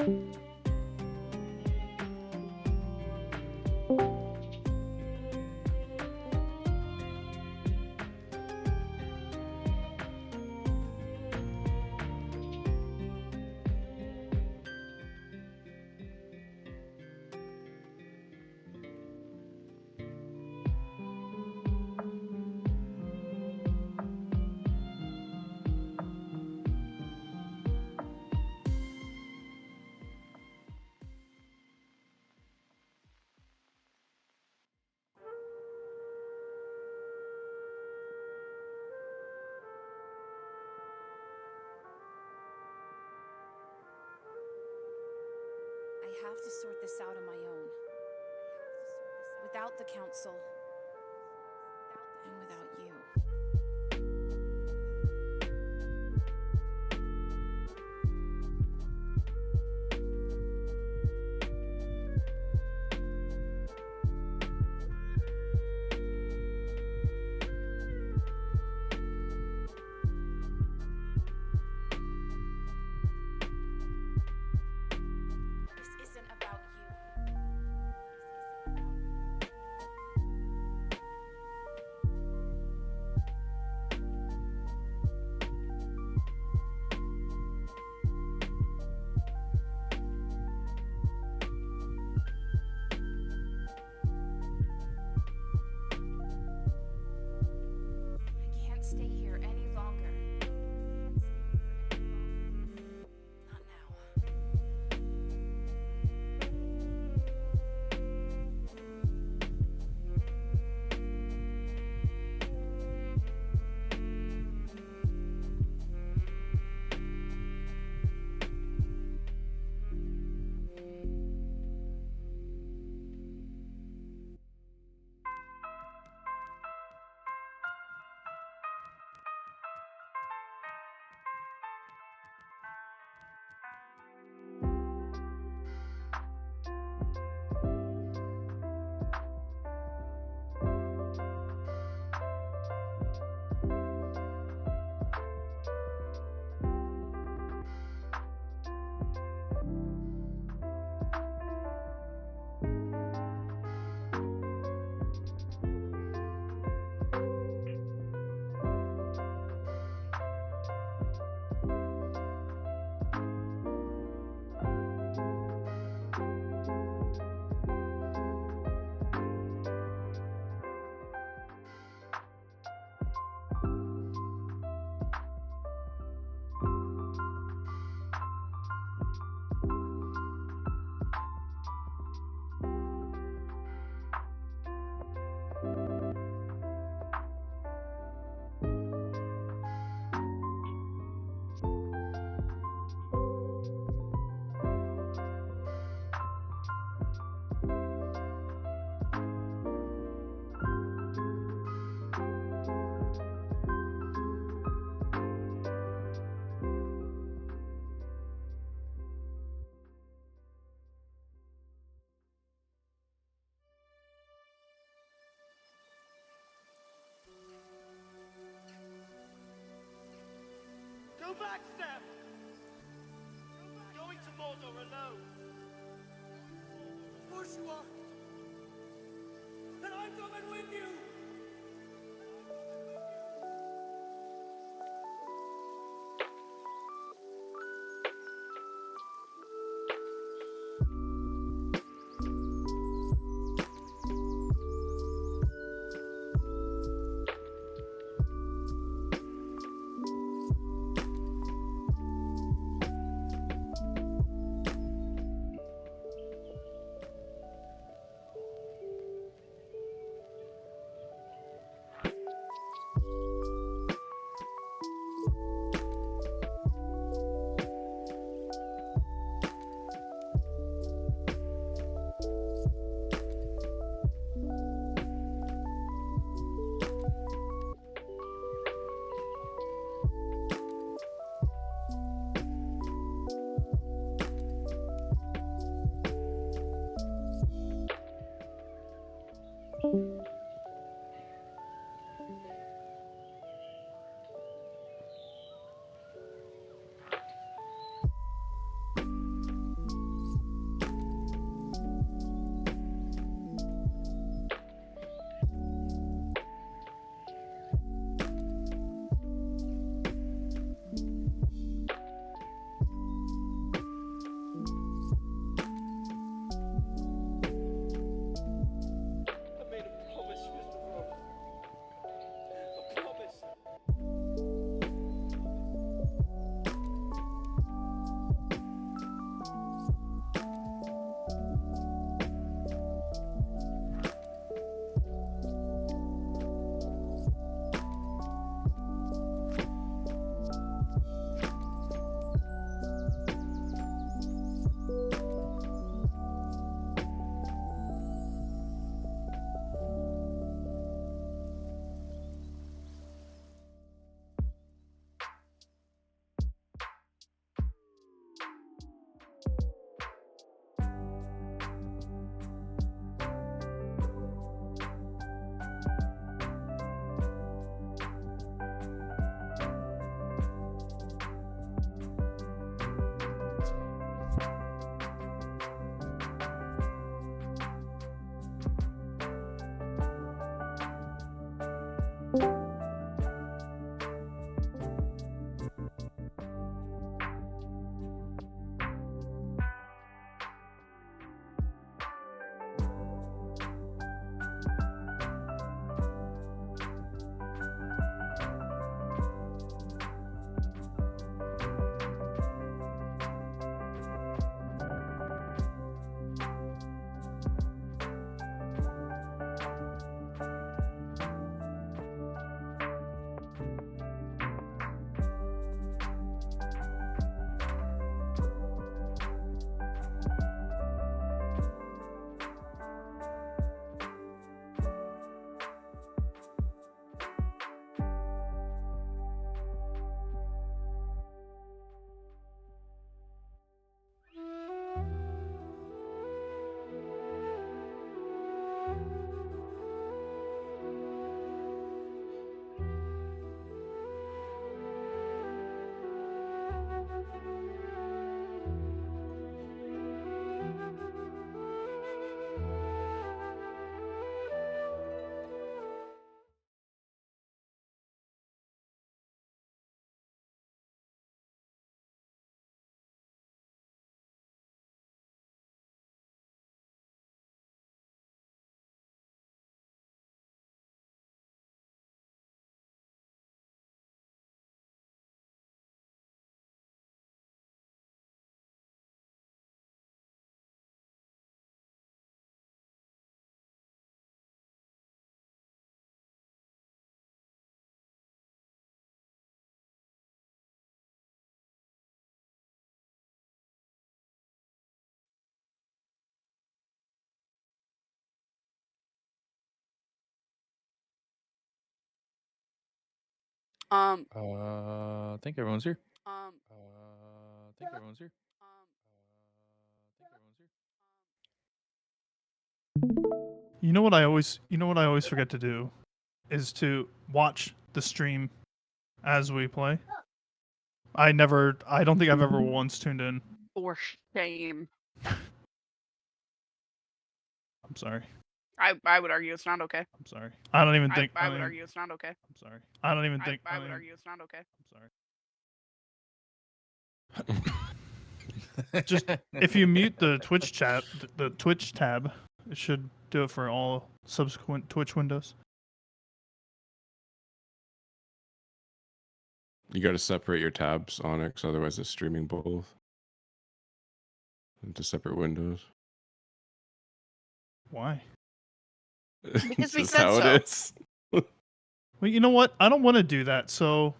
I have to sort this out on my own. Without the council. And without you. Go back, Steph! Going to Mordor alone. Of course you are. And I'm coming with you! I think everyone's here. You know what I always forget to do is to watch the stream as we play. I don't think I've ever once tuned in. For shame. I'm sorry. I would argue it's not okay. I'm sorry. I don't even think. I would argue it's not okay. I'm sorry. I don't even think. I would argue it's not okay. I'm sorry. Just if you mute the Twitch chat, the Twitch tab, it should do it for all subsequent Twitch windows. You got to separate your tabs, Onyx, otherwise it's streaming both into separate windows. Why? Because we This is said how so. it is. Well, you know what? I don't want to do that, so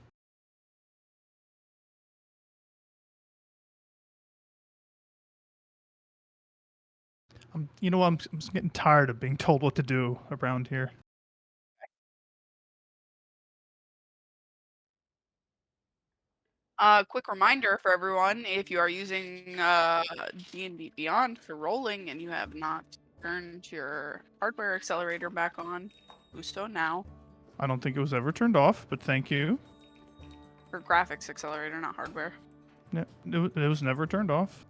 I'm just getting tired of being told what to do around here. Quick reminder for everyone, if you are using D&D Beyond for rolling and you have not turned your hardware accelerator back on, do so now. I don't think it was ever turned off, but thank you. For graphics accelerator, not hardware. It was never turned off.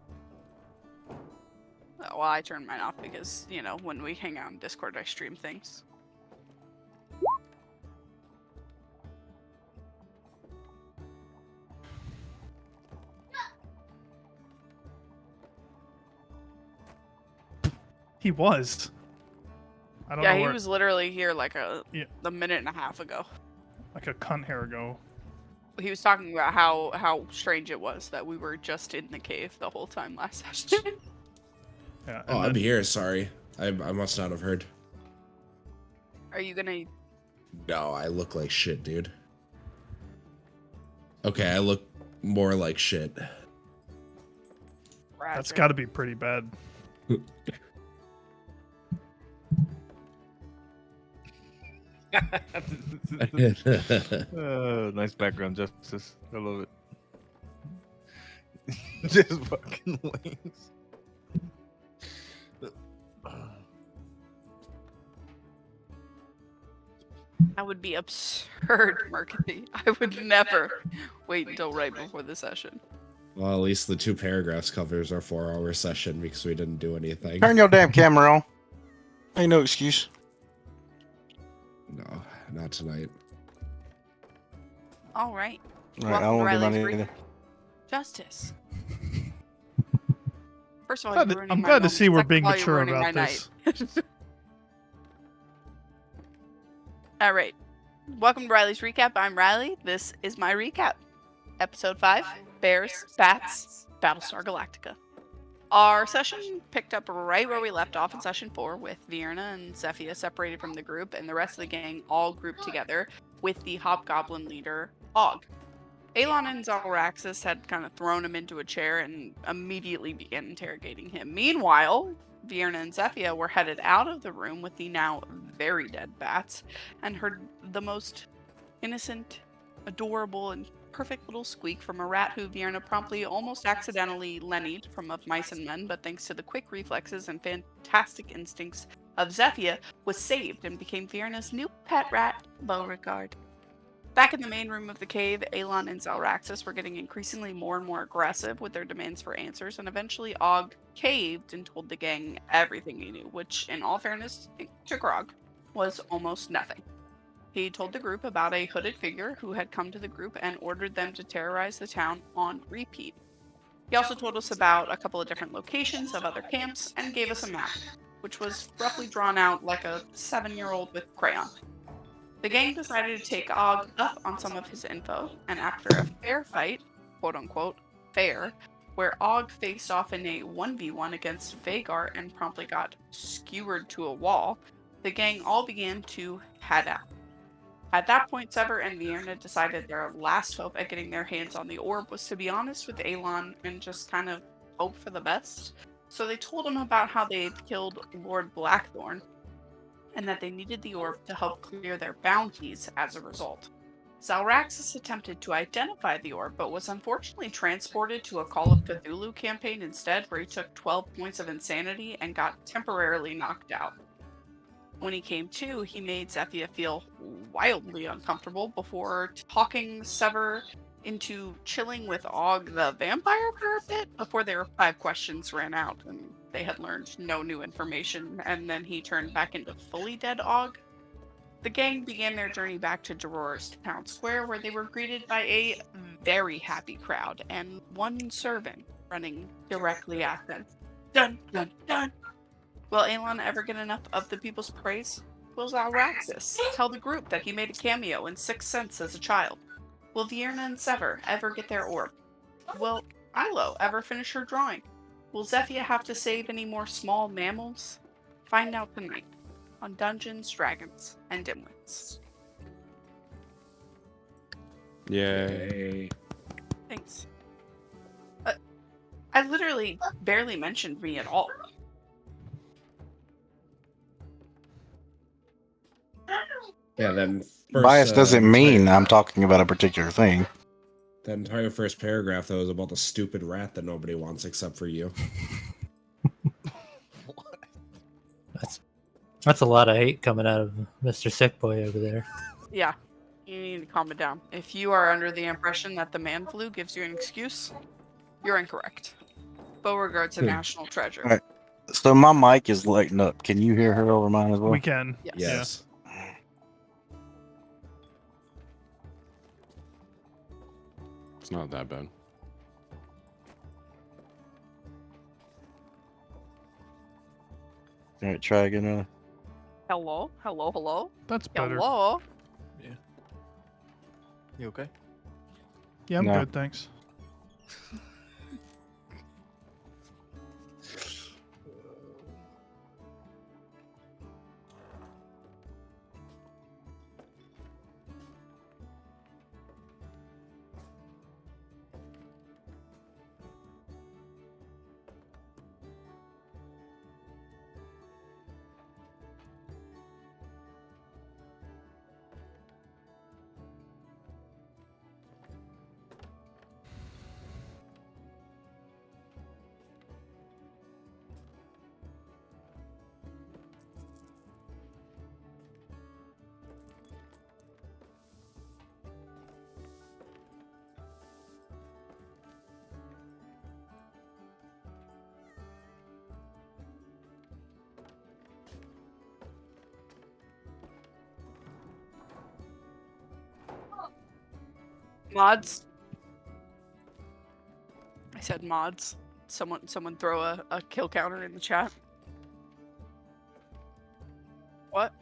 Well, I turned mine off because, you know, when we hang out on Discord, I stream things. He was. I don't Yeah, know he where, was literally here like a Yeah. minute and a half ago. like a cunt hair ago. He was talking about how strange it was that we were just in the cave the whole time last session. Yeah. Oh, I'm here. Sorry. I must not have heard. Are you gonna... No, I look like shit, dude. Okay, I look more like shit. That's got to be pretty bad. Nice background justice. I love it. Just fucking wings. That would be absurd, Mercury. I would never wait until right before the session. Well, at least the 2 paragraphs covers our 4-hour session because we didn't do anything. Turn your damn camera on. Ain't no excuse. No, not tonight. All right. All right, I Welcome to won't do Riley's mine Brief. either. Justice. First of all, Glad you're to- ruining I'm my glad to moment. see we're Second being of all, you're mature ruining about my this. night. All right. Welcome to Riley's Recap. I'm Riley. This is my recap. Episode 5, Bears, Bats, Battlestar Galactica. Our session picked up right where we left off in session 4 with Vierna and Zephia separated from the group and the rest of the gang all grouped together with the hobgoblin leader, Og. Alon and Zalraxis had kind of thrown him into a chair and immediately began interrogating him. Meanwhile, Vierna and Zephia were headed out of the room with the now very dead bats and heard the most innocent, adorable, and perfect little squeak from a rat who Vierna promptly almost accidentally lennied from Of Mice and Men, but thanks to the quick reflexes and fantastic instincts of Zephia, was saved and became Vierna's new pet rat, Beauregard. Back in the main room of the cave, Alon and Zalraxis were getting increasingly more and more aggressive with their demands for answers, and eventually Og caved and told the gang everything he knew, which, in all fairness to Grog, was almost nothing. He told the group about a hooded figure who had come to the group and ordered them to terrorize the town on repeat. He also told us about a couple of different locations of other camps and gave us a map, which was roughly drawn out like a 7-year-old with crayon. The gang decided to take Og up on some of his info, and after a fair fight, quote-unquote, fair, where Og faced off in a 1v1 against Vagar and promptly got skewered to a wall, the gang all began to head out. At that point, Sever and Vierna decided their last hope at getting their hands on the orb was to be honest with Alon and just kind of hope for the best. So they told him about how they had killed Lord Blackthorn, and that they needed the orb to help clear their bounties as a result. Zalraxis attempted to identify the orb, but was unfortunately transported to a Call of Cthulhu campaign instead, where he took 12 points of insanity and got temporarily knocked out. When he came to, he made Zephyr feel wildly uncomfortable before talking Sever into chilling with Og the vampire for a bit before their 5 questions ran out and they had learned no new information, and then he turned back into fully dead Og. The gang began their journey back to Derora's town square, where they were greeted by a very happy crowd and one servant running directly at them. Dun dun dun! Will Aelon ever get enough of the people's praise? Will Zalraxis tell the group that he made a cameo in Sixth Sense as a child? Will Vierna and Sever ever get their orb? Will Ilo ever finish her drawing? Will Zephyr have to save any more small mammals? Find out tonight on Dungeons, Dragons, and Dimwits. Yay. Thanks. I literally barely mentioned me at all. Yeah, then Bias doesn't mean I'm talking about a particular thing. The entire first paragraph that was about the stupid rat that nobody wants except for you. That's a lot of hate coming out of Mr. Sickboy over there. Yeah, you need to calm it down. If you are under the impression that the man flu gives you an excuse, you're incorrect. Beauregard's a national treasure. Alright. So my mic is lighting up. Can you hear her over mine as well? We can. Yes. Yes. It's not that bad. Alright, try again. Hello? Hello? Hello? That's better. Hello? You okay? Yeah, I'm No. good, thanks. Mods? I said mods. Someone throw a kill counter in the chat. What?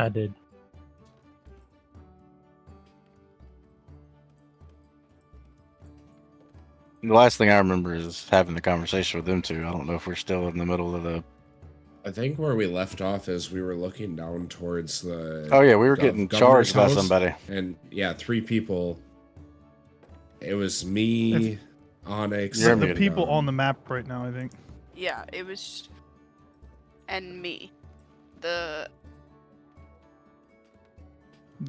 I did. The last thing I remember is having the conversation with them two. I don't know if we're still in the middle of the. I think where we left off is we were looking down towards the. Oh yeah, we were getting governor's charged by house, somebody. and yeah, 3 people. It was me, Onyx, You're and, The people on the map right now, I think. Yeah, it was. And me. The.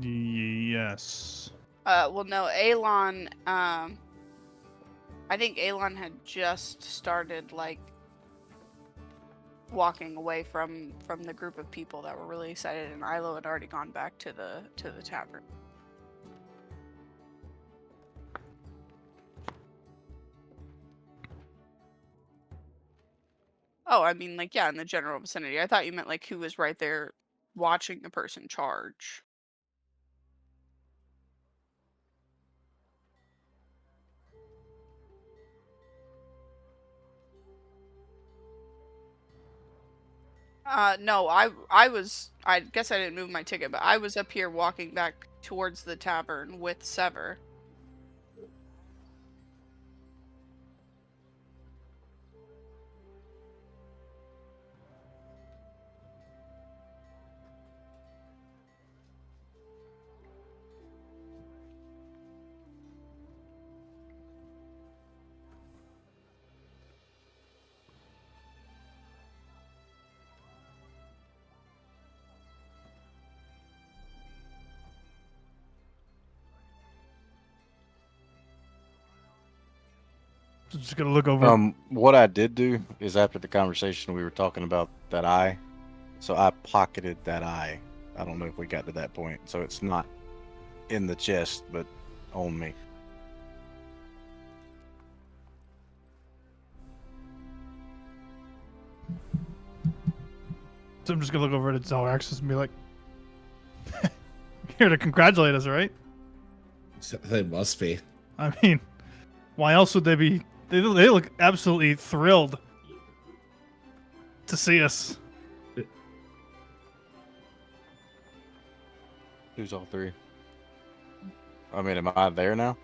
Yes. Well, no, Alon. I think Alon had just started like walking away from the group of people that were really excited, and Ilo had already gone back to the tavern. Oh, I mean, like, yeah, in the general vicinity. I thought you meant like who was right there watching the person charge. No, I was. I guess I didn't move my ticket, but I was up here walking back towards the tavern with Sever. Just gonna look over. What I did do is after the conversation we were talking about that eye, so I pocketed that eye. I don't know if we got to that point, so it's not in the chest, but on me. So I'm just gonna look over at Zalaxis and be like, "Here to congratulate us, right?" They must be. I mean, why else would they be? They look absolutely thrilled to see us. Who's all 3? I mean, am I there now?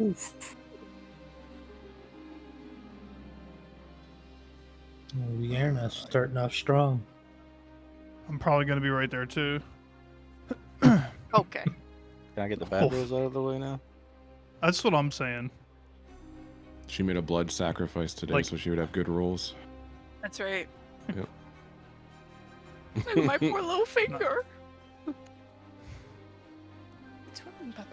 Oof. Well, Yarna's starting off strong. I'm probably gonna be right there too. Okay. Can I get the bad rolls out of the way now? That's what I'm saying. She made a blood sacrifice today, Like- so she would have good rolls. That's right. Yep. Look at my poor little finger. What's wrong, Papa?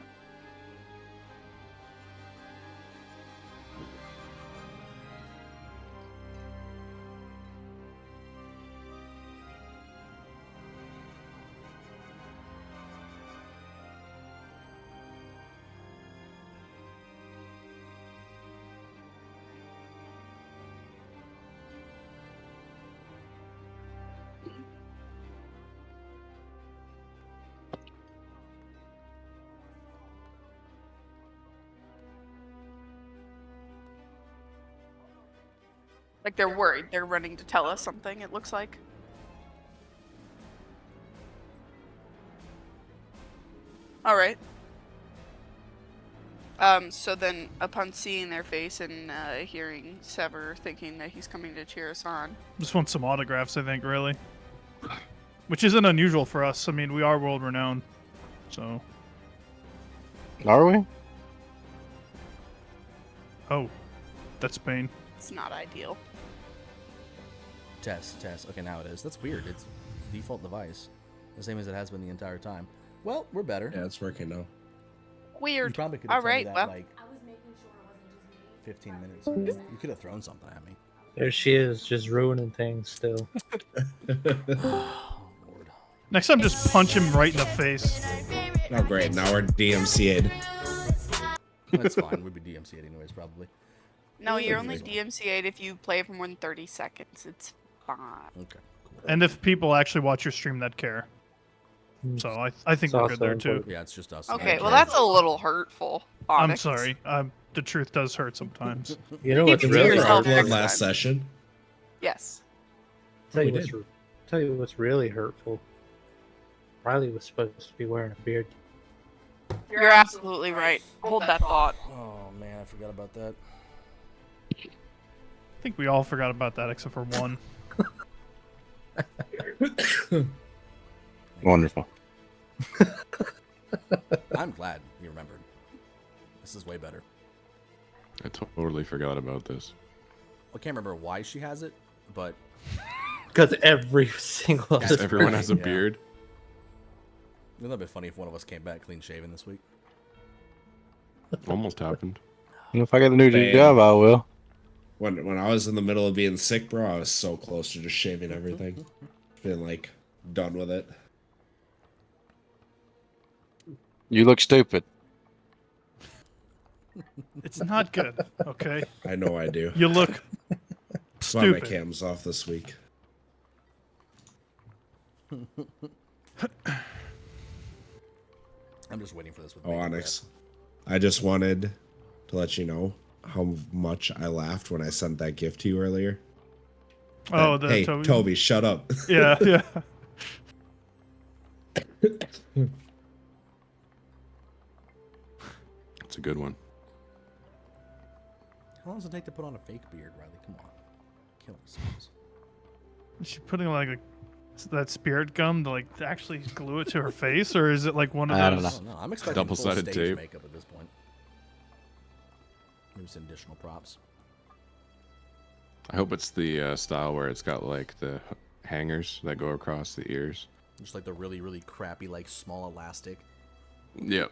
Like they're worried. They're running to tell us something, it looks like. Alright. So then upon seeing their face and hearing Sever thinking that he's coming to cheer us on. Just want some autographs, I think, really. Which isn't unusual for us. I mean, we are world renowned, so. Are we? Oh, that's pain. It's not ideal. Test. Okay, now it is. That's weird. It's default device. The same as it has been the entire time. Well, we're better. Yeah, it's working now. You Weird. probably could have told me Alright, that, well. like 15 minutes ago. You could have thrown something at me. There she is, just ruining things still. Oh, Lord. Next time, just punch him right in the face. Oh, great. Now we're DMCA'd. That's fine. We'd be DMCA'd anyways, probably. No, you're only DMCA'd if you play for more than 30 seconds. It's fine. Okay, cool. And if people actually watch your stream that care. So I think It's we're good there also too. Yeah, it's just us. Okay, well that's a little hurtful. I'm Onyx. sorry. The truth does hurt sometimes. You know You what's can Did we hear really ever yourself argue next last time. session? Yes. Tell we you, tell you what's really hurtful. Riley was supposed to be wearing a beard. You're absolutely right. Hold that thought. Oh man, I forgot about that. I think we all forgot about that except for one. Wonderful. I'm glad you remembered. This is way better. I totally forgot about this. I can't remember why she has it, but Because every single Yes, other Everyone has a Yeah. beard. wouldn't that be funny if one of us came back clean shaven this week? Almost happened. If I get a new Bam. job, I will. When I was in the middle of being sick, bro, I was so close to just shaving everything. Been like done with it. You look stupid. It's not good, okay? I know I do. You look That's why my stupid. cam's off this week. I'm just waiting for this with Oh, bated Onyx. I just wanted to let you know how much I laughed when I sent that gift to you earlier. Oh, That, the hey, Toby. Toby, shut up. Yeah, yeah. It's a good one. How long does it take to put on a fake beard, Riley? Come on. Killing yourselves. Is she putting like that spirit gum to like actually glue it to her face, or is it like one of I don't those? I don't know. I'm expecting full Double-sided stage tape. makeup at this point. Maybe some additional props. I hope it's the style where it's got like the hangers that go across the ears. Just like the really, really crappy, like small elastic. Yep.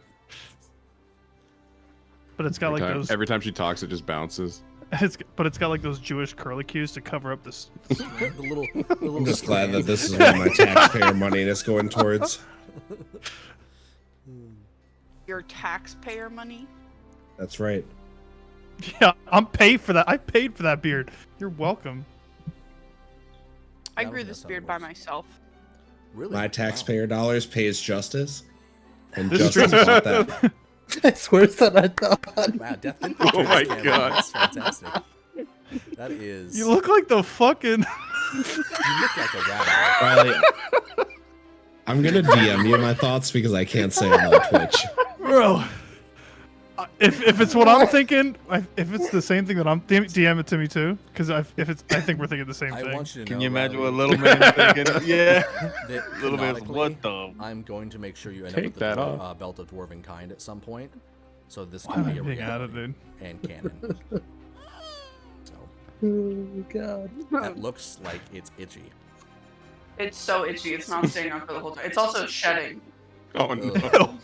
But it's got like those. Every time she talks, it just bounces. But it's got like those Jewish curlicues to cover up this. the little I'm just glad that this is where my taxpayer money is going towards. Your taxpayer money? That's right. Yeah, I'm paid for that. I paid for that beard. You're welcome. I don't grew think this that's how it beard by works. myself. Really? My Wow. taxpayer dollars pays justice. And This justice stream- bought that. It's worse than I thought. Wow, Death Oh my God. That's fantastic. That is. You look like the fucking. You look like a rabbit. Riley, I'm gonna DM you my thoughts because I can't say them on Twitch. Bro. If it's what I'm thinking, if it's the same thing that I'm DM it to me too, because I think we're thinking the same I thing. want you to Can know, you imagine Riley, what little man's thinking? Yeah. that Little man's canonically, what the? I'm going to make sure you end Take up with that the off. belt of dwarven kind at some point. So this Why can am I be a being reality added, dude? and canon. So Oh god. that looks like it's itchy. It's so itchy. It's not staying on for the whole time. It's also shedding. Oh no. Ugh.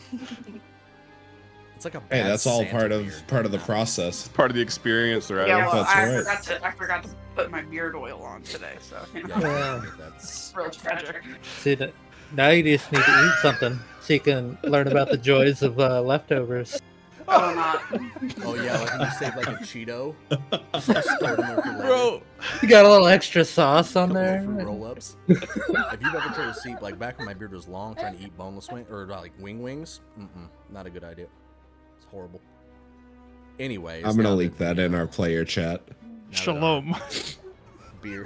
It's like a Hey, bad that's all Santa part beard of the right now. process. Part of the experience, right? Yeah, well, That's I forgot to put my beard oil on today, so you know, Yeah, that's it's real tragic. See, now you just need to eat something so you can learn about the joys of leftovers. Oh, not. Oh yeah, like when you save like a Cheeto, just throw it in there for later. Bro. You got a little extra sauce on Couple of there. fruit roll-ups. If you've ever tried to see, like back when my beard was long, trying to eat boneless wing or like wings, not a good idea. It's horrible. Anyways, I'm gonna now leak that the, in our player chat. now that Shalom. our Beer.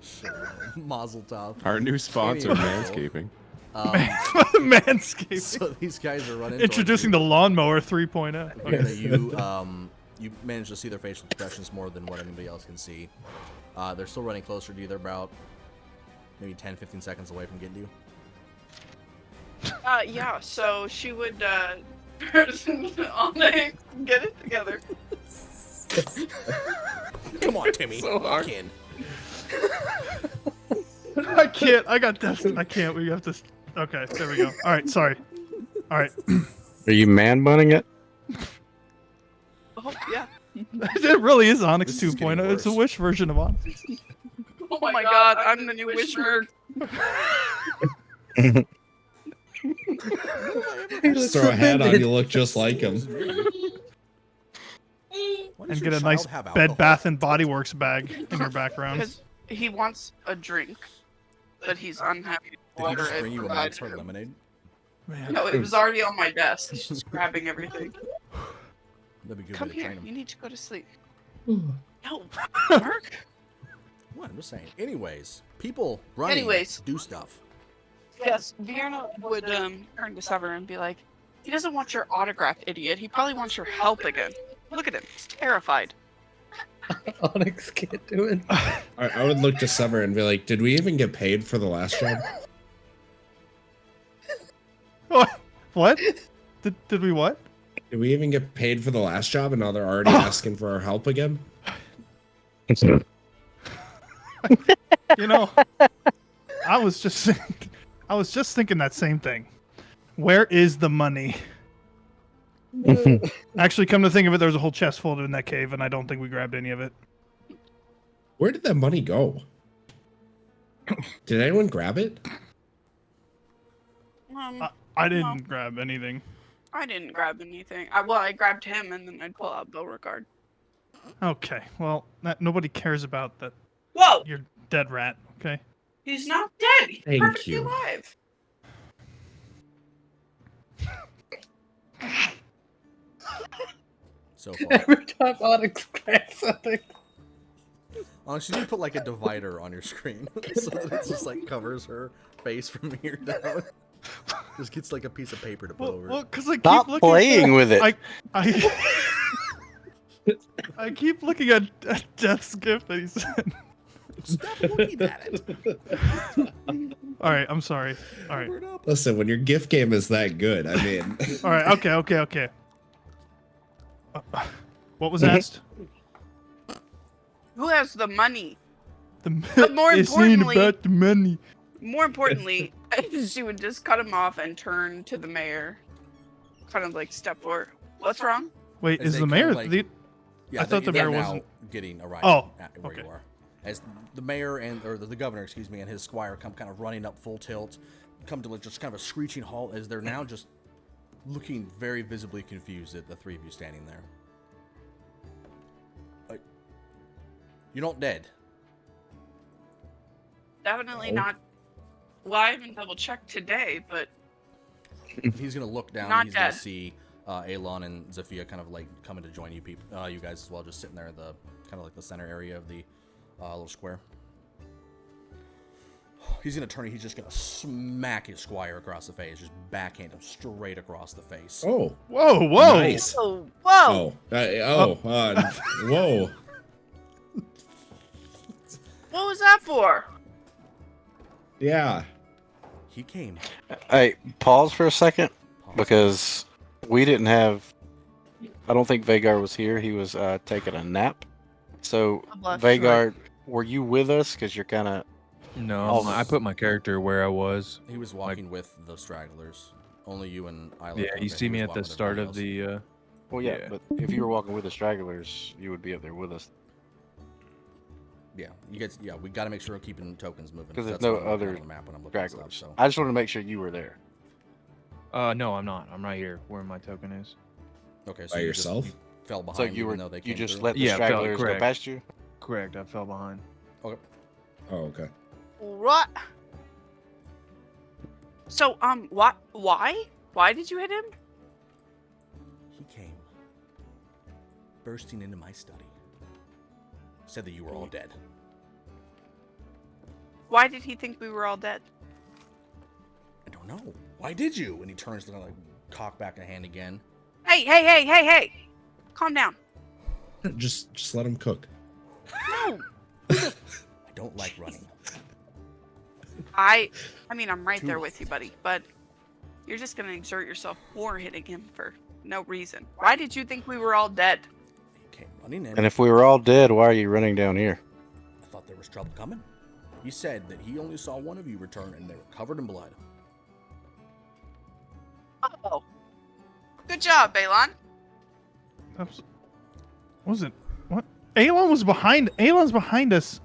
Shalom. Mazel tov. Our new sponsor, Anyway. Manscaping. Manscaping. So these guys are running. Introducing the lawnmower 3.0. Okay, you managed to see their facial expressions more than what anybody else can see. They're still running closer to you. They're about maybe 10-15 seconds away from getting to you. Yeah, so she would, on the, get it together. Come on, Timmy. So hard. Walk in. I can't. I got this. I can't. We have to. Okay, there we go. All right, sorry. All right. Are you man bunning it? Oh, yeah. It really is Onyx This is getting 2.0. It's a worse. Wish version of Onyx. Oh my god, I'm the new Wishmer. Just throw a hat on, you look just like him. Why does And your get a nice child have Bed alcohol? Bath and Body Works bag in your background. Because he wants a drink, but he's unhappy. Did he just bring you a monster lemonade? Man. No, it was already on my desk. He's just grabbing everything. That'd be a good Come way to here. train him. You need to go to sleep. No, Mark. Well, I'm just saying. Anyways, people running do stuff. Yes, Vierna would turn to Sever and be like, "He doesn't want your autograph, idiot. He probably wants your help again. Look at him. He's terrified." Onyx can't do it. I would look to Sever and be like, did we even get paid for the last job? What? Did we what? Did we even get paid for the last job and now they're already asking for our help again? You know, I was just thinking that same thing. Where is the money? Actually, come to think of it, there was a whole chest folded in that cave, and I don't think we grabbed any of it. Where did that money go? Did anyone grab it? I didn't grab anything. I didn't grab anything. I grabbed him, and then I'd pull out Beauregard. Okay, well, nobody cares about that. Whoa! You're dead rat, okay? He's not dead. He's Thank perfectly you. alive. So far. Every time Onyx grabs something. Honestly, you put like a divider on your screen so that it just like covers her face from here down. Just gets like a piece of paper to put over it. Because I Stop keep looking playing with it. I keep looking at Death's gift that he sent. Stop looking at it. All right, I'm sorry. All right. Listen, when your gift game is that good, I mean. All right. Okay. What was asked? Who has the money? But more importantly- about the money. More importantly, she would just cut him off and turn to the mayor. Kind of like step forward. What's wrong? Wait, As is they the kinda, mayor? like- Yeah, I thought the they're mayor now wasn't. getting arrived Oh, at where okay. you are. As the mayor or the governor, excuse me, and his squire come kind of running up full tilt, come to like just kind of a screeching halt as they're now just looking very visibly confused at the three of you standing there. You're not dead. Definitely No. not. Well, I haven't double checked today, but He's gonna look down. Not And he's gonna dead. see Alon and Zafia kind of like coming to join you people, you guys as well, just sitting there in the kind of like the center area of the little square. He's gonna turn. He's just gonna smack his squire across the face, just backhand him straight across the face. Oh, Whoa! nice. whoa. Whoa. What was that for? Yeah. He came. Hey, pause for a second because we didn't have. I don't think Vagar was here. He was taking a nap. So Vagar, were you with us? Because you're kind of. No, I put my character where I was. He was walking with the stragglers. Only you and Isla. Yeah, you see me at the start of the. Well, yeah, Yeah. but if you were walking with the stragglers, you would be up there with us. Yeah, you guys. Yeah, we got to make sure we're keeping tokens moving. Because there's That's no what I'm looking at other on the map when I'm looking at stragglers. stuff. So I just wanted to make sure you were there. No, I'm not. I'm right here where my token is. okay, so By you yourself? Just, you fell behind. So you even were. though they You came just through? let the Yeah, I felt stragglers go correct. past you. Correct. I fell behind. Okay. Oh, okay. What? So, what? Why? Why did you hit him? He came, bursting into my study. Said that you were all dead. Why did he think we were all dead? I don't know. Why did you? And he turns to like cock back a hand again. Hey! Calm down. Just let him cook. No. I don't like running. I mean, I'm right there with you, buddy, but you're just gonna exert yourself more hitting him for no reason. Why did you think we were all dead? He came running in. And if we were all dead, why are you running down here? I thought there was trouble coming. He said that he only saw one of you return and they were covered in blood. Oh. Good job, Balon. Was it? What? Alon's behind us.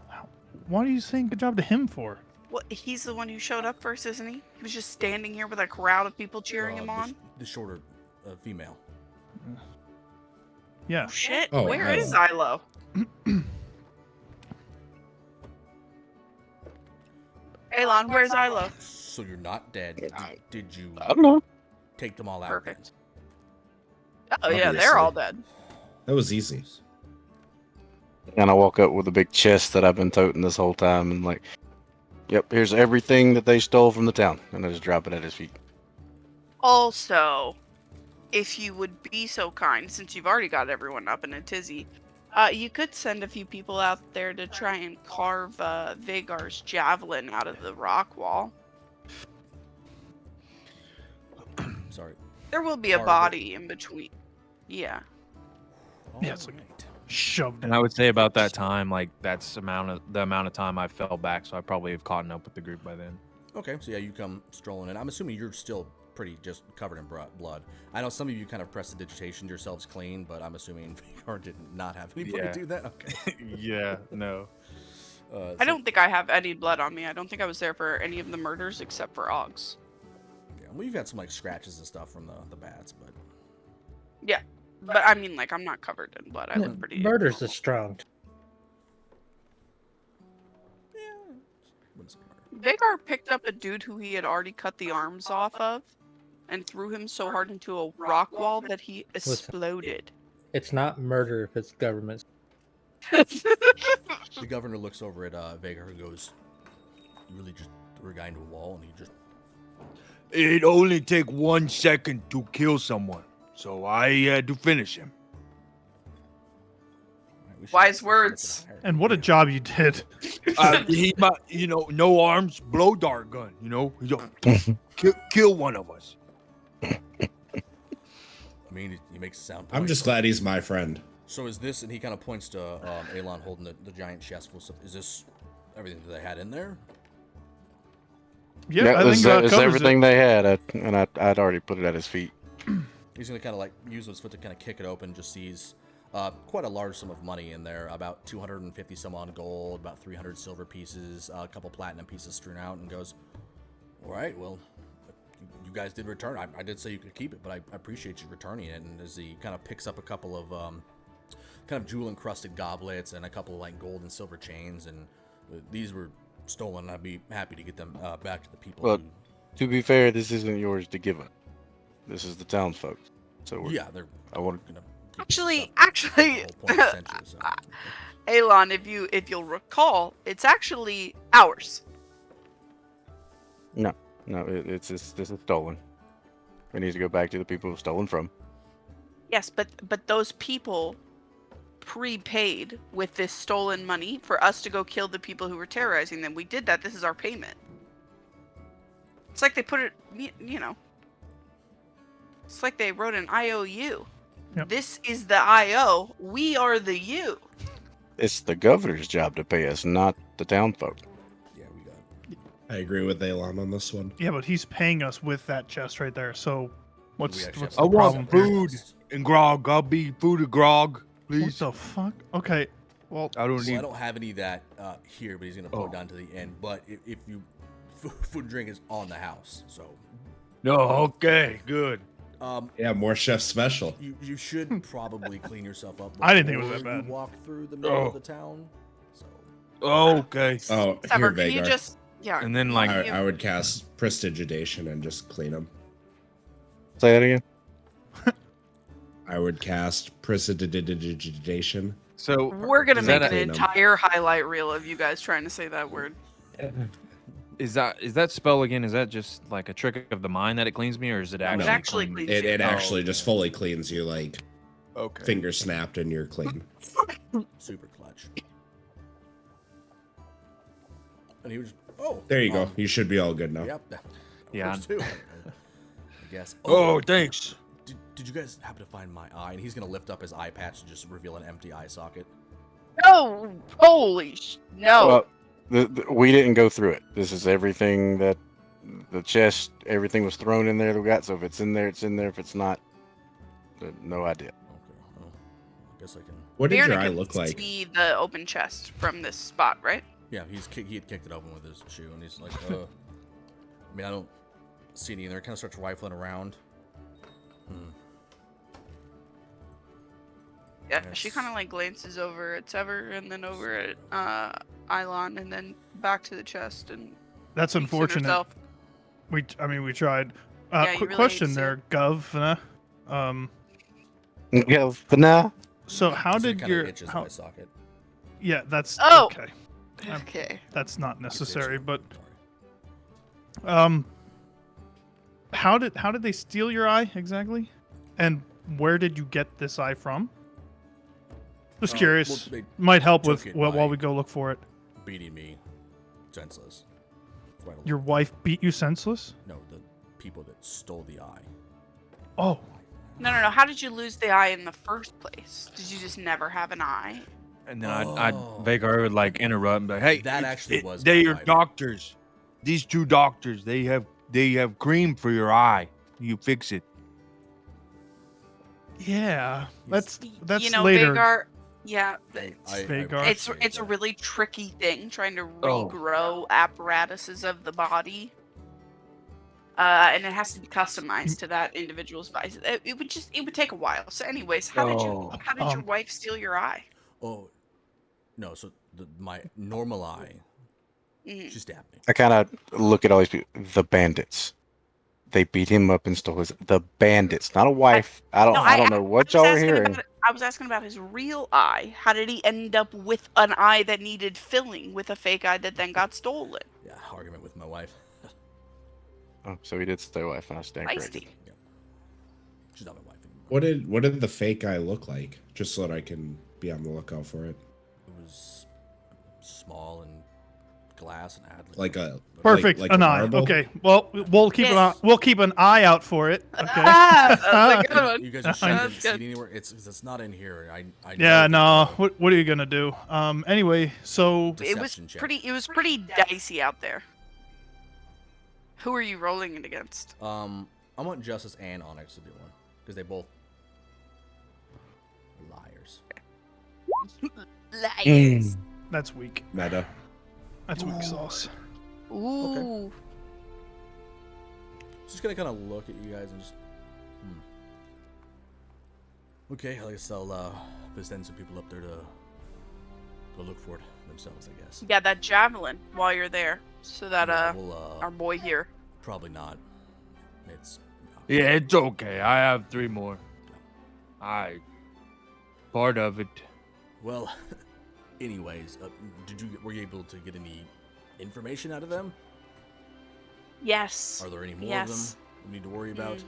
What are you saying good job to him for? Well, he's the one who showed up first, isn't he? He was just standing here with a crowd of people cheering him on. The shorter female. Yeah. Oh, shit. Oh, Where is Ilo. Ilo? Alon, where's Ilo? So you're not dead. Did you I don't know. take them all out? Perfect. Oh, yeah, they're all dead. That was easy. And I walk up with a big chest that I've been toting this whole time, and like, yep, here's everything that they stole from the town, and I just drop it at his feet. Also, if you would be so kind, since you've already got everyone up in a tizzy, you could send a few people out there to try and carve Vagar's javelin out of the rock wall. Sorry. There will be a Carve it. body in between. Yeah. Yeah, it's like- Alright. Shoved And it. I would say about that time, like that's the amount of time I fell back, so I probably have caught up with the group by then. Okay, so yeah, you come strolling in. I'm assuming you're still pretty just covered in blood. I know some of you kind of prestidigitation yourselves clean, but I'm assuming Vigar did not have anybody Yeah. do that. Okay. Yeah, no. I don't think I have any blood on me. I don't think I was there for any of the murders except for Og's. Yeah, well, you've got some like scratches and stuff from the bats, but Yeah. But I mean, like, I'm not covered in blood. I look pretty. Murder's normal. a strong. wouldn't say murder. Vagar picked up a dude who he had already cut the arms off of and threw him so hard into a rock wall that he exploded. It's not murder if it's government. The governor looks over at Vagar and goes, "You really just threw a guy into a wall and he just." It only take 1 second to kill someone, so I had to finish him. Alright, we should Wise make it words. higher. And what a job you did. He might, no arms, blow dart gun. He just kill one of us. I mean, he makes it sound. I'm just glad he's my friend. So is this? And he kind of points to Elon holding the giant chest full of stuff. Is this everything that they had in there? Yeah, I it was, think that it's covers everything it. they had, I'd already put it at his feet. He's gonna kind of like use his foot to kind of kick it open. Just sees quite a large sum of money in there, about 250 some on gold, about 300 silver pieces, a couple platinum pieces strewn out, and goes, "All right, well, you guys did return. I did say you could keep it, but I appreciate you returning it." And as he kind of picks up a couple of kind of jewel encrusted goblets and a couple of like gold and silver chains, and these were stolen, and I'd be happy to get them back to the people. Well, who, To be fair, this isn't yours to give up. This is the townsfolk. So yeah, they're I want gonna keep Actually, stuff. That's the whole point, essentially, so. Elon, if you'll recall, it's actually ours. no, this is stolen. It needs to go back to the people who stolen from. Yes, but those people prepaid with this stolen money for us to go kill the people who were terrorizing them. We did that. This is our payment. It's like they put it, you know. It's like they wrote an IOU. Yep. This is the IO. We are the U. It's the governor's job to pay us, not the townfolk. Yeah, we got. I agree with Elon on this one. Yeah, but he's paying us with that chest right there. So what's actually what's have the I want problem? food and grog. I'll be food and grog, What please. the fuck? Okay. Well, I don't Well, need. I don't have any of that here, but he's gonna put Oh. it down to the end. But if you food and drink is on the house, so No, okay, good. Yeah, more chef special. you should probably clean yourself up. I didn't think it was that before you bad. walk through the middle of Oh. the town. So Okay. Oh, Sever, here, can you Vagar. just And then like I would cast prestidigitation and just clean them. Say that again. I would cast prestidigitation. so We're gonna Is make that an a- entire highlight reel of you guys trying to say that word. is that spell again? Is that just like a trick of the mind that it cleans me, or is it No, it actually? actually clean me? cleans It Oh, actually just fully cleans you, like Okay. finger snapped and you're clean. super clutch. And he was. Oh, There you go. You should be all good now. Yep. Yeah. First two, I guess. Oh, thanks. Did you guys happen to find my eye? And he's gonna lift up his eye patch to just reveal an empty eye socket. No, holy no. Well, we didn't go through it. This is everything that the chest, everything was thrown in there that we got. So if it's in there, it's in there. If it's not, no idea. Okay. Well, I guess I can. What did Bjorn your eye can look like? see the open chest from this spot, right? Yeah, he had kicked it open with his shoe, and he's like, I mean, I don't see any in there. Kind of starts rifling around. Yeah, she Yes. kind of like glances over at Sever and then over at Ilon and then back to the chest and that's thinks to unfortunate. herself, We tried. Yeah, you Quick really question hate to there, Gov. Yeah, but now So how So it did kinda your itches how, eye socket. Yeah, that's Oh! okay. Okay. That's not necessary, but Sorry. how did they steal your eye exactly? And where did you get this eye from? Just curious. Well, they Might help took with it while by we go look for it. beating me senseless. Right along. Your wife beat you senseless? No, the people that stole the eye. Oh, No. How did you lose the eye in the first place? Did you just never have an eye? And then Oh. I'd Vagar would like interrupt and be like, "Hey, That actually was They my are wife. doctors. These two doctors. They have cream for your eye. You fix it. yeah. That's you know, later. Vagar. Yeah, Vagar. it's a really tricky thing trying to Oh. regrow apparatuses of the body, and it has to be customized to that individual's body. It would take a while. So, anyways, how did your wife steal your eye? Oh, no. So my normal eye, Mhm. she stabbed me. I kind of look at all these people. The bandits. They beat him up and stole his. The bandits, not a wife. I don't know what y'all are hearing. I was asking about his real eye. How did he end up with an eye that needed filling with a fake eye that then got stolen? Yeah, argument with my wife. Oh, so he did stay wife, and I stand corrected. Feisty. Yeah. She's not my wife anymore. What did the fake eye look like? Just so that I can be on the lookout for it. It was small and glass and had Like a Perfect. like an a eye. marble? Okay. Well, we'll keep an eye out for it. Okay. That's a good one. You guys are sure you That's didn't see it good. anywhere? It's not in here. I Yeah. know No. What are you gonna do? Anyway. So It was Deception check. pretty dicey out there. Who are you rolling it against? I want Justice and Onyx to do one because they both liars. Liars. that's weak. Meta. That's weak sauce. Ooh. Just gonna kind of look at you guys and just. Okay, I guess I'll send some people up there to look for it themselves. I guess. Yeah, that javelin while you're there, so that Yeah, we'll, our boy here. Probably not. It's. Yeah, it's okay. I have 3 more. Part of it. Well, anyways, were you able to get any information out of them? Yes. Are there any more of Yes. them we need to worry about?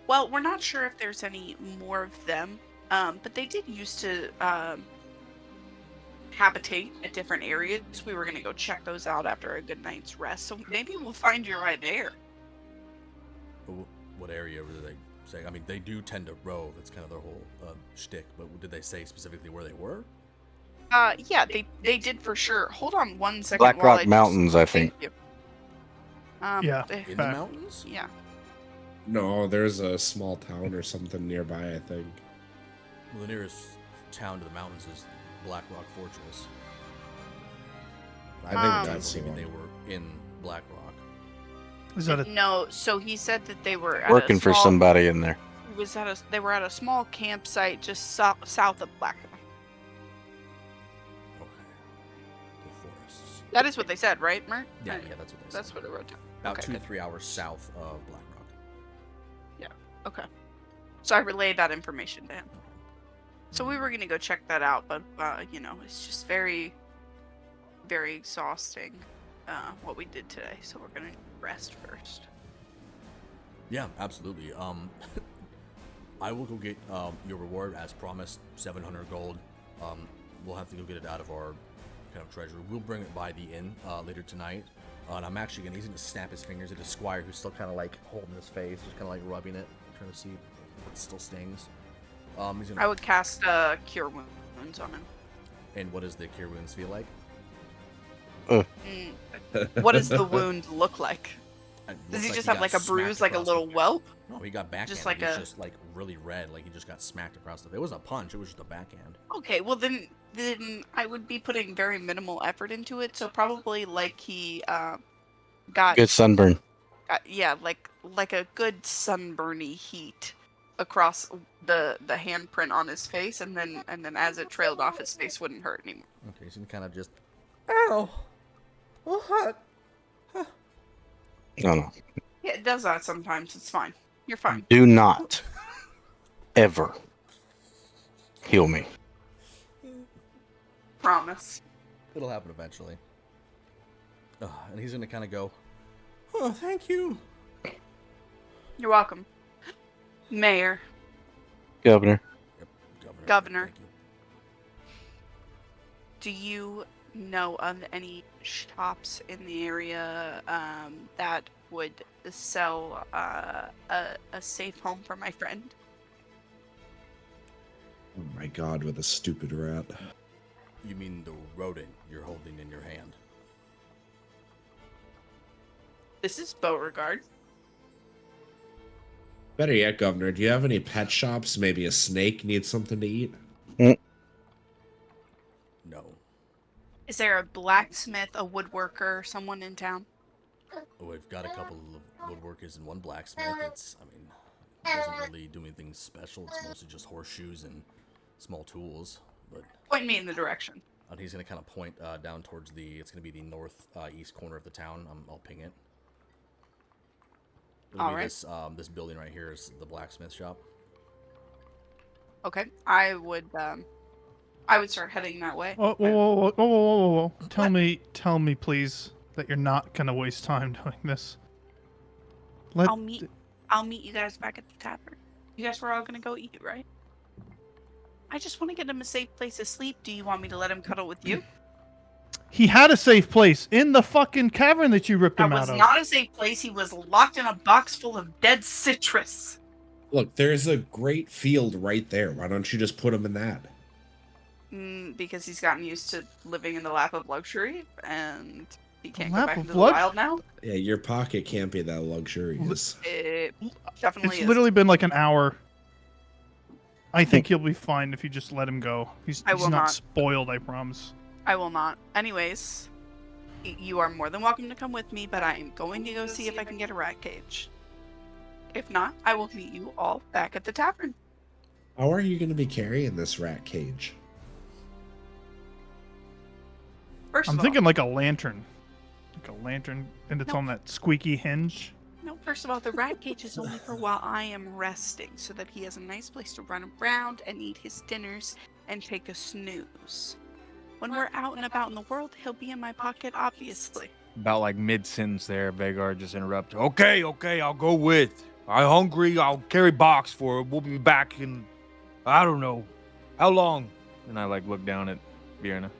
Well, we're not sure if there's any more of them, but they did used to habitate at different areas. We were gonna go check those out after a good night's rest, so maybe we'll find you right there. What area were they saying? I mean, they do tend to rove. That's kind of their whole shtick. But did they say specifically where they were? Yeah, they did for sure. Hold on one second. Black while Rock Mountains, I think. Thank you. Yeah. In the Back. mountains? Yeah. No, there's a small town or something nearby, I think. Well, the nearest town to the mountains is Black Rock Fortress. I think that's the believing they one. were in Black Rock. Is that a No, so he said that they were at Working a for small, somebody in there. They were at a small campsite just south of Black Rock. Okay. The forests. That is what they said, right, Mert? Yeah, that's what they said. That's what it wrote down. About Okay, 2 to good. 3 hours south of Black Rock. Okay. So I relayed that information to him. So we were gonna go check that out, but it's just very, very exhausting what we did today. So we're gonna rest first. Yeah, absolutely. I will go get your reward as promised, 700 gold. We'll have to go get it out of our kind of treasury. We'll bring it by the inn later tonight. And I'm actually he's gonna snap his fingers at his squire, who's still kind of like holding his face, just kind of like rubbing it, trying to see if it still stings. He's gonna. I would cast Cure Wounds on him. And what does the cure wounds feel like? What does the wound look like? It Does looks he like just have got like a bruise, smacked like a across the little face. whelp? No, he got backhand. Just like He's a- just like really red, like he just got smacked across the face. It wasn't a punch, it was just a backhand. Okay, well then I would be putting very minimal effort into it. So probably like he got Good sunburn. yeah, like a good sunburny heat across the handprint on his face, and then as it trailed off, his face wouldn't hurt anymore. Okay, so he kind of just. Ow! Oh, hot! No. Yeah, it does that sometimes. It's fine. You're fine. Do not ever heal me. Promise. It'll happen eventually. And he's gonna kind of go, "Oh, thank you." You're welcome. Mayor. Governor. Yep, Governor. Thank you. Do you know of any shops in the area that would sell a safe home for my friend? Oh my god, with a stupid rat. You mean the rodent you're holding in your hand? This is Beauregard. Better yet, Governor, do you have any pet shops? Maybe a snake needs something to eat? No. Is there a blacksmith, a woodworker, someone in town? We've got a couple of woodworkers and one blacksmith. It doesn't really do anything special. It's mostly just horseshoes and small tools. But Point me in the direction. and he's gonna kind of point down towards it's gonna be the north east corner of the town. I'll ping it. It'll be this building right here is the blacksmith shop. Okay, I would start heading that way. Whoa. Tell me, please, that you're not gonna waste time doing this. I'll meet you guys back at the tavern. You guys were all gonna go eat, right? I just want to get him a safe place to sleep. Do you want me to let him cuddle with you? He had a safe place in the fucking cavern that you ripped him That out was of. not a safe place. He was locked in a box full of dead citrus. Look, there's a great field right there. Why don't you just put him in that? Because he's gotten used to living in the lap of luxury, and he can't go lap back of into the lux- wild now. Yeah, your pocket can't be that luxurious. It definitely It's is. literally been like an hour. I think he'll be fine if you just let him go. He's I will not not. spoiled, I promise. I will not. Anyways, you are more than welcome to come with me, but I am going to go see if I can get a rat cage. If not, I will meet you all back at the tavern. How are you going to be carrying this rat cage? First I'm of thinking all, like a lantern. Like a lantern, and it's No. on that squeaky hinge. no, first of all, the rat cage is only for while I am resting, so that he has a nice place to run around and eat his dinners and take a snooze. When we're out and about in the world, he'll be in my pocket, obviously. About like mid-sentence there, Vagar just interrupted. Okay, I'll go with. I'm hungry. I'll carry box for it. We'll be back in, I don't know, how long? And I like look down at Vierna.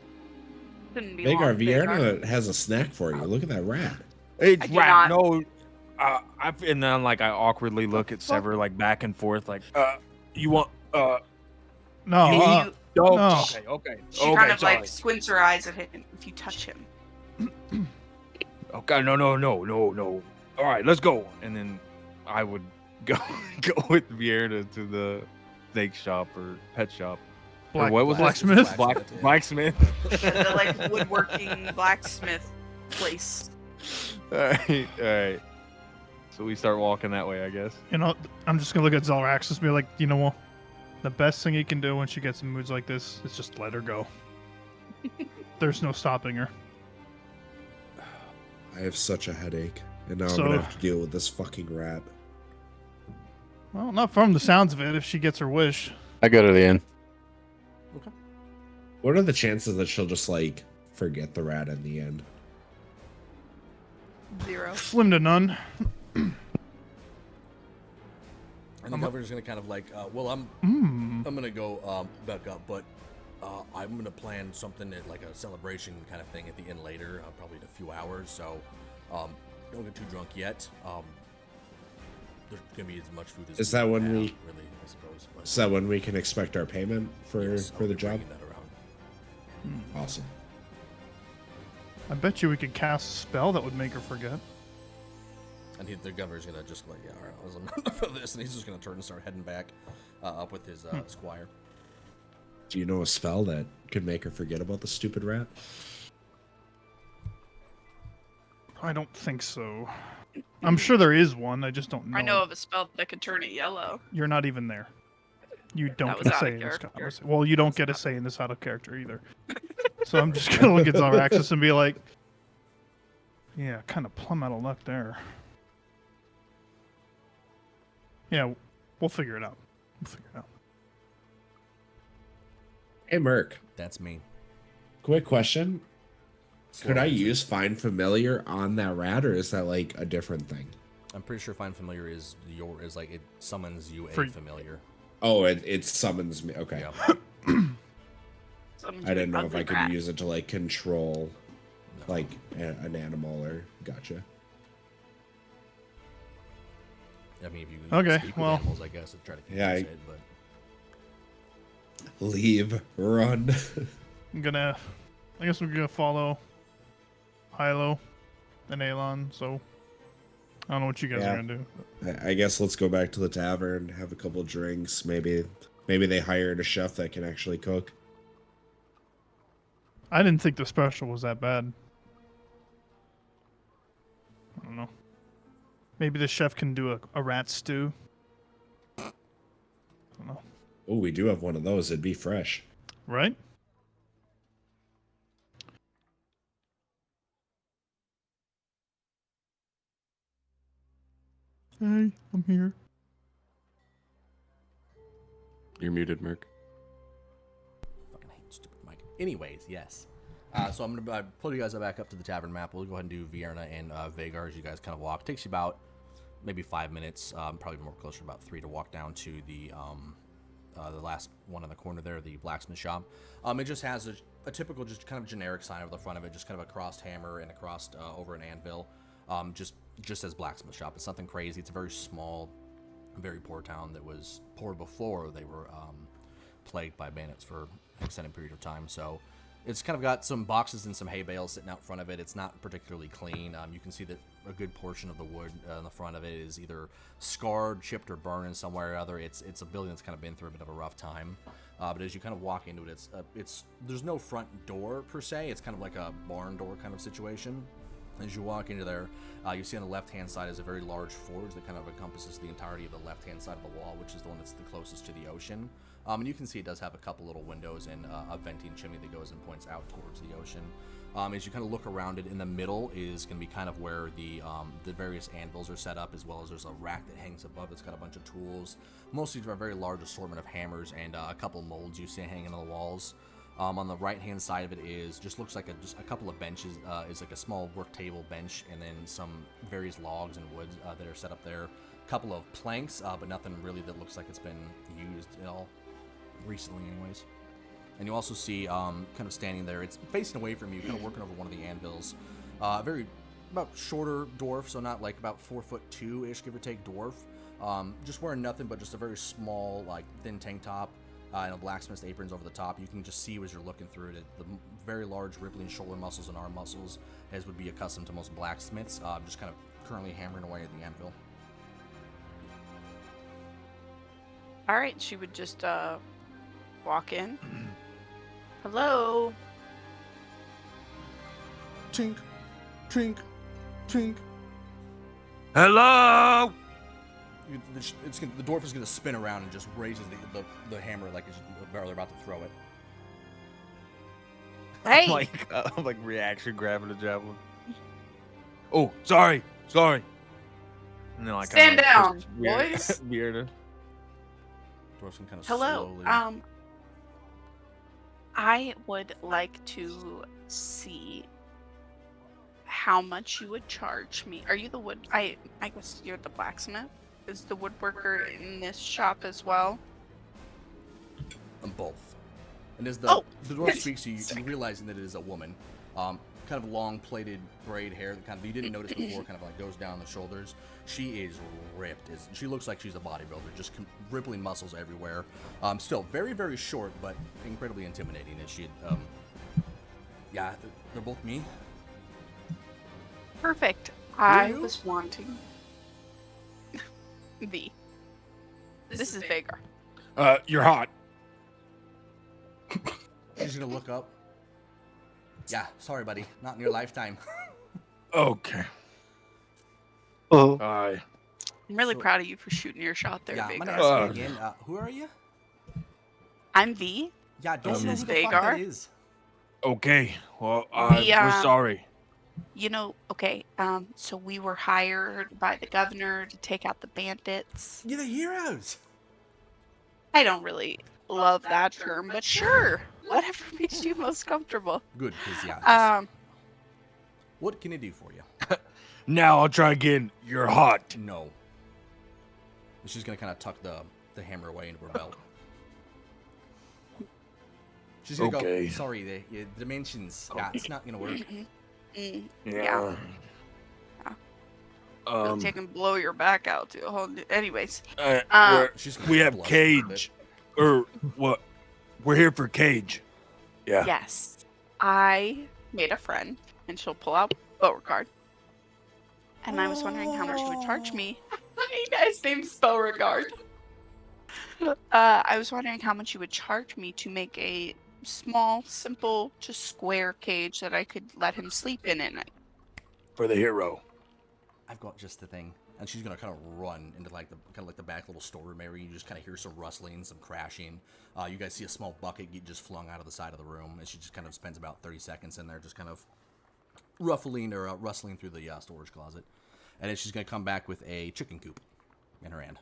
Couldn't be Vagar, long, Vierna has a snack for you. Look at that rat. It's I do rat. not- No. And then like I awkwardly look at Sever like back and forth like, you want No. You- oh, no. okay. She Okay, kind of sorry. like squints her eyes at him if you touch him. Okay, no. All right, let's go. And then I would go with Vierna to the snake shop or pet shop. Or what was it? Blacksmith? Blacksmith. The like woodworking blacksmith place. All right. So we start walking that way, I guess. You know, I'm just gonna look at Zelraxis and be like, you know what? The best thing you can do when she gets in moods like this is just let her go. There's no stopping her. I have such a headache, and now I'm So- going to have to deal with this fucking rat. Well, not from the sounds of it. If she gets her wish, I go to the inn. What are the chances that she'll just, like, forget the rat in the end? 0. slim to none. And the governor's gonna kind of like, I'm gonna go back up, but I'm gonna plan something at like a celebration kind of thing at the inn later, probably in a few hours. So don't get too drunk yet. There's gonna be as much food as Is we that can when have, we- really, I suppose. But Is that when we can expect our payment for yes, I'll the be job? bringing that around. Awesome. I bet you we could cast a spell that would make her forget. And the governor's gonna just like, yeah, all right, I was enough of this, and he's just gonna turn and start heading back up with his squire. Do you know a spell that could make her forget about the stupid rat? I don't think so. I'm sure there is one. I just don't know. I know it. of a spell that could turn it yellow. You're not even there. You don't That was get a out of say in this character. conversation. Well, you don't get a say in this out of character either. So I'm just gonna look at Zelraxis and be like, yeah, kind of plumb out of luck there. Yeah, we'll figure it out. Hey, Merc. That's me. Quick question. Could I Slow. use Find Familiar on that rat, or is that like a different thing? I'm pretty sure Find Familiar is like it summons you a For- familiar. Oh, it summons me. Okay. Yeah. I didn't know if I could use it to like control like an animal or gotcha. I mean, if you Okay, speak with well. animals, I guess, to try to confuse Yeah, it, but Leave, run. I guess we're gonna follow Hilo and Alon, so I don't know what you guys Yeah. are gonna do. I guess let's go back to the tavern, have a couple drinks. Maybe they hired a chef that can actually cook. I didn't think the special was that bad. I don't know. Maybe the chef can do a rat stew. I don't know. Oh, we do have one of those. It'd be fresh. Right? Hey, I'm here. You're muted, Merc. fucking hate stupid mic. Anyways, yes. So I'm gonna pull you guys back up to the tavern map. We'll go ahead and do Vienna and Vagar as you guys kind of walk. Takes you about maybe 5 minutes, probably more closer to about 3 to walk down to the last one in the corner there, the blacksmith shop. It just has a typical, just kind of generic sign over the front of it, just kind of a crossed hammer and a crossed over an anvil. Just says blacksmith shop. It's nothing crazy. It's a very small, very poor town that was poor before they were plagued by bandits for an extended period of time. So it's kind of got some boxes and some hay bales sitting out front of it. It's not particularly clean. You can see that a good portion of the wood in the front of it is either scarred, chipped, or burned in some way or other. It's a building that's kind of been through a bit of a rough time. But as you kind of walk into it, there's no front door per se. It's kind of like a barn door kind of situation. As you walk into there, you see on the left-hand side is a very large forge that kind of encompasses the entirety of the left-hand side of the wall, which is the one that's the closest to the ocean. And you can see it does have a couple little windows and a venting chimney that goes and points out towards the ocean. As you kind of look around it, in the middle is going to be kind of where the various anvils are set up, as well as there's a rack that hangs above. It's got a bunch of tools, mostly a very large assortment of hammers and a couple molds you see hanging on the walls. On the right-hand side of it just looks like just a couple of benches. Is like a small work table bench, and then some various logs and wood that are set up there. A couple of planks, but nothing really that looks like it's been used at all recently, anyways. And you also see kind of standing there. It's facing away from you, kind of working over one of the anvils. Very about shorter dwarf, so not like about 4'2" ish, give or take dwarf. Just wearing nothing but just a very small, like thin tank top. And a blacksmith's apron's over the top. You can just see as you're looking through it, the very large rippling shoulder muscles and arm muscles, as would be accustomed to most blacksmiths, just kind of currently hammering away at the anvil. All right, she would just walk in. Hello. Tink, tink, tink. Hello. The dwarf is going to spin around and just raises the hammer like it's barely about to throw it. Hey. I'm like reaction grabbing the javelin. Oh, sorry. And then I Stand kinda, down, push boys. Beard. Dwarf's going to kind of Hello. slowly... I would like to see how much you would charge me. Are you the wood? I guess you're the blacksmith. Is the woodworker in this shop as well? Both. And as the dwarf yes. speaks to you, you realizing that it is a woman. Kind of long plaited braid hair that kind of you didn't notice before, kind of like goes down the shoulders. She is ripped. She looks like she's a bodybuilder, just rippling muscles everywhere. Still very, very short, but incredibly intimidating. As she, yeah, they're both me. Perfect. Who I are you? was wanting V. This is Vagar. You're hot. She's gonna look up. Yeah, sorry, buddy. Not in your lifetime. Okay. Oh, I. I'm really So- proud of you for shooting your shot there, Yeah, I'm gonna Vagar. ask you again. Who are you? I'm V. Yeah, don't This know is who the fuck that Vagar. is. Okay. Well, We, we're sorry. You know, okay, so we were hired by the governor to take out the bandits. You're the heroes. I don't really love that term, but sure, whatever makes you most comfortable. Good, because yeah. What can it do for you? Now I'll try again. You're hot. No. She's gonna kind of tuck the hammer away into her belt. She's gonna go. Sorry, the dimensions. Yeah, it's not gonna work. Yeah. They can blow your back out to a whole new... Anyways. We have Cage. Or what? We're here for Cage. Yeah. Yes. I made a friend, and she'll pull out Beauregard. And I was wondering how much you would charge me. Hey guys, name's Beauregard. I was wondering how much you would charge me to make a small, simple, just square cage that I could let him sleep in at night. For the hero. I've got just the thing. And she's gonna kind of run into like the back little storeroom area. You just kind of hear some rustling, some crashing. You guys see a small bucket get just flung out of the side of the room, and she just kind of spends about 30 seconds in there, just kind of rustling through the storage closet. And then she's gonna come back with a chicken coop in her hand.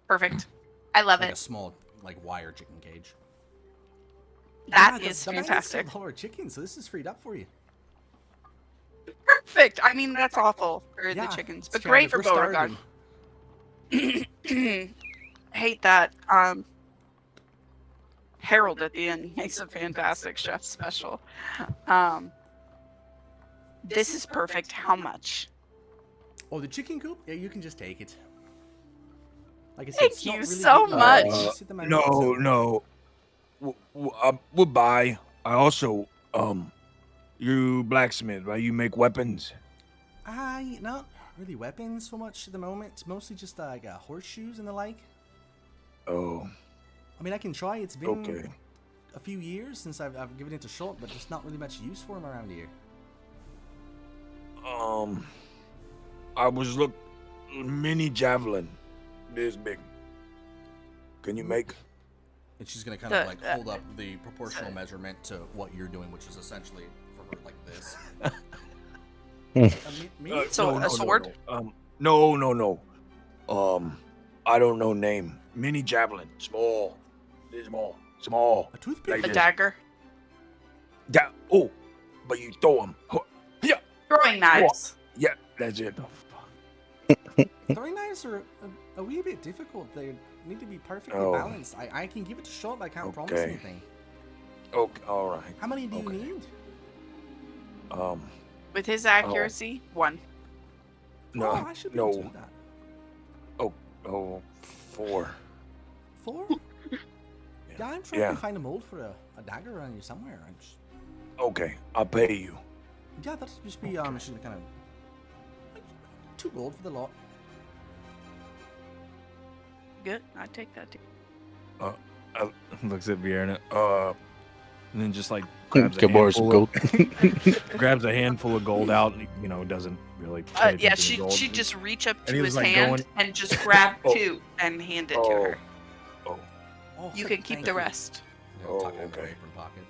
Perfect. I love like it. A small, like wire chicken cage. That is fantastic. $1 chicken, so this is freed up for you. Perfect. I mean, that's awful for the chickens, but great for Beauregard. Hate that. Harold at the end makes a fantastic chef special. This is perfect. How much? Oh, the chicken coop? Yeah, you can just take it. Like I said, Thank you so much. No. We'll buy. I also, you blacksmith, right? You make weapons? Not really weapons so much at the moment. It's mostly just like horseshoes and the like. Oh. I mean, I can try. It's been a few years since I've given it to Schultz, but there's not really much use for him around here. I was mini javelin, this big. Can you make? And she's gonna kind of like hold up the proportional measurement to what you're doing, which is essentially for her like this. A sword? No. I don't know name. Mini javelin, small. Small. A toothpick. Like a dagger. But you throw them. Yeah. Throwing knives. Yeah, that's it. Throwing knives are a wee bit difficult. They need to be perfectly balanced. I can give it to Schultz, but I can't promise anything. Okay, all right. How many do you need? With his accuracy, 1. No, I should be able to do that. 4. 4? Yeah, I'm trying to find a mold for a dagger around here somewhere. Okay, I'll pay you. Yeah, that'll just be she's gonna kind of 2 gold for the lot. Good, I take that too. Looks at Vierna. And then just like grabs grabs a handful of gold out, and doesn't really. Yeah, she just reach up to his hand and just grab 2 and hand it to her. You can keep the rest. Tuck it in the apron pocket.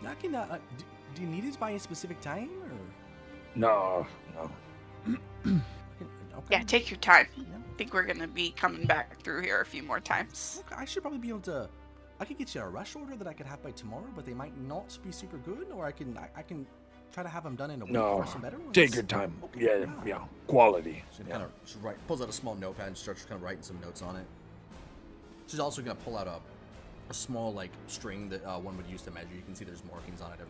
I can. Do you need it by a specific time or? No. Okay. Yeah, take your time. I think we're gonna be coming back through here a few more times. Okay, I should probably be able to. I could get you a rush order that I could have by tomorrow, but they might not be super good. Or I can try to have them done in a week for some better ones. Take your time. Okay. Yeah. Quality. She pulls out a small notepad and starts kind of writing some notes on it. She's also gonna pull out a small like string that one would use to measure. You can see there's markings on it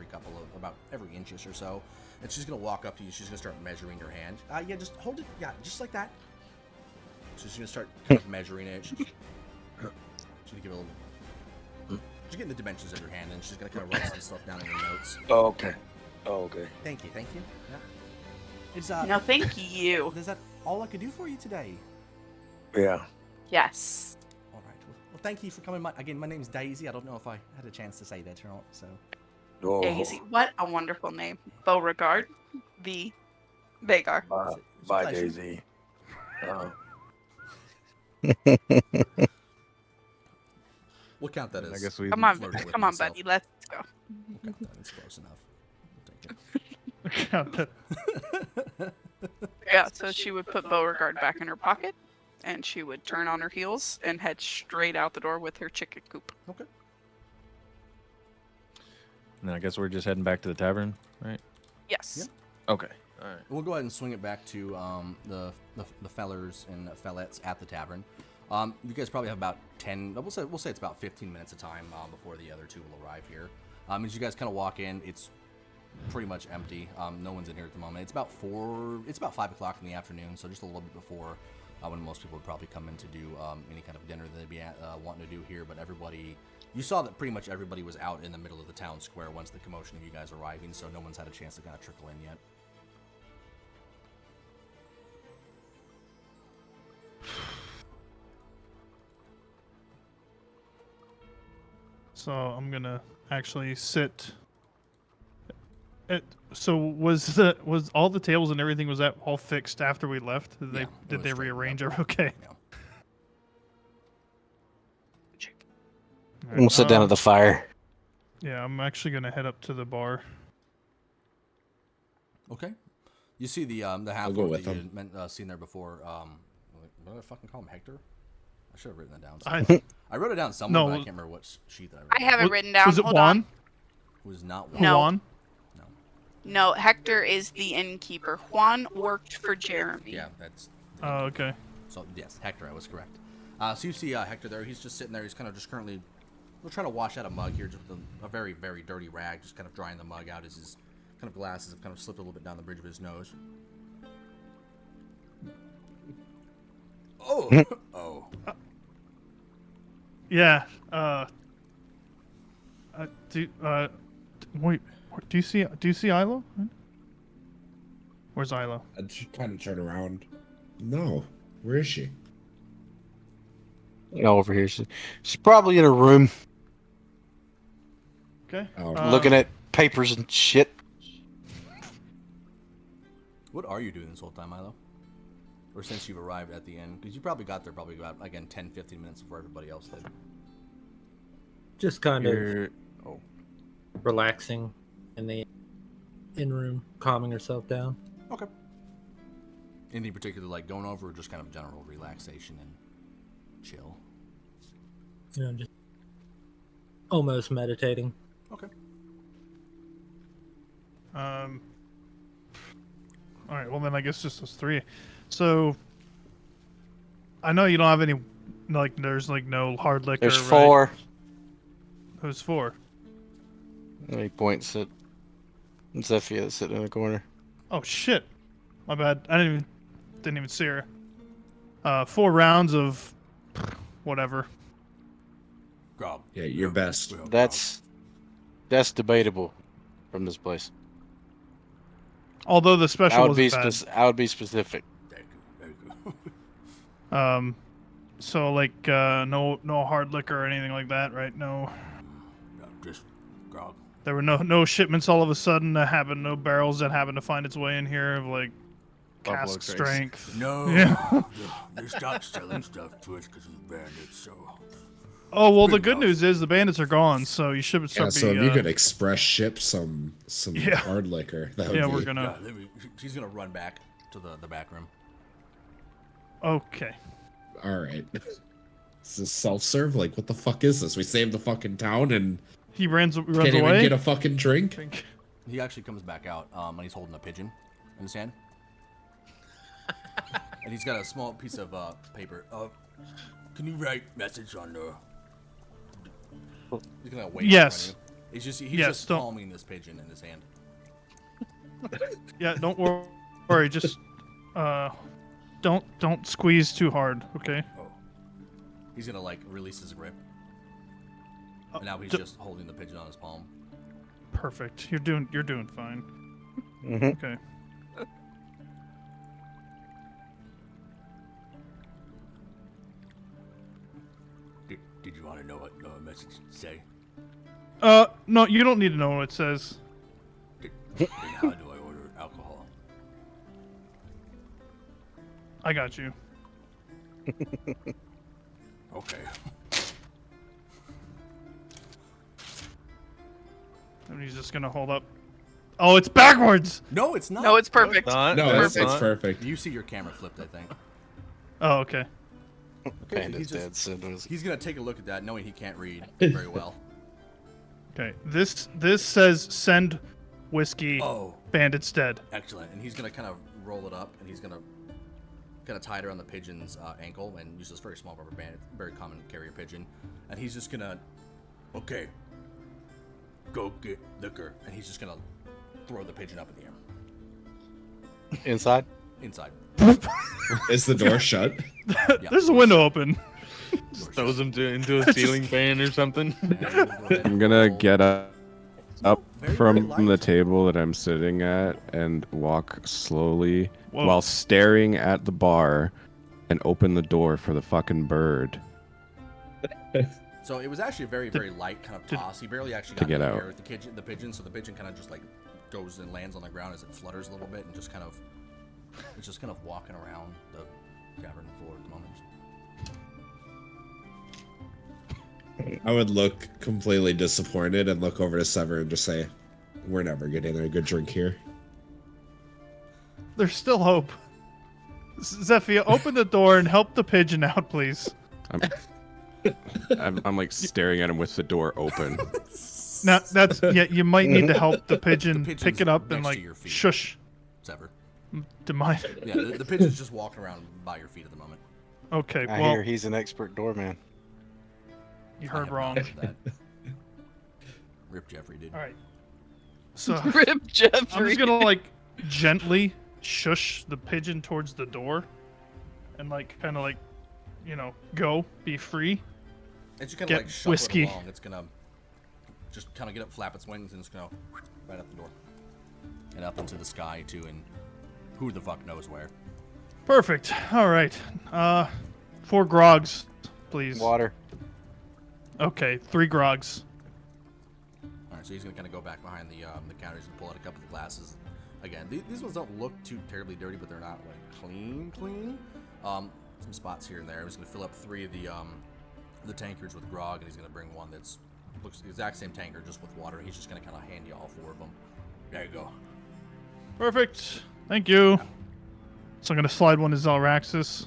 about every inch or so. And she's gonna walk up to you. She's gonna start measuring your hand. Yeah, just hold it. Yeah, just like that. So she's gonna start kind of measuring it. She's gonna give it a little. She's getting the dimensions of your hand, and she's gonna kind of write some stuff down in your notes. Okay. Thank you. Yeah. No, thank you. Is that all I could do for you today? Yeah. Yes. All right. Well, thank you for coming. Again, my name's Daisy. I don't know if I had a chance to say that or not. So. Daisy, what a wonderful name. Beauregard, the Vagar. Bye, Daisy. We'll count that as. I guess we. Come on, buddy. Let's go. We'll count that. It's close enough. Count it. Yeah, so she would put Beauregard back in her pocket, and she would turn on her heels and head straight out the door with her chicken coop. Okay. And then I guess we're just heading back to the tavern, right? Yes. Okay. All right. We'll go ahead and swing it back to the fellers and fellettes at the tavern. You guys probably have about 10. We'll say it's about 15 minutes of time before the other two will arrive here. As you guys kind of walk in, it's pretty much empty. No one's in here at the moment. It's about 5 o'clock in the afternoon, so just a little bit before when most people would probably come in to do any kind of dinner that they'd be wanting to do here. But everybody, you saw that pretty much everybody was out in the middle of the town square once the commotion of you guys arriving, so no one's had a chance to kind of trickle in yet. So I'm gonna actually sit. So was all the tables and everything, was that all fixed after we left? Did they rearrange it? Okay. Yeah. Alright, We'll sit down at the fire. Yeah, I'm actually gonna head up to the bar. Okay. You see the go half with that you him. had seen there before. What did I fucking call him? Hector? I should have written that down. I wrote it down somewhere, No, but I can't remember what sheet that I wrote. I have it written down. Was it Hold Juan? on. Was not one. No. Juan? No, Hector is the innkeeper. Juan worked for Jeremy. Yeah, that's. Oh, okay. So yes, Hector, I was correct. So you see Hector there. He's just sitting there. He's kind of just currently, we're trying to wash out a mug here, just with a very, very dirty rag, just kind of drying the mug out as his kind of glasses have kind of slipped a little bit down the bridge of his nose. Oh, oh. Yeah. Wait. Do you see Ilo? Where's Ilo? I just kind of turn around. No, where is she? Over here. She's probably in her room Okay. Oh. looking at papers and shit. What are you doing this whole time, Milo? Or since you've arrived at the end? Because you probably got there about, again, 10, 15 minutes before everybody else did. Just kind You're- of relaxing in the in-room, calming herself down. Okay. Anything particular like going over, or just kind of general relaxation and chill? You know, just almost meditating. Okay. All right. Well, then I guess just those three. So I know you don't have any, like, there's like no hard liquor. There's right? 4. Who's 4? And he points at Zephyr that's sitting in the corner. Oh shit! My bad. I didn't even see her. 4 rounds of whatever. Grog. Yeah, your best. That's debatable from this place. Although the special I would be wasn't bad. I would be specific. Thank you. Thank you. So like no hard liquor or anything like that, right? No. No, just grog. There were no shipments all of a sudden that happened. No barrels that happened to find its way in here of like Buffalo cask Trace. strength. No. Yeah. They stopped selling stuff to us because of the bandits, so. Oh well, the Big good mouth. news is the bandits are gone, so you should Yeah, start so being. if you could express ship some Yeah. hard liquor, that would Yeah, be... we're gonna. Yeah, she's gonna run back to the back room. Okay. All right. Is this self-serve? Like, what the fuck is this? We saved the fucking town and He runs can't away. even get a fucking drink? He actually comes back out, and he's holding a pigeon in his hand. And he's got a small piece of paper. Can you write message on the... He's gonna wait Yes. in front of you. He's Yes, just don't- palming this pigeon in his hand. Yeah, don't worry. Just don't squeeze too hard. Okay. Oh. He's gonna like release his grip. Oh, And now he's d- just holding the pigeon on his palm. Perfect. You're doing fine. Mm-hmm. Okay. Did you want to know what the message say? No, you don't need to know what it says. Then how do I order alcohol? I got you. Okay. And he's just gonna hold up. Oh, it's backwards. No, it's not. No, it's perfect. No, it's perfect. You see your camera flipped, I think. Oh, okay. Bandit's dead. Sid was. He's gonna take a look at that, knowing he can't read very well. Okay, this says send whiskey. Oh, Bandit's dead. excellent. And he's gonna kind of roll it up, and he's gonna kind of tie it around the pigeon's ankle, and use this very small rubber band, very common carrier pigeon. And he's just gonna, okay, go get liquor, and he's just gonna throw the pigeon up in the air. Inside? Inside. Is the door shut? There's a window open. Just throws him into a ceiling fan or something. I'm gonna get up Very, from very light. the table that I'm sitting at and walk slowly Whoa. while staring at the bar and open the door for the fucking bird. So it was actually a very, very light kind of toss. He barely actually To got get in the out. air with the pigeon, so the pigeon kind of just like goes and lands on the ground as it flutters a little bit, and just kind of it's just kind of walking around the cavern floor at the moment. I would look completely disappointed and look over to Sever and just say, "We're never getting a good drink here." There's still hope. Zephyr, open the door and help the pigeon out, please. I'm like staring at him with the door open. Now that's you might need to help the pigeon pigeon's pick it up and next to like your feet. shush. Sever. To mine. Yeah, the pigeon's just walking around by your feet at the moment. Okay, I well hear he's an expert doorman. you I heard have wrong. knowledge of that. Rip Jeffrey did. All right. So Rip Jeffrey. I'm just gonna like gently shush the pigeon towards the door, and like kind of like, go be free. It's just gonna Get like shuffle whiskey. it along. It's gonna just kind of get up, flap its wings, and it's gonna right up the door and up into the sky too, and who the fuck knows where. Perfect. All right. 4 grogs, please. Water. Okay, 3 grogs. All right, so he's gonna kind of go back behind the counters and pull out a couple of glasses. Again, these ones don't look too terribly dirty, but they're not like clean. Some spots here and there. He's gonna fill up 3 of the tankards with grog, and he's gonna bring one that's looks the exact same tankard, just with water. He's just gonna kind of hand you all 4 of them. There you go. Perfect. Thank you. So I'm gonna slide one to Zalraxis.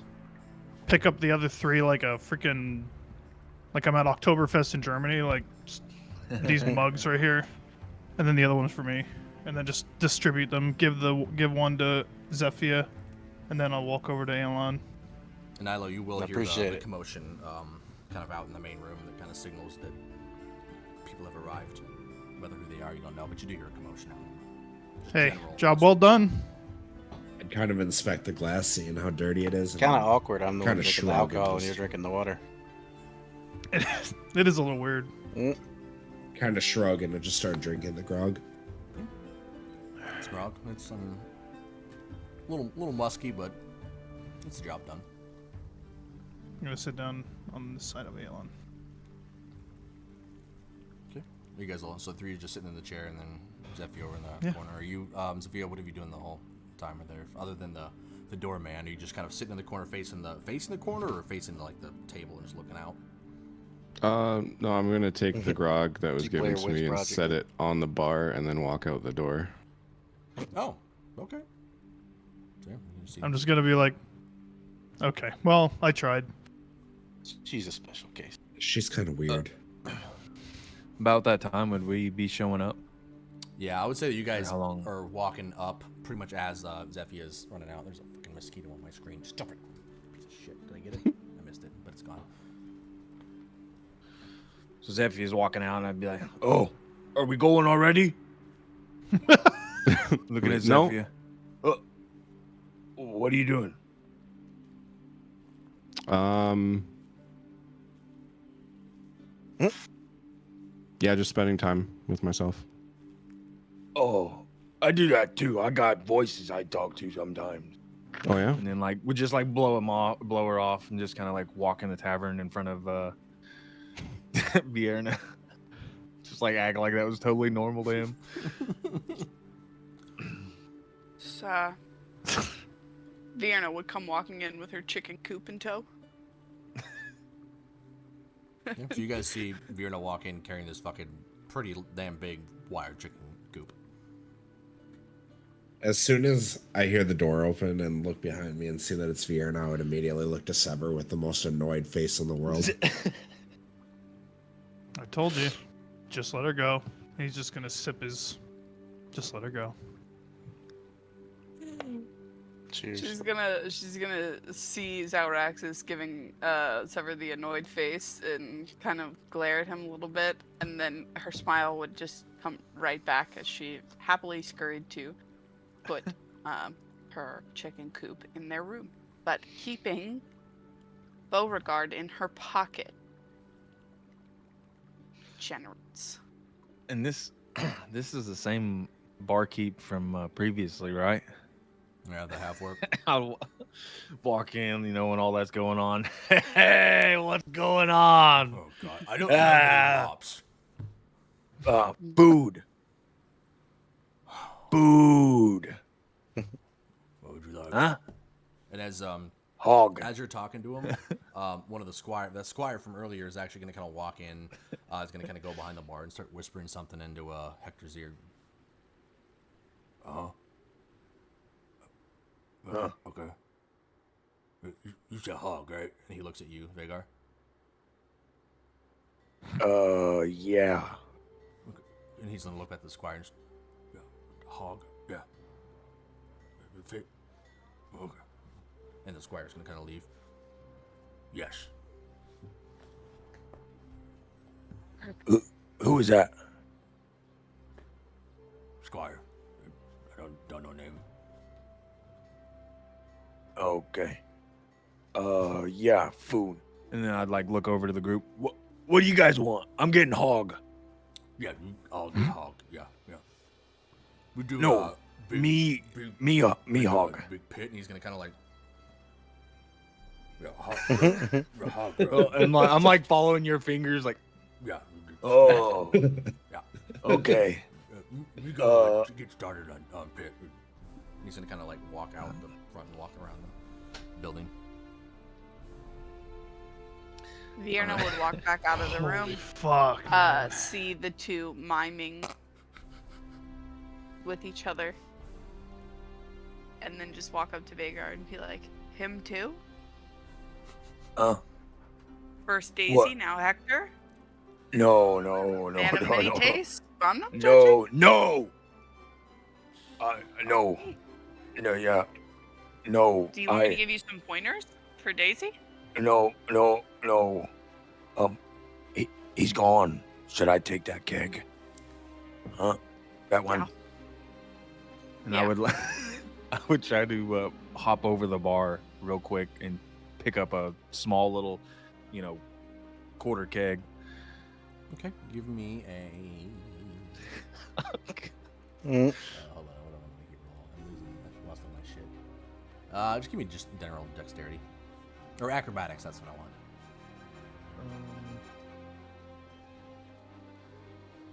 Pick up the other 3 like a freaking, like I'm at Oktoberfest in Germany, like these mugs right here, and then the other one's for me, and then just distribute them. Give one to Zephyr, and then I'll walk over to Aelon. And Nilo, you will I hear appreciate the it. commotion kind of out in the main room that kind of signals that people have arrived. Whether who they are, you don't know, but you do hear a commotion out. Just Hey, general job well done. I'd kind of inspect the glass, seeing how dirty it is. Kind of awkward. I'm the one Kinda drinking the shrug and alcohol and just- you're drinking the water. It is a little weird. Kind of shrug and I just start drinking the grog. It's grog. It's little musky, but it's the job done. I'm gonna sit down on this side of Aelon. Okay. You guys all, so 3 are just sitting in the chair, and then Zephyr over in the Yeah. corner. Are you, Zephyr, what have you doing the whole time there? Other than the doorman, are you just kind of sitting in the corner, facing the corner, or facing like the table and just looking out? No, I'm gonna take the grog that was Two given Blair to Witch me and Project. set it on the bar and then walk out the door. Oh, okay. So, yeah, you see- I'm just gonna be like, okay, well, I tried. She's a special case. She's kind of weird. About that time would we be showing up? Yeah, I would say that you guys how long? are walking up pretty much as Zephyr is running out. There's a fucking mosquito on my screen. Stop it. Piece of shit. Did I get it? I missed it, but it's gone. So Zephyr's walking out, and I'd be like, "Oh, are we going already?" Looking at No. Zephyr. What are you doing? Yeah, just spending time with myself. Oh, I do that too. I got voices I talk to sometimes. Oh yeah. And then like we just like blow her off, and just kind of like walk in the tavern in front of Vierna. Just like act like that was totally normal to him. So, Vienna would come walking in with her chicken coop in tow. Yeah, so you guys see Virna walk in carrying this fucking pretty damn big wired chicken coop. As soon as I hear the door open and look behind me and see that it's Vierna, I would immediately look to Sever with the most annoyed face in the world. I told you. Just let her go. He's just gonna sip his. Just let her go. Cheers. She's gonna see Zauraxis giving Sever the annoyed face and kind of glare at him a little bit, and then her smile would just come right back as she happily scurried to put her chicken coop in their room, but keeping Beauregard in her pocket. Generous. And this this is the same barkeep from previously, right? Yeah, the half work. I'll walk in, you know, when all that's going on. Hey, what's going on? Oh god, I don't have any mops. Food. Food. What would you like? Huh? And as Hog. as you're talking to him, one of the squire from earlier is actually going to kind of walk in. Is going to kind of go behind the bar and start whispering something into Hector's ear. Okay. You said hog, right? And he looks at you, Vagar. Yeah. Okay. And he's gonna look at the squire and just, yeah, hog, yeah. Okay. And the squire's gonna kind of leave. Yes. Who is that? Squire. I don't know name. Okay. Yeah, food. And then I'd like look over to the group. What do you guys want? I'm getting hog. Yeah, I'll do hog. Yeah. We do. No, me hog. Big pit, and he's gonna kind of like. Yeah, hog. Hog. Well, and I'm like following your fingers, like. Yeah. Oh. Yeah. Okay. We go get started on pit. He's gonna kind of like walk out the front and walk around the building. Vierna would walk back out of the room. Holy fuck. See the two miming with each other, and then just walk up to Vagar and be like, "Him too? First Daisy, What? now Hector. No. Man of many tastes. I'm not judging." No. No, yeah. No. Do you want me to give you some pointers for Daisy? No. He's gone. Should I take that keg? Huh? That one? Yeah. And Yeah. I would try to hop over the bar real quick and pick up a small little, quarter keg. Okay, give me a. Mm. Hold on, let me get roll. I've lost all my shit. Just give me just general dexterity or acrobatics. That's what I want.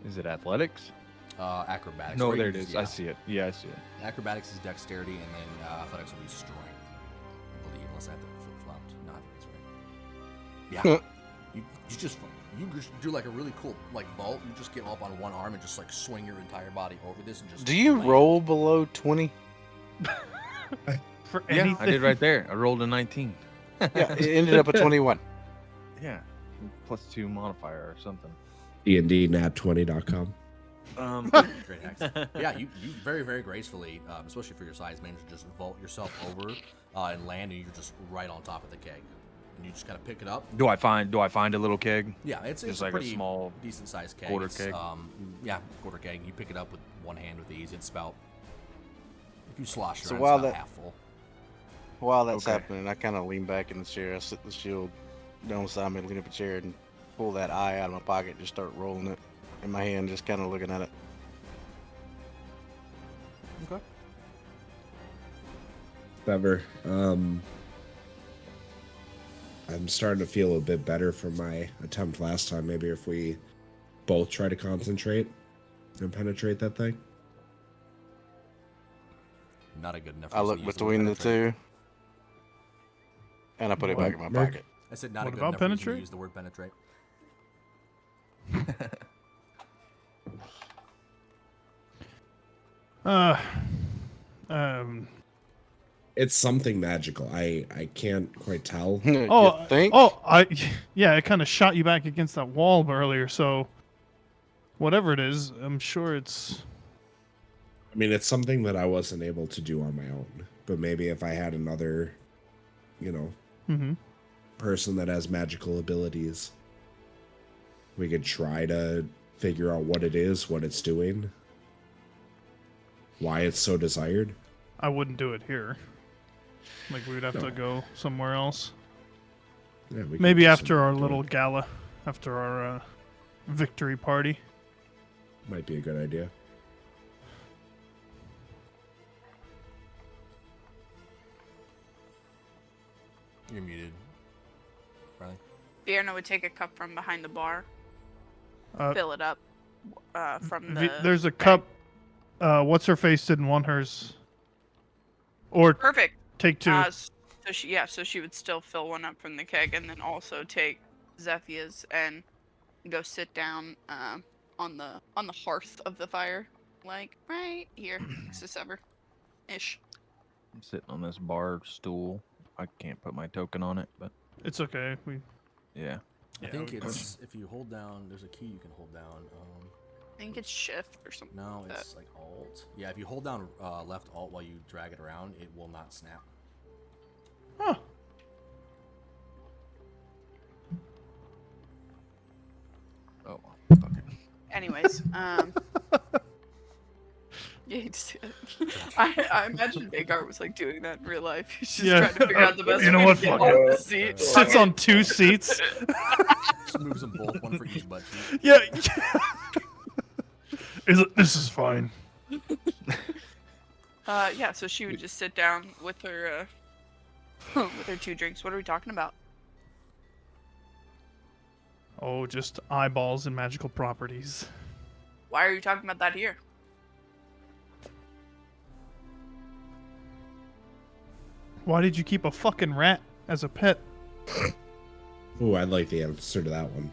Is it athletics? Acrobatics. No, or there you it just- is. yeah. I see it. Yeah, I see it. Acrobatics is dexterity, and then athletics will be strength. I believe, unless I have to flip flopped. No, I think that's right. Yeah. you just do like a really cool like vault. You just get up on one arm and just like swing your entire body over this and just. Do you land. roll below 20? For Yeah, anything. I did right there. I rolled a 19. Yeah, it ended up at 21. Yeah, +2 modifier or something. D&D nat20.com. Great hacks. Yeah, you very, very gracefully, especially for your size, managed to just vault yourself over and land, and you're just right on top of the keg. And you just kind of pick it up. Do I find a little keg? Yeah, it's Just a like a pretty small decent sized keg. quarter It's, keg? Yeah, quarter keg. You pick it up with one hand with ease. It's about, if you slosh it So around, while it's about that- half full. While that's Okay. happening, I kind of lean back in the chair. I sit the shield down beside me, lean up a chair, and pull that eye out of my pocket. Just start rolling it in my hand, just kind of looking at it. Okay. Sever. I'm starting to feel a bit better from my attempt last time. Maybe if we both try to concentrate and penetrate that thing. Not a good enough. I reason look to use the between word the penetrate. two, and I put it back in my Merc? pocket. I said not What a good about enough reason to penetrate? use the word penetrate. It's something magical. I can't quite tell. You think? Yeah, it kind of shot you back against that wall earlier. So, whatever it is, I'm sure it's. I mean, it's something that I wasn't able to do on my own. But maybe if I had another, person that has magical abilities, we could try to figure out what it is, what it's doing, why it's so desired. I wouldn't do it here. Like, we would have to go somewhere else. Yeah, we could Maybe do after some- our do little it. gala, after our victory party. Might be a good idea. You're muted. Riley? Fiona would take a cup from behind the bar, Uh, fill it up from the. There's a cup. What's her face didn't want hers. Or Perfect. take two. So she would still fill one up from the keg, and then also take Zephia's and go sit down on the hearth of the fire, like right here, next to Sever, ish. I'm sitting on this bar stool. I can't put my token on it, but It's okay. yeah. I think it's if you hold down. There's a key you can hold down. I think it's shift or something. No, like it's like alt. Yeah, if you hold down left alt while you drag it around, it will not snap. Huh. Oh, fuck it. Anyways, yeah, I imagine Vagar was like doing that in real life. He's just Yeah. trying to figure out the best You know way what? to get Fuck off it. the seat. Sits on two seats. Just moves them both, one for each butt cheek. Yeah. This is fine. Yeah, so she would just sit down with her with her 2 drinks. What are we talking about? Oh, just eyeballs and magical properties. Why are you talking about that here? Why did you keep a fucking rat as a pet? Ooh, I'd like the answer to that one.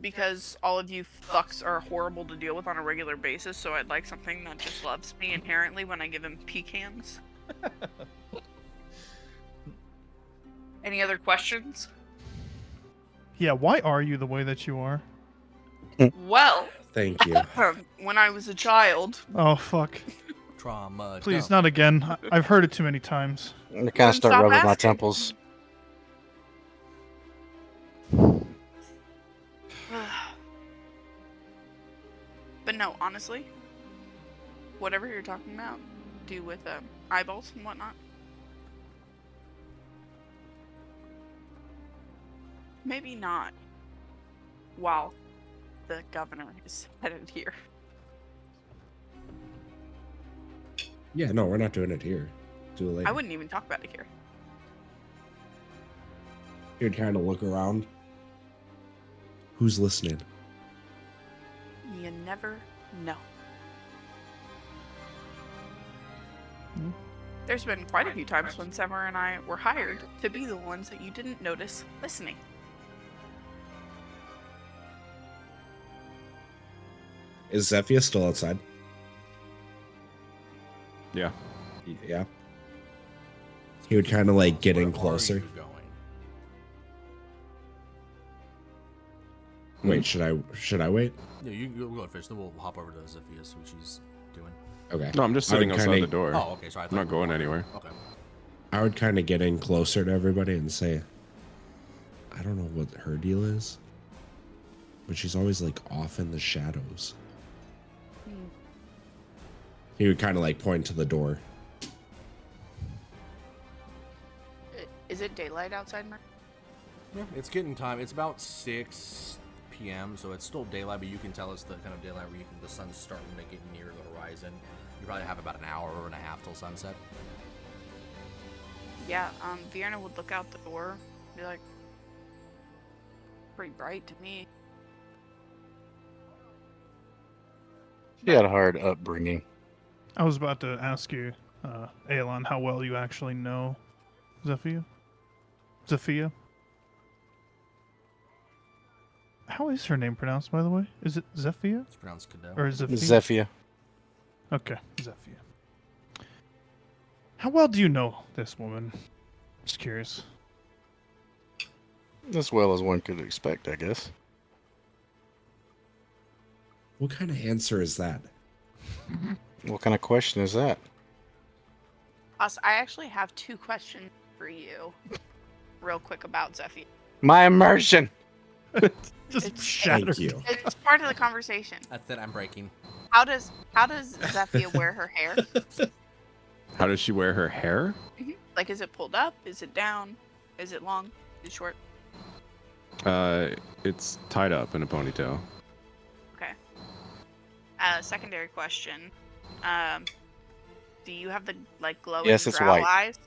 Because all of you fucks are horrible to deal with on a regular basis, so I'd like something that just loves me inherently when I give him pecans. Any other questions? Yeah, why are you the way that you are? Well, Thank you. when I was a child, Oh, fuck. Trauma. Please, dump. not again. I've heard it too many times. I kind of Then start stop rubbing my asking. temples. but no, honestly, whatever you're talking about, do with eyeballs and whatnot. Maybe not while the governor is headed here. Yeah, no, we're not doing it here. Do it later. I wouldn't even talk about it here. You'd kind of look around. Who's listening? You never know. There's been quite a few times when Sever and I were hired to be the ones that you didn't notice listening. Is Zephia still outside? Yeah. Yeah. He would kind of like get in Where are closer. you going? Wait, should I wait? Yeah, you go and fish. Then we'll hop over to Zephyia, see what she's doing. Okay. No, I'm just I would sitting outside kinda- the door. Oh, okay. Sorry. I I'm thought not you were going walking. anywhere. Okay. I would kind of get in closer to everybody and say, I don't know what her deal is, but she's always like off in the shadows. He would kind of like point to the door. Is it daylight outside, Mark? Yeah, it's getting time. It's about 6 p.m., so it's still daylight, but you can tell it's the kind of daylight where the sun's starting to get near the horizon. You probably have about an hour and a half till sunset. Yeah, Vienna would look out the door, be like, pretty bright to me. She had a hard upbringing. I was about to ask you, Aelon, how well you actually know Zephia. Zephia? How is her name pronounced, by the way? Is it Zephia? It's pronounced Cadell. Or is it Zephia. Okay, Zephyr. How well do you know this woman? Just curious. As well as one could expect, I guess. What kind of answer is that? What kind of question is that? Us, I actually have 2 questions for you, real quick about Zephyr. My immersion. Just It's- shattered. Thank you. It's part of the conversation. That's it. I'm breaking. How does Zephyr wear her hair? How does she wear her hair? Like, is it pulled up? Is it down? Is it long? Is it short? It's tied up in a ponytail. Okay. Secondary question. Do you have the glowing Yes, it's drow white. eyes?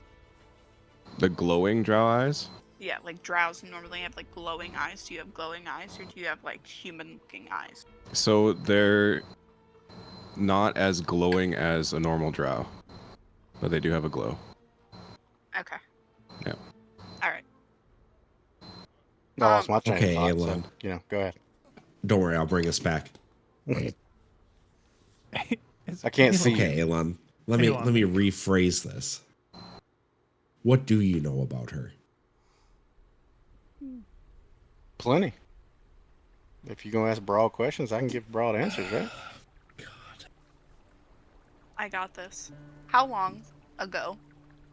The glowing drow eyes? Yeah, drows normally have glowing eyes. Do you have glowing eyes, or do you have human-looking eyes? So they're not as glowing as a normal drow, but they do have a glow. Okay. Yeah. All right. I lost my train Okay, of thought, Elon. so, go ahead. Don't worry, I'll bring us back. I can't see you. Okay, Elon. Let me rephrase this. What do you know about her? Plenty. If you're gonna ask broad questions, I can give broad answers, right? I got this. How long ago,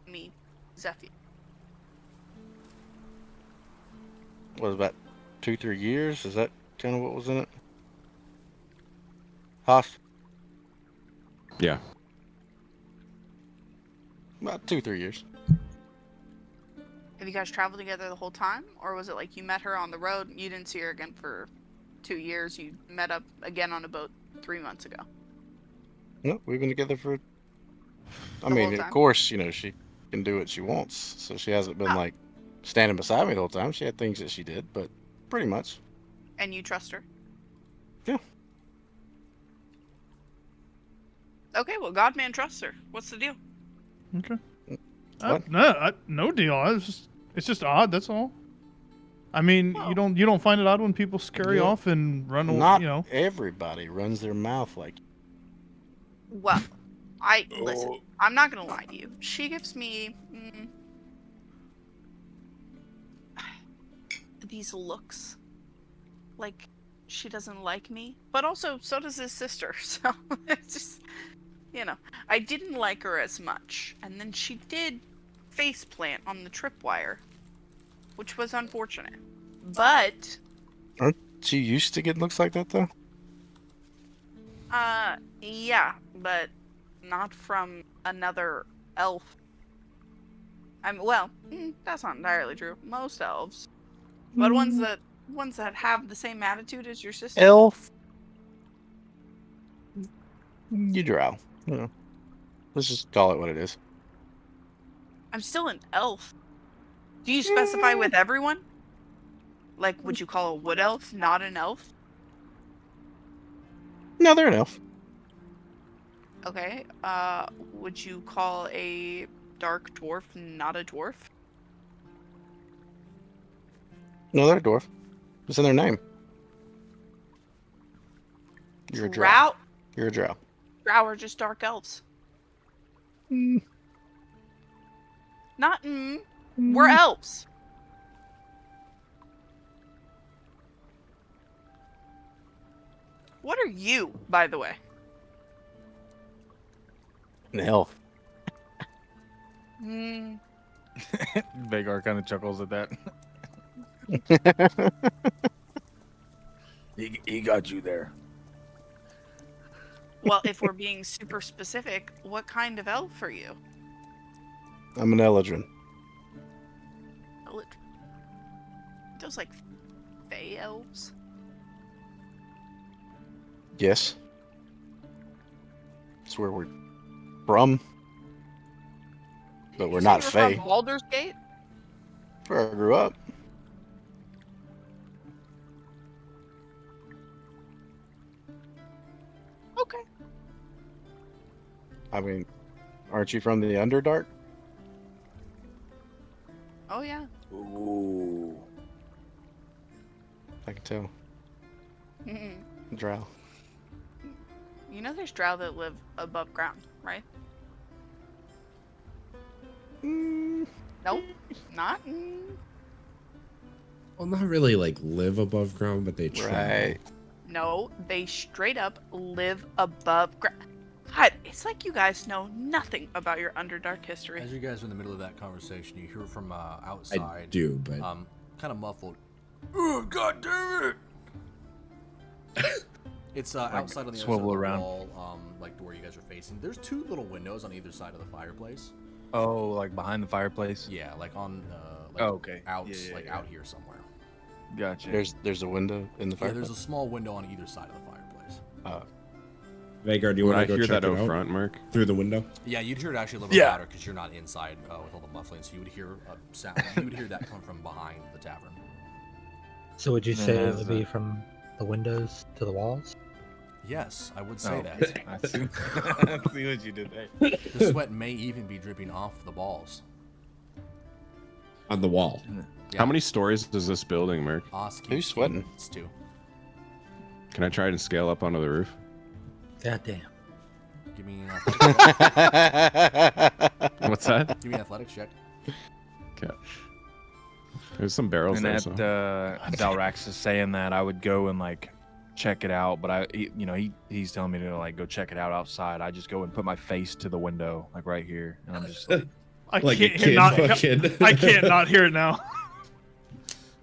me, Zephyr? Was it about 2-3 years? Is that kind of what was in it? Haas? Yeah. About 2-3 years. Have you guys traveled together the whole time, or was it you met her on the road, you didn't see her again for 2 years, you met up again on a boat 3 months ago? No, we've been together for. I The mean, whole of time? course, she can do what she wants, so she hasn't been standing beside me the whole time. She had things that she did, but pretty much. And you trust her? Yeah. Okay, well, Godman trusts her. What's the deal? Okay. What? No deal. It's just odd. That's all. I mean, Well- you don't find it odd when people scurry Yeah. off and run away. Not everybody runs their mouth like. Well, listen, I'm not gonna lie to you. She gives me these looks like she doesn't like me, but also so does his sister. So it's just, I didn't like her as much, and then she did faceplant on the tripwire, which was unfortunate. But Aren't you used to get looks like that though? yeah, but not from another elf. That's not entirely true. Most elves, but ones that have the same attitude as your sister. Elf. You drow. Let's just call it what it is. I'm still an elf. Do you specify with everyone? Would you call a wood elf not an elf? No, they're an elf. Okay. Would you call a dark dwarf not a dwarf? No, they're a dwarf. It's in their name. You're a drow. Drow. You're a drow. Drow are just dark elves. Not We're elves. What are you, by the way? An elf. Vagar kind of chuckles at that. He got you there. Well, if we're being super specific, what kind of elf are you? I'm an Eladrin. Those fey elves? Yes. It's where we're from. But we're not From fey. Baldur's Gate? Where I grew up. Okay. I mean, aren't you from the Underdark? Oh yeah. Ooh. I can tell. Mm-mm. Drow. You know there's drow that live above ground, right? Nope. Not? Well, not really like live above ground, but they travel. Right. No, they straight up live above ground. God, it's like you guys know nothing about your Underdark history. As you guys are in the middle of that conversation, you hear from outside. I do, but kind of muffled. Oh, God damn it! It's outside on the other side of the wall, like where you guys are facing. There's 2 little windows on either side of the fireplace. Oh, like behind the fireplace? Yeah, like on. Okay. Out, Yeah. out here somewhere. Gotcha. There's a window in the Yeah, fireplace. there's a small window on either side of the fireplace. Vagar, do you want to go hear check that it out out front, Mark? through the window? Yeah, you'd hear it actually a little bit louder because you're not inside with all the muffling, so you would hear a sound. You would hear that come from behind the tavern. So would you say it would be from the windows to the walls? Yes, I would say that. I see what you did there. The sweat may even be dripping off the balls. On the wall. Yeah. How many stories is this building, Mark? Who's sweating? It's 2. Can I try and scale up onto the roof? God damn. Give me an athletics check. What's that? Give me an athletics check. Okay. There's some barrels And there. at So. Dalrax is saying that I would go and like check it out, but he's telling me to like go check it out outside. I just go and put my face to the window, like right here, and I'm just like, I Like can't a hear kid not. fucking- I can't not hear it now.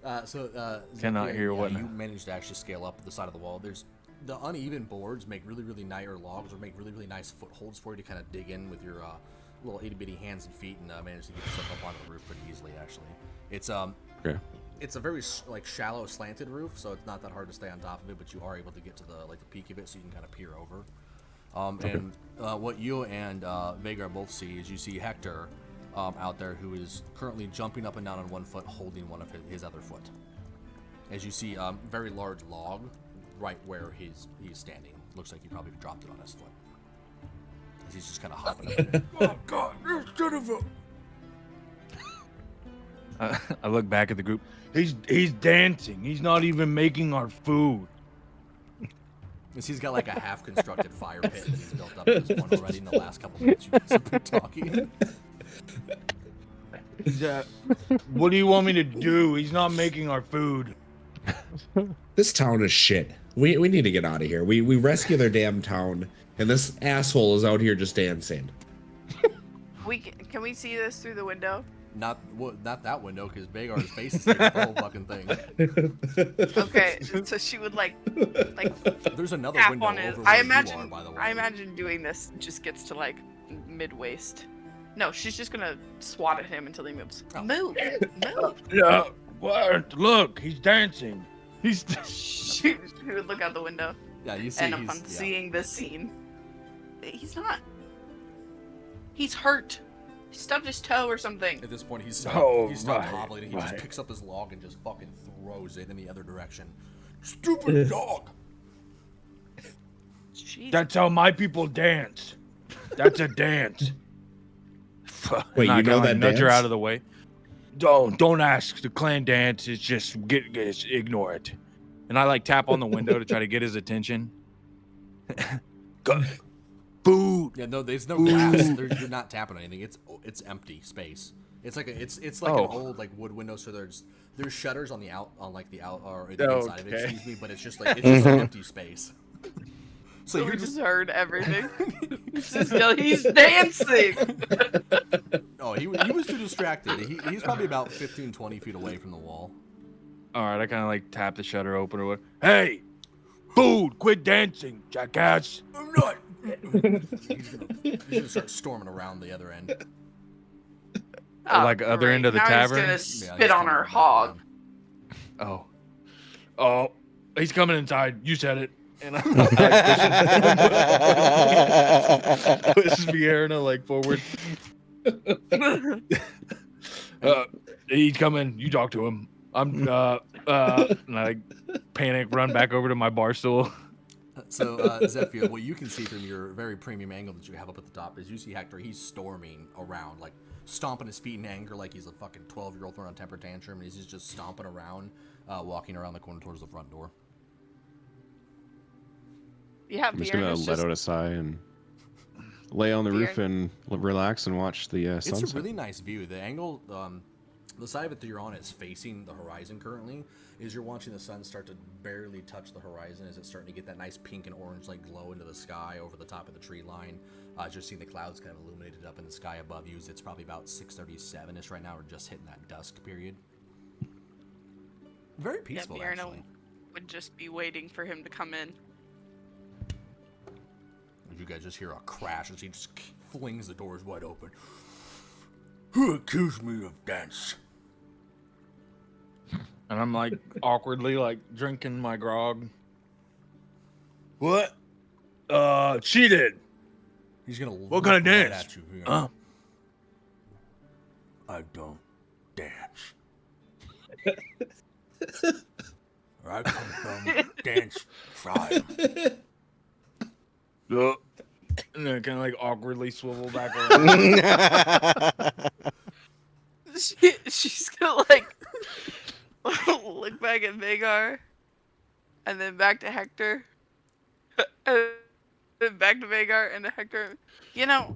Cannot Zephyr, hear what you now. managed to actually scale up the side of the wall. There's the uneven boards make really nice, or logs, or make really nice footholds for you to kind of dig in with your little itty bitty hands and feet, and manage to get yourself up onto the roof pretty easily. Actually, it's Okay. it's a very like shallow slanted roof, so it's not that hard to stay on top of it, but you are able to get to the peak of it, so you can kind of peer over. And what you and Vagar both see is you see Hector out there, who is currently jumping up and down on one foot, holding one of his other foot. As you see, very large log right where he's standing. Looks like he probably dropped it on his foot. As he's just kind of hopping up there. Oh God, you son of a... I look back at the group. He's dancing. He's not even making our food. As he's got like a half-constructed fire pit that he's built up at this point already in the last couple minutes you guys have been talking. What do you want me to do? He's not making our food. This town is shit. We need to get out of here. We rescue their damn town, and this asshole is out here just dancing. Can we see this through the window? Not that window, because Vagar's face is here the whole fucking thing. Okay, so she would like There's another tap window on it. over I where imagine. you are, by the way. I imagine doing this just gets to like mid waist. No, she's just gonna swat at him until he moves. Oh. Move, move. Yeah. What? Look, he's dancing. He's. She would look out the window, Yeah, you see and he's upon seeing this scene, he's not. He's hurt. He stubbed his toe or something. At this point, he's Oh, stopped right, hobbling, and he just right. picks up his log and just fucking throws it in the other direction. Stupid dog! Jeez. That's how my people dance. That's a dance. Wait, And I you know kinda, that nudge her dance? out of the way. Don't ask. The clan dance is just ignore it. And I like tap on the window to try to get his attention. Food. Yeah, no, there's no glass. You're not tapping anything. It's empty space. It's like an old like wood window. So there's shutters on the inside of it. Okay. Excuse me, but it's just like an empty space. So So you we just heard everything. He's dancing. Oh, he was too distracted. He's probably about 15, 20 feet away from the wall. All right, I kind of like tap the shutter open or what. Hey, food! Quit dancing, jackass! I'm not. He's gonna start storming around the other end. Like other end of the now tavern? He's gonna Yeah, spit on her hog. Oh, he's coming inside. You said it. And I pushes Vierna like forward. He's coming. You talk to him. And I panic, run back over to my bar stool. So, Zephyr, what you can see from your very premium angle that you have up at the top is you see Hector. He's storming around, like stomping his feet in anger, like he's a fucking 12-year-old throwing a temper tantrum, and he's just stomping around, walking around the corner towards the front door. Yeah, I'm just Bjorn gonna is let just out a sigh and lay on the roof and relax and watch the sunset. It's a really nice view. The angle, the side of it that you're on is facing the horizon currently. Is you're watching the sun start to barely touch the horizon as it's starting to get that nice pink and orange like glow into the sky over the top of the tree line. Just seeing the clouds kind of illuminated up in the sky above you. It's probably about 6:37ish right now. We're just hitting that dusk period. Very peaceful, Bjorn actually. would just be waiting for him to come in. You guys just hear a crash as he just flings the doors wide open. Who accused me of dance? And I'm like awkwardly like drinking my grog. What? She did. He's gonna What kind of look right dance? at you here. I don't dance. I come from dance tribe. And then kind of like awkwardly swivel back around. She's gonna like look back at Vagar, and then back to Hector, and then back to Vagar and to Hector. You know,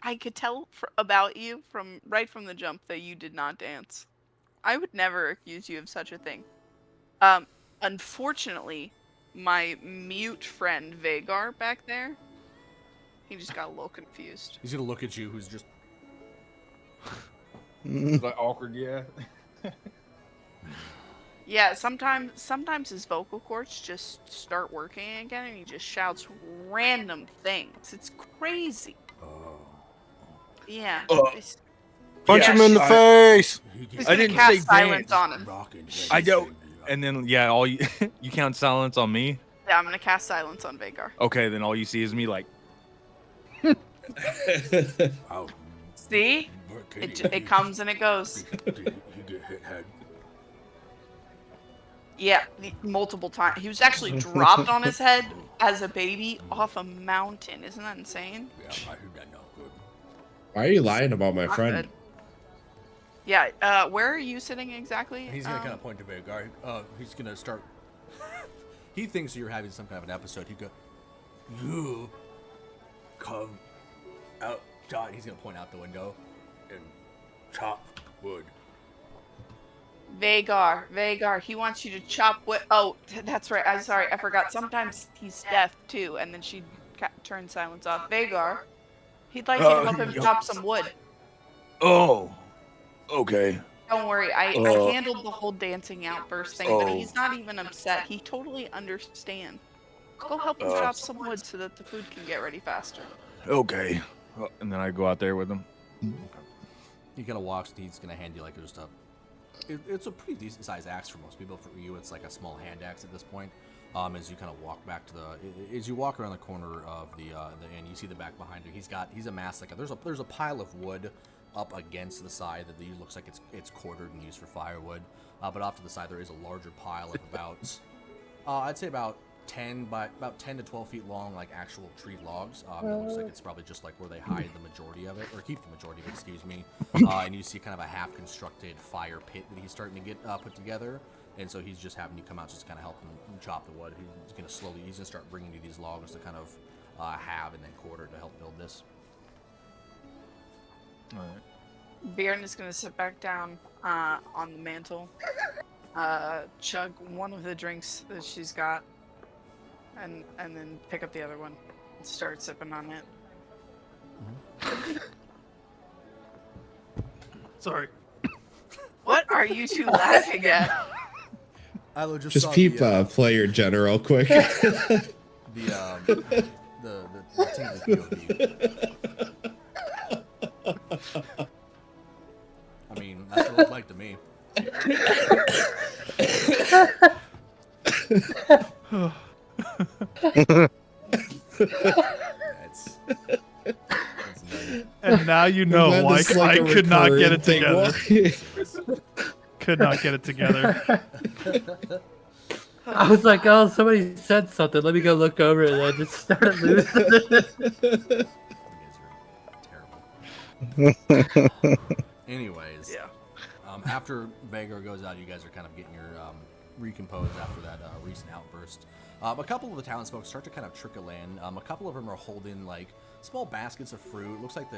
I could tell about you right from the jump that you did not dance. I would never accuse you of such a thing. Unfortunately, my mute friend Vagar back there, he just got a little confused. He's gonna look at you, who's just like awkward, yeah. Yeah, sometimes his vocal cords just start working again, and he just shouts random things. It's crazy. Yeah. Punch him in the face. He's I gonna didn't cast say silence dance. on him. I don't. And then yeah, all you you count silence on me. Yeah, I'm gonna cast silence on Vagar. Okay, then all you see is me like. See? It comes and it goes. Yeah, multiple times. He was actually dropped on his head as a baby off a mountain. Isn't that insane? Yeah, I heard that no good. Why are you lying about my Not friend? good. Yeah, where are you sitting exactly? He's gonna kind of point to Vagar. He's gonna start. He thinks you're having some kind of an episode. He go, you come outside. He's gonna point out the window and chop wood. Vagar, he wants you to chop wood. Oh, that's right. I'm sorry, I forgot. Sometimes he's deaf too, and then she turned silence off. Vagar, he'd like you to help him chop some wood. Oh, okay. Don't worry, I handled the whole dancing outburst thing, but he's not even upset. He totally understands. Go help him chop some wood so that the food can get ready faster. Okay. And then I go out there with him. He kind of walks. He's gonna hand you like just a. It's a pretty decent sized axe for most people. For you, it's like a small hand axe at this point. As you kind of walk back to as you walk around the corner of the inn, you see the back behind you. He's amassed like there's a pile of wood up against the side that looks like it's quartered and used for firewood. But off to the side there is a larger pile of about I'd say about 10 to 12 feet long, like actual tree logs. It looks like it's probably just like where they hide the majority of it, or keep the majority of it, excuse me. And you see kind of a half-constructed fire pit that he's starting to get put together. And so he's just having you come out just to kind of help him chop the wood. He's going to start bringing you these logs to kind of have and then quarter to help build this. All right. Bjorn is going to sit back down on the mantle, chug one of the drinks that she's got, and then pick up the other one and start sipping on it. Sorry. What are you two laughing at? Just peep player general quick. The POV. I mean, that's what it looked like to me. And now you know That why is like I a could not get it recurring together. thing. Could not get it together. I was like, oh, somebody said something. Let me go look over it. And I just started losing. Anyways, yeah. After Vagar goes out, you guys are kind of getting your recompose after that recent outburst. A couple of the townsfolk start to kind of trickle in. A couple of them are holding like small baskets of fruit. Looks like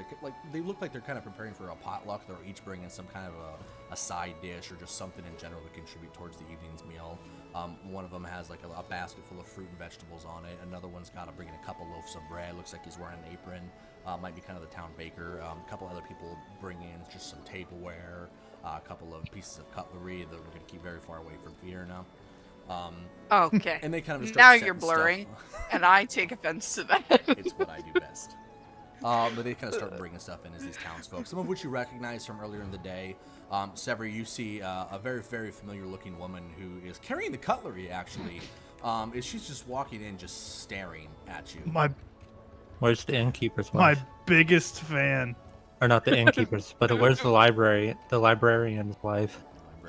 they look like they're kind of preparing for a potluck. They're each bringing some kind of a side dish or just something in general to contribute towards the evening's meal. One of them has like a basket full of fruit and vegetables on it. Another one's got to bring in a couple loaves of bread. Looks like he's wearing an apron. Might be kind of the town baker. A couple other people bring in just some tableware, a couple of pieces of cutlery that we're going to keep very far away from Vienna. Okay. And they kind of just now start you're setting blurring, stuff. and I take offense to that. It's what I do best. But they kind of start bringing stuff in as these townsfolk, some of which you recognize from earlier in the day. Sever, you see a very, very familiar-looking woman who is carrying the cutlery, actually. She's just walking in, just staring at you. Where's the innkeeper's My wife? biggest fan. Or not the innkeeper's, but where's the librarian's wife?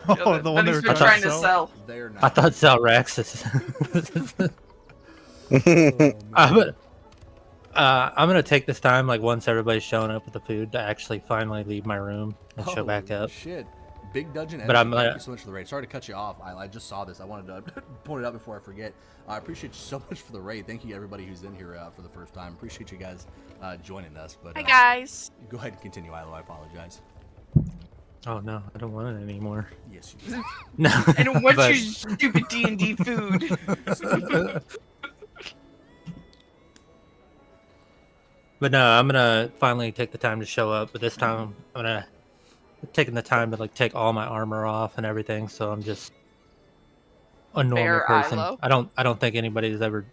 Oh, the one that they he's were been trying to sell. They're not. I thought Zalraxis. I'm gonna take this time, like once everybody's showing up with the food, to actually finally leave my room and show back up. Shit. Big Dungeon But Energy, I'm thank you so much for the raid. Sorry to cut you off. I just saw this. I wanted to point it out before I forget. I appreciate you so much for the raid. Thank you everybody who's in here for the first time. Appreciate you guys joining us. But Hi guys. Go ahead and continue, Ilo. I apologize. Oh no, I don't want it anymore. Yes, you do. No. I don't want but- your stupid D&D food. But no, I'm gonna finally take the time to show up. But this time, I'm taking the time to like take all my armor off and everything. So I'm just a normal Fair, person. Ilo. I don't think anybody's ever,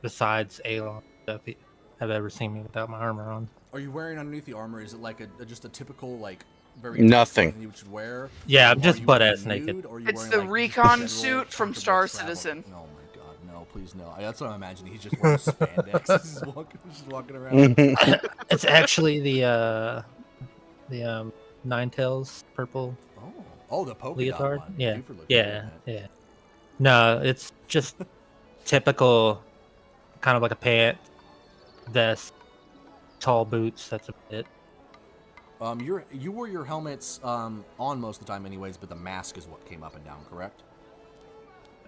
besides Alon, have ever seen me without my armor on. Are you wearing underneath the armor? Is it like just a typical like very Nothing. thing you should wear? Yeah, I'm Or are just you butt wearing ass naked. nude, or are you It's wearing, the like, just recon general suit from comfortable Star travel? Citizen. Oh my god, no, please no. That's what I'm imagining. He's just wearing spandex. He's just walking around. It's actually the Ninetales purple Oh, the polka dot leotard. one. Yeah, Thank you for looking yeah, at that. yeah. No, it's just typical, kind of like a pant, vest, tall boots. That's it. You wore your helmets on most of the time, anyways, but the mask is what came up and down, correct?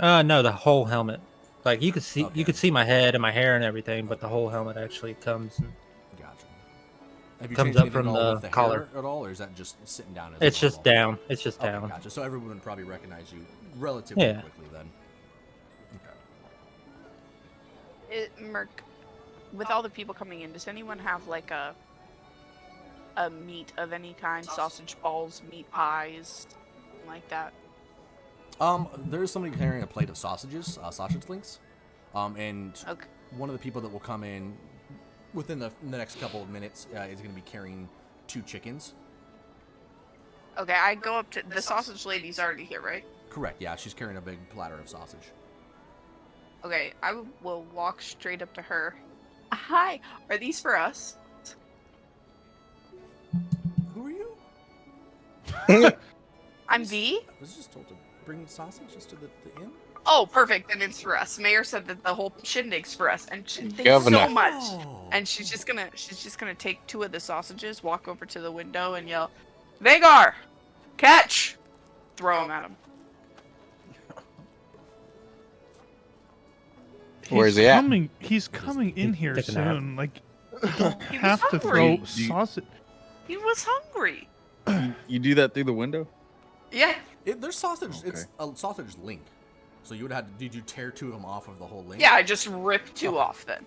No, the whole helmet. Like you could see, Okay. you could see my head and my hair and everything, but the whole helmet actually comes and Gotcha. Have you comes changed up anything from at all the with the collar. hair at all, or is that just sitting down? As It's just normal? down. It's just Okay, down. gotcha. So everyone would probably recognize you relatively Yeah. quickly then. Merc, with all the people coming in, does anyone have like a meat of any kind? Sausage balls, meat pies, something like that? There's somebody carrying a plate of sausages, sausage links, and Okay. one of the people that will come in within the next couple of minutes is going to be carrying 2 chickens. Okay, I go up to the sausage lady's already here, right? Correct. Yeah, she's carrying a big platter of sausage. Okay, I will walk straight up to her. Hi, are these for us? Who are you? I'm V. I was just told to bring sausages to the inn. Oh, perfect. Then it's for us. Mayor said that the whole shindig's for us, and thanks Governor. so much. Oh. And she's just gonna take 2 of the sausages, walk over to the window, and yell, "Vagar, catch!" Throw them at him. Where's he at? He's coming in here taking a nap. soon. Like, you don't He was have to hungry. throw sausage. He was hungry. You do that through the window? Yeah. There's sausage. Okay. It's a sausage link. So you would have. Did you tear 2 of them off of the whole link? Yeah, I just ripped 2 off then.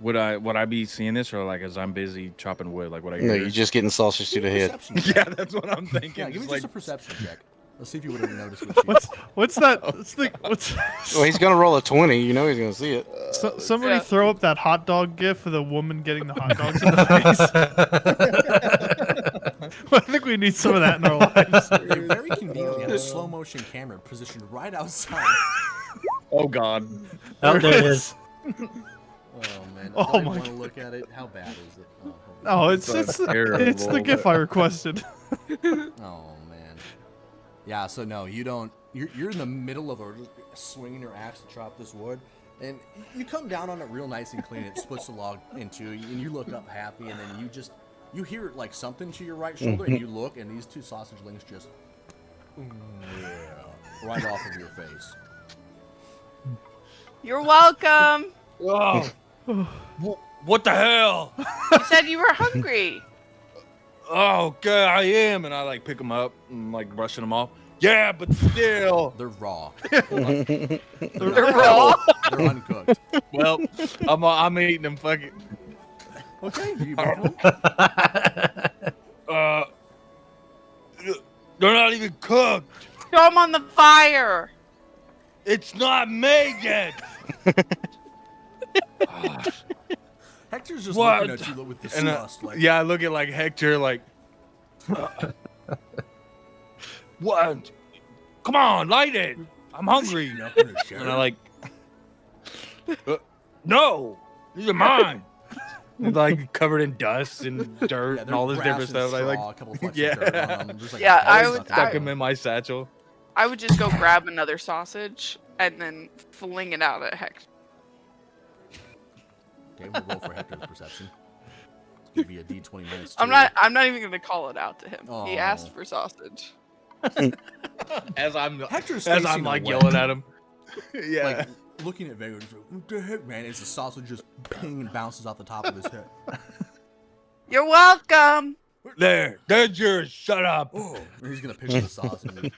Would I be seeing this, or like as I'm busy chopping wood, like what I No, you're just getting sausage to the head. Perception check. Yeah, that's what I'm thinking. Yeah, give me Just just a perception check. Let's see if you would have noticed what she. What's that? What's Well, he's gonna roll a 20. You know he's gonna see it. somebody Yeah. throw up that hot dog gif of the woman getting the hot dogs in the face. I think we need some of that in our lives. They very conveniently have a slow motion camera positioned right outside. Oh God. Oh, there it is. Oh man. Oh Don't even my want to look at it. How bad is it? Oh, Oh, it's That's the terrible. gif I requested. oh man. Yeah. So no, you don't. You're in the middle of swinging your axe to chop this wood, and you come down on it real nice and clean. It splits the log in 2, and you look up happy, and then you hear like something to your right shoulder, and you look, and these 2 sausage links just Yeah. Right off of your face. You're welcome. Oh, what the hell? You said you were hungry. Oh, okay, I am. And I like pick them up and like brushing them off. Yeah, but still. They're raw. They're raw. They're uncooked. Well, I'm eating them fucking. Okay, do you both of them? They're not even cooked. Throw them on the fire. It's not made yet. Hector's just What? looking at you with And, disgust. Like, yeah, I look at like Hector, like, what? Come on, light it. I'm hungry. And I like, no, these are mine. It's like covered in dust and dirt and all this different stuff. I like, a couple flecks yeah, of dirt on them, just like Yeah, I I would- stuck him in my satchel. I would just go grab another sausage and then fling it out at Hector. Okay, we'll roll for Hector's perception. It's gonna be a D20 minus 2. I'm not even gonna call it out to him. He Oh. asked for sausage. As I'm Hector's as I'm facing like away. yelling at him. Yeah. Like looking at Vega, just like, what the heck, man? As the sausage just ping and bounces off the top of his head. You're welcome. There's yours. Shut up. Oh, and he's gonna pick up the sausage and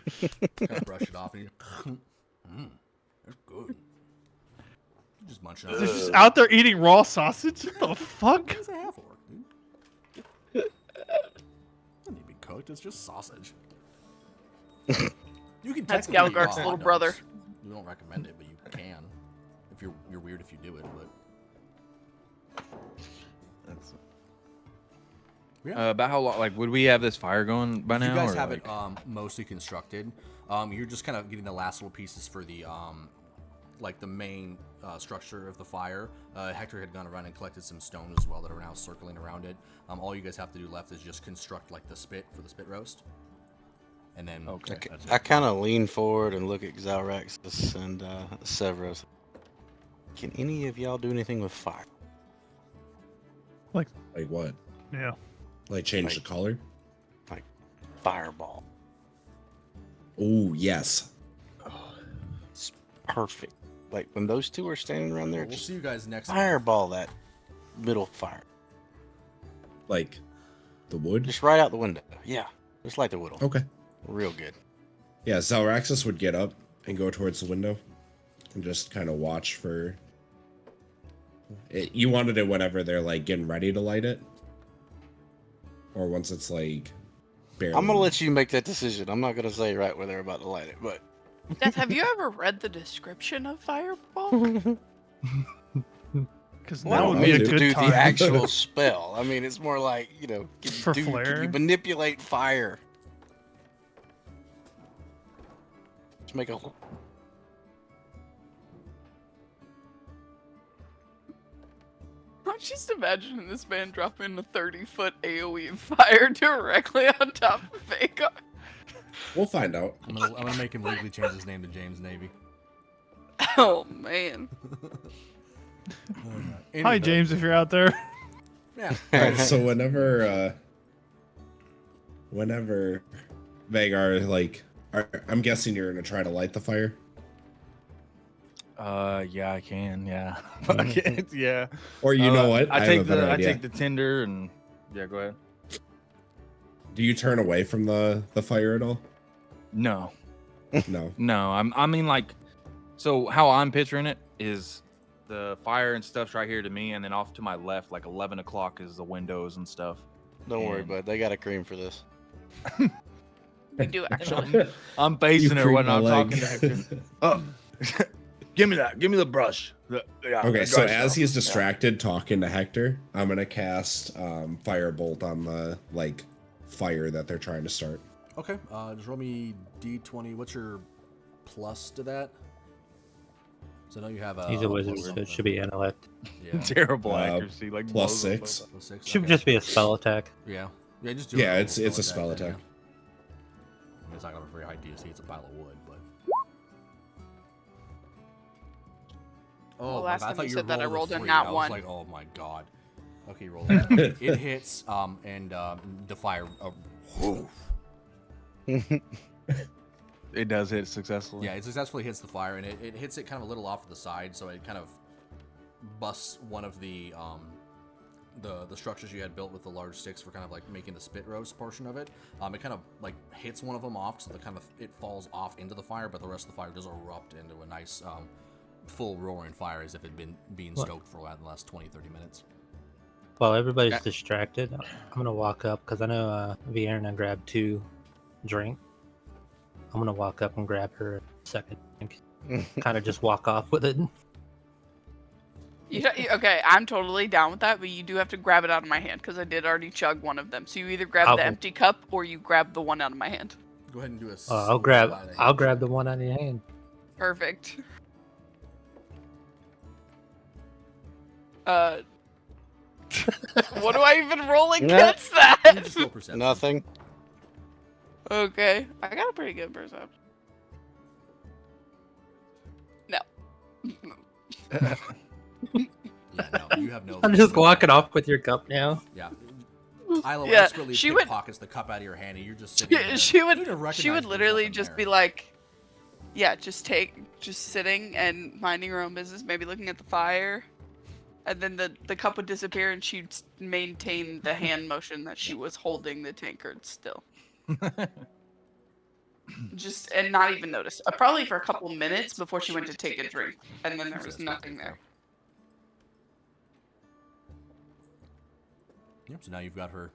kind of brush it off, and that's good. Just munching on They're it. just out there eating raw sausage. What the fuck? What does that have for work, dude? It doesn't need to be cooked. It's just sausage. You can That's technically eat Galgart's raw little hot brother. dogs. We don't recommend it, but you can. If you're weird if you do it, but yeah. About how long? Like, would we have this fire going by now? You guys or, have like... it mostly constructed. You're just kind of getting the last little pieces for the like the main structure of the fire. Hector had gone around and collected some stone as well that are now circling around it. All you guys have to do left is just construct like the spit for the spit roast. And then that's it. I kind of lean forward and look at Xalraxis and Severus. Can any of y'all do anything with fire? Like what? Yeah. Like change Like- the color? Like fireball. Oh, yes. It's perfect. Like when those two are standing around there, We'll just see you guys next. fireball that middle fire. Like the wood? Just right out the window. Yeah. Just light the wood on. Okay. Real good. Yeah, Xalraxis would get up and go towards the window and just kind of watch for it. You wanted it whenever they're like getting ready to light it? Or once it's like barely. I'm gonna let you make that decision. I'm not gonna say right where they're about to light it, but Death, have you ever read the description of Fireball? Because Well, that I would don't be a need to good do time. the actual spell. I mean, it's more like, can For can flair? you manipulate fire? Just make a. I'm just imagining this man dropping a 30-foot AoE fire directly on top of Vagar. We'll find out. I'm gonna make him legally change his name to James Navy. Oh man. Hi, James, if you're out there. Yeah. Alright, so whenever Vagar, like, I'm guessing you're gonna try to light the fire. Yeah, I can. Yeah. Fuck it. Yeah. Or you know what? I have take a better the idea. I take the tinder and yeah. Go ahead. Do you turn away from the fire at all? No. No. No. I mean like, so how I'm picturing it is the fire and stuff's right here to me, and then off to my left, like 11 o'clock, is the windows and stuff. Don't worry, And- bud. They got a cream for this. We do actually. I'm facing her when creep my I'm leg. talking to Hector. Oh, give me that. Give me the brush. Yeah, Okay, the so dry as stuff. he's distracted talking to Hector, I'm gonna cast Firebolt on the fire that they're trying to start. Okay. Just roll me D20. What's your plus to that? So I know you have a. He's a wizard, plus so it something. should be intellect. Yeah. Terrible accuracy, like plus blows up. 6. Plus 6. Should okay. just be a spell attack. Yeah. Yeah. Just do. Yeah, a it's a spell then, attack. yeah. I mean, it's not gonna have a very high DC. It's a pile of wood, but. Oh, Well, my last God, time thought you you said that, I rolled rolled a three. nat I was one. like, oh my god. Okay, roll that. It hits, and the fire. It does hit successfully. Yeah, it successfully hits the fire, and it hits it kind of a little off to the side, so it kind of busts one of the structures you had built with the large sticks for kind of like making the spit roast portion of it. It kind of like hits one of them off, so it falls off into the fire, but the rest of the fire does erupt into a nice full roaring fire as if it had been being stoked for the last 20-30 minutes. While everybody's distracted, I'm gonna walk up because I know Vierna grabbed 2 drink. I'm gonna walk up and grab her a second drink. Kind of just walk off with it. Okay, I'm totally down with that, but you do have to grab it out of my hand because I did already chug one of them. So you either grab the empty cup or you grab the one out of my hand. Go ahead and do a. I'll grab the one out of your hand. Perfect. What do I even roll against that? Just roll perception. Nothing. Okay, I got a pretty good perception. No. Yeah, no, you have no. I'm just walking off with your cup now. Yeah. Isla Yeah, expertly she would- pickpockets the cup out of your hand, and you're just sitting there. She You don't even would recognize literally there's just nothing be there. like, yeah, just sitting and minding her own business, maybe looking at the fire, and then the cup would disappear, and she'd maintain the hand motion that she was holding the tankard still. Just and not even notice. Probably for a couple minutes before she went to take a drink, and then there was nothing there. Yep. So now you've got her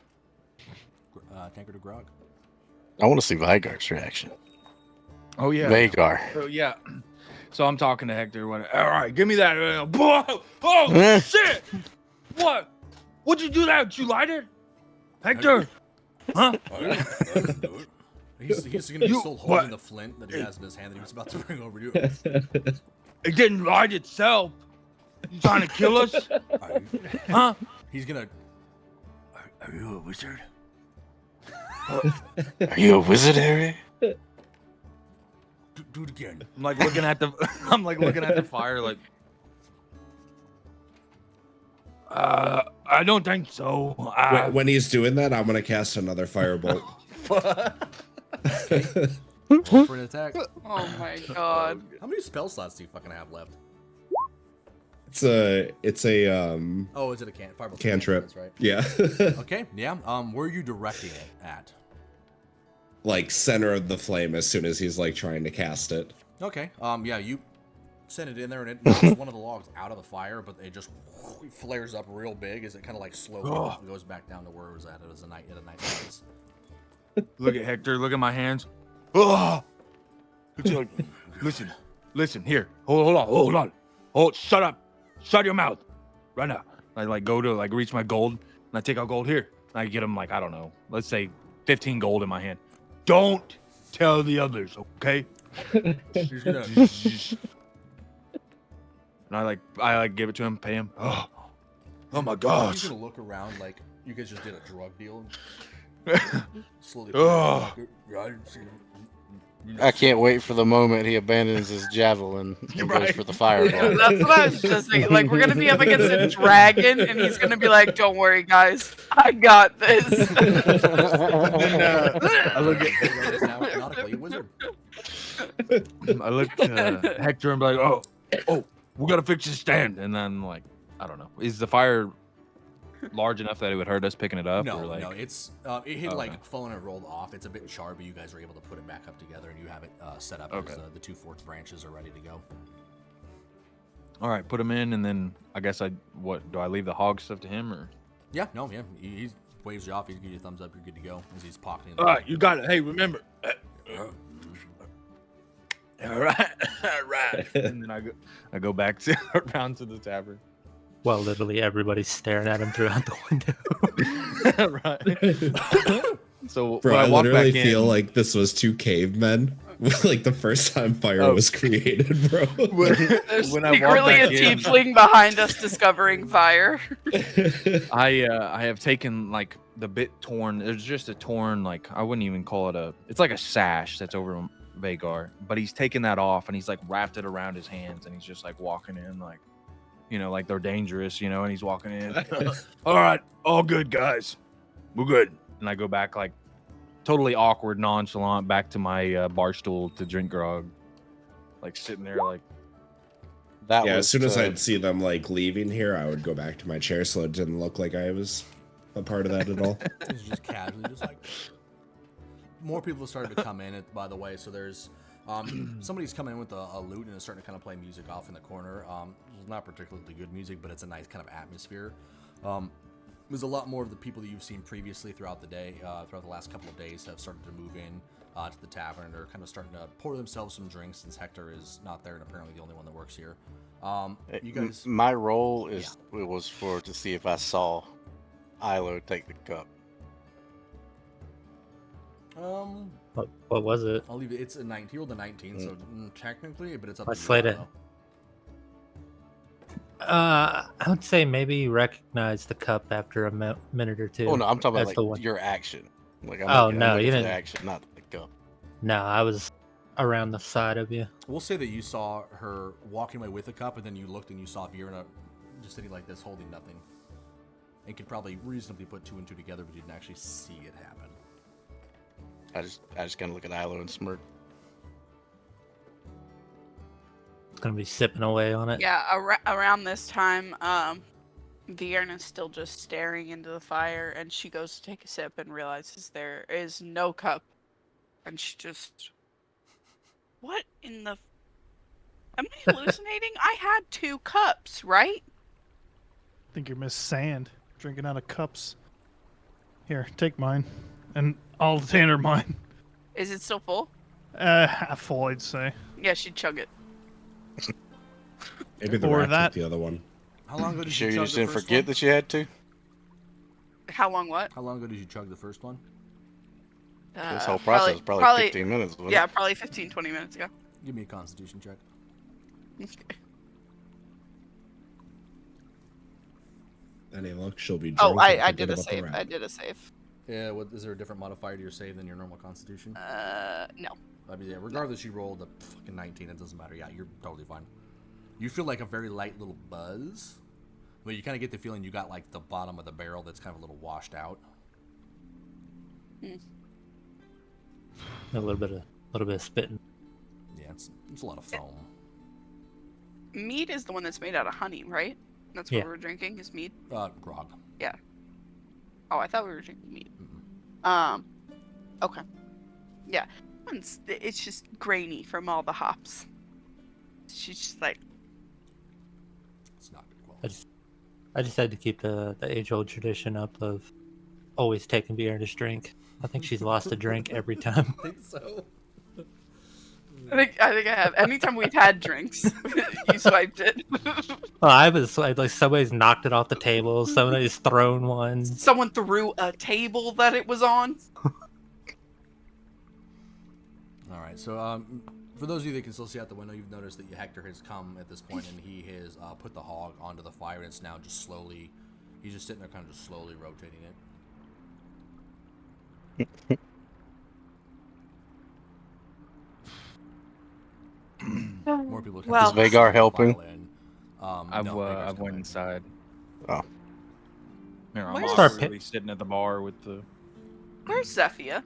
tankard of grog. I want to see Vygar's reaction. Oh yeah. Vagar. Oh yeah. So I'm talking to Hector. All right, give me that. Whoa! Oh shit! What? What'd you do that? Did you light it, Hector? Huh? He's gonna be still holding the flint that he has in his hand that he was about to bring over to you. It didn't light itself. You trying to kill us? Huh? He's gonna. Are you a wizard? Are you a wizard, Harry? Do it again. I'm like looking at the fire like I don't think so. When he's doing that, I'm gonna cast another firebolt. For an attack. Oh my god. How many spell slots do you fucking have left? It's a Oh, is it a firebolt? cantrip. That's right. Yeah. Okay. Yeah. Where are you directing it at? Like center of the flame as soon as he's like trying to cast it. Okay. Yeah. You send it in there and it knocks one of the logs out of the fire, but it just flares up real big as it kind of like slowly goes back down to where it was at. It was a night phase. Look at Hector. Look at my hands. Oh! Listen. Here. Hold on. Hold. Shut up. Shut your mouth. Right now. I like go to like reach my gold, and I take out gold here. And I get him like I don't know. Let's say 15 gold in my hand. Don't tell the others, okay? He's gonna. And I like give it to him, pay him. Oh my gosh. He's gonna look around like you guys just did a drug deal. Slowly. Oh. I can't wait for the moment he abandons his javelin and goes for the fireball. That's what I was just thinking. Like, we're gonna be up against a dragon, and he's gonna be like, "Don't worry, guys, I got this." I look at Nautically a wizard. I look at Hector and be like, oh, we gotta fix his stand. And then like, I don't know, is the fire large enough that it would hurt us picking it up? No, or like... no, it's it had like fallen and rolled off. It's a bit charred, but you guys are able to put it back up together, and you have it set up. Okay. As, the 2 forked branches are ready to go. All right, put him in, and then I guess do I leave the hog stuff to him or? Yeah, no, yeah, he waves you off. He gives you a thumbs up. You're good to go as he's pocketing. All right, you got it. Hey, remember. All right. And then I go back around to the tavern. Well, literally everybody's staring at him throughout the window. Right. So Bro, when I walk literally back feel in, like this was 2 cavemen. Like the first time fire was created, bro. There's when I walk secretly a back in- tiefling behind us discovering fire. I have taken like the bit torn. There's just a torn, like I wouldn't even call it it's like a sash that's over Vagar, but he's taken that off and he's like wrapped it around his hands and he's just like walking in like, like they're dangerous, and he's walking in. All right, all good guys, we're good. And I go back like totally awkward, nonchalant, back to my bar stool to drink grog. Like sitting there, like That Yeah, was as soon as to- I'd see them like leaving here, I would go back to my chair so it didn't look like I was a part of that at all. It's just casually, just like more people started to come in. By the way, so there's somebody's coming in with a lute and is starting to kind of play music off in the corner. It's not particularly good music, but it's a nice kind of atmosphere. There's a lot more of the people that you've seen previously throughout the day, throughout the last couple of days, have started to move in to the tavern and are kind of starting to pour themselves some drinks since Hector is not there and apparently the only one that works here. You guys, My role was to see if I saw Ilo take the cup. What was it? I'll leave it. It's a 19. He rolled a 19, so technically, but it's up I to you. slayed I it. don't know. I would say maybe recognize the cup after a minute or two. Oh no, I'm talking That's the about one. like your action. Like Oh, no, looking you for the didn't- action, not the cup. No, I was around the side of you. We'll say that you saw her walking away with a cup, and then you looked and you saw Virna just sitting like this, holding nothing. And could probably reasonably put two and two together, but you didn't actually see it happen. I just kind of look at Ilo and smirk. It's gonna be sipping away on it. Yeah, around this time, Vierna's still just staring into the fire, and she goes to take a sip and realizes there is no cup. And she just... What in the... Am I hallucinating? I had 2 cups, right? I think you're Miss Sand, drinking out of cups. Here, take mine, and I'll hand her mine. Is it still full? Half full, I'd say. Yeah, she'd chug it. Maybe the Or rat that- took the other one. How long ago You did sure you you chug just the didn't first forget one? that you had to? How long what? How long ago did you chug the first one? This whole process was probably 15 minutes. Wasn't Yeah, it? probably 15, 20 minutes ago. Give me a Constitution check. Okay. Any luck, she'll be Oh, drunk. and I forget did a about the save. rat. I did a save. Yeah, is there a different modifier to your save than your normal Constitution? No. I mean, yeah, regardless, you rolled a fucking 19. It doesn't matter. Yeah, you're totally fine. You feel like a very light little buzz, but you kind of get the feeling you got like the bottom of the barrel that's kind of a little washed out. A little bit of spitting. Yeah, it's a lot of foam. Mead is the one that's made out of honey, right? That's what Yeah. we're drinking, is mead? Grog. Yeah. Oh, I thought we were drinking mead. Okay. Yeah. It's just grainy from all the hops. She's just like... It's not good quality. I just had to keep the age-old tradition up of always taking Vierna's drink. I think she's lost a drink every time. I think so. I think I have. Anytime we've had drinks, you swiped it. Well, I was like somebody's knocked it off the table. Somebody's thrown one. Someone threw a table that it was on. All right, so for those of you that can still see out the window, you've noticed that Hector has come at this point, and he has put the hog onto the fire, and it's now just slowly, he's just sitting there kind of just slowly rotating it. More people come Well- Is Vagar helping? I've no, Vagar's went coming. inside. Oh. Here, I'm Where's- awkwardly sitting at the bar with the. Where's Zephia?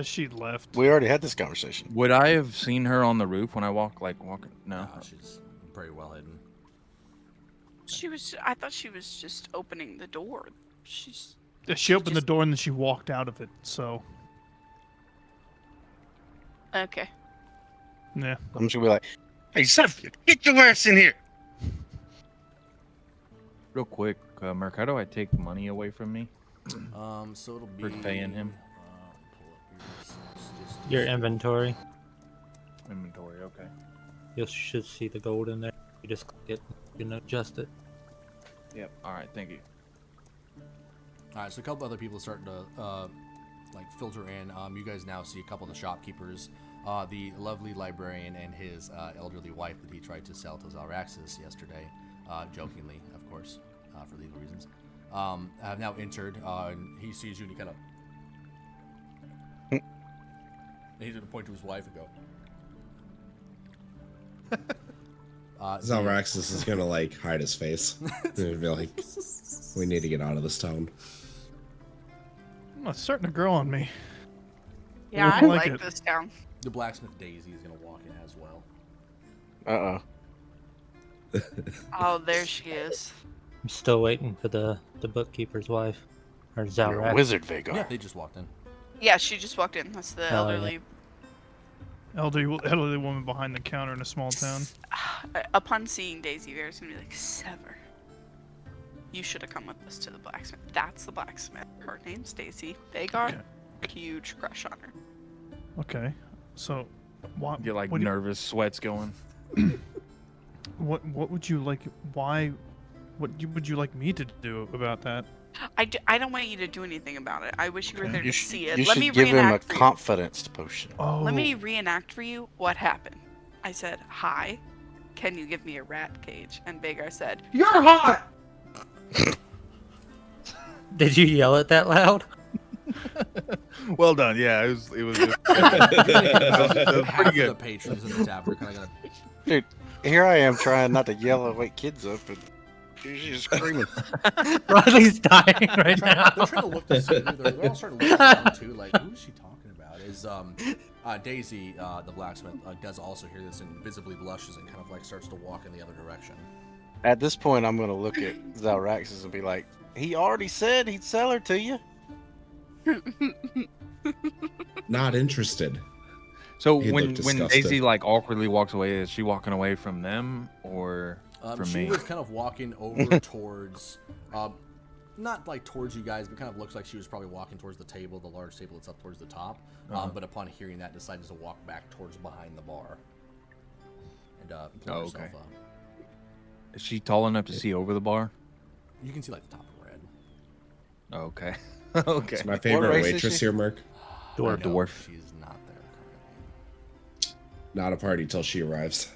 She left. We already had this conversation. Would I have seen her on the roof when I walking? No. Nah, she's pretty well hidden. I thought she was just opening the door. She's... She opened the just- door and then she walked out of it. So Okay. yeah. I'm just gonna be like, "Hey, Sophia, get your ass in here!" Real quick, Merc, how do I take money away from me? So it'll be For paying him. pull up Your inventory. Inventory, okay. You should see the gold in there. You just click it. You can adjust it. Yep. All right, thank you. All right, so a couple other people starting to like filter in. You guys now see a couple of the shopkeepers, the lovely librarian and his elderly wife that he tried to sell to Zalraxis yesterday, jokingly, of course, for legal reasons. Have now entered. And he sees you and he kind of. He's gonna point to his wife and go. Zalraxis is gonna like hide his face. And be like, we need to get out of this town. It's starting to grow on me. Yeah, I don't like like it. this town. The blacksmith Daisy is gonna walk in as well. Oh, there she is. I'm still waiting for the bookkeeper's wife, or You're a Zalrak. wizard, Vagar. Yeah, they just walked in. Yeah, she just walked in. That's the Oh, yeah. Elderly woman behind the counter in a small town. Upon seeing Daisy, Vera's gonna be like, Sever. You should have come with us to the blacksmith. That's the blacksmith. Her name's Daisy. Vagar, huge crush on her. Okay, so what? Get like what do you- nervous sweats going. What would you like? Why? Would you like me to do about that? I don't want you to do anything about it. I wish you were there to see it. You Let should me give him a reenact for you. confidence potion. Oh. Let me reenact for you what happened. I said, "Hi, can you give me a rat cage?" And Vagar said, "You're hot." Did you yell it that loud? Well done. Yeah, it was. It was Half pretty of the good. patrons in the tavern kind of gonna. Dude, here I am trying not to yell and wake kids up, and she's screaming. Riley's dying right now. They're trying to look to see. They're all starting to look around too. Like, who is she talking about? Is Daisy, the blacksmith, does also hear this and visibly blushes and kind of like starts to walk in the other direction. At this point, I'm going to look at Zalraxis and be like, he already said he'd sell her to you. Not interested. So He when looked disgusted. Daisy like awkwardly walks away, is she walking away from them or from She me? was kind of walking over towards, not like towards you guys, but kind of looks like she was probably walking towards the table, the large table that's up towards the top. But upon hearing that, decided to walk back towards behind the bar and pull herself okay. up. Is she tall enough to see over the bar? You can see like the top of red. Okay. Okay. It's my favorite race is waitress she? here, Merc. Dwarf. No, Dwarf. She's not there currently. Not a party till she arrives.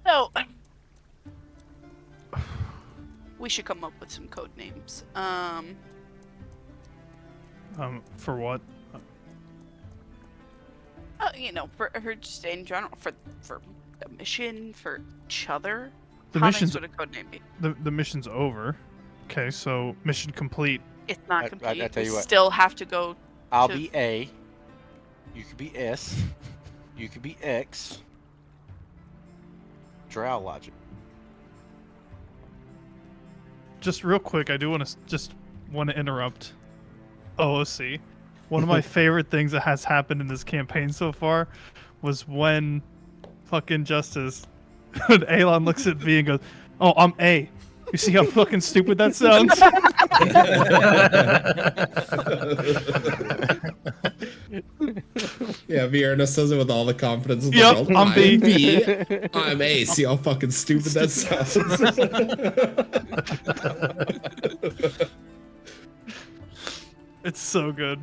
So, we should come up with some code names. For what? You know, for just in general, for the mission, for each other. The How mission's nice would a code name be? the mission's over. Okay, so mission complete. It's not I complete. tell We you what. still have to go. I'll to- be A. You could be S. You could be X. Drow logic. Just real quick, I do want to interrupt OOC. One of my favorite things that has happened in this campaign so far was when fucking Justice, when Alon looks at V and goes, "Oh, I'm A." You see how fucking stupid that sounds? Yeah, Vierna says it with all the confidence in the Yep, world. I'm B. B. I'm A. See how fucking stupid that sounds. It's so good.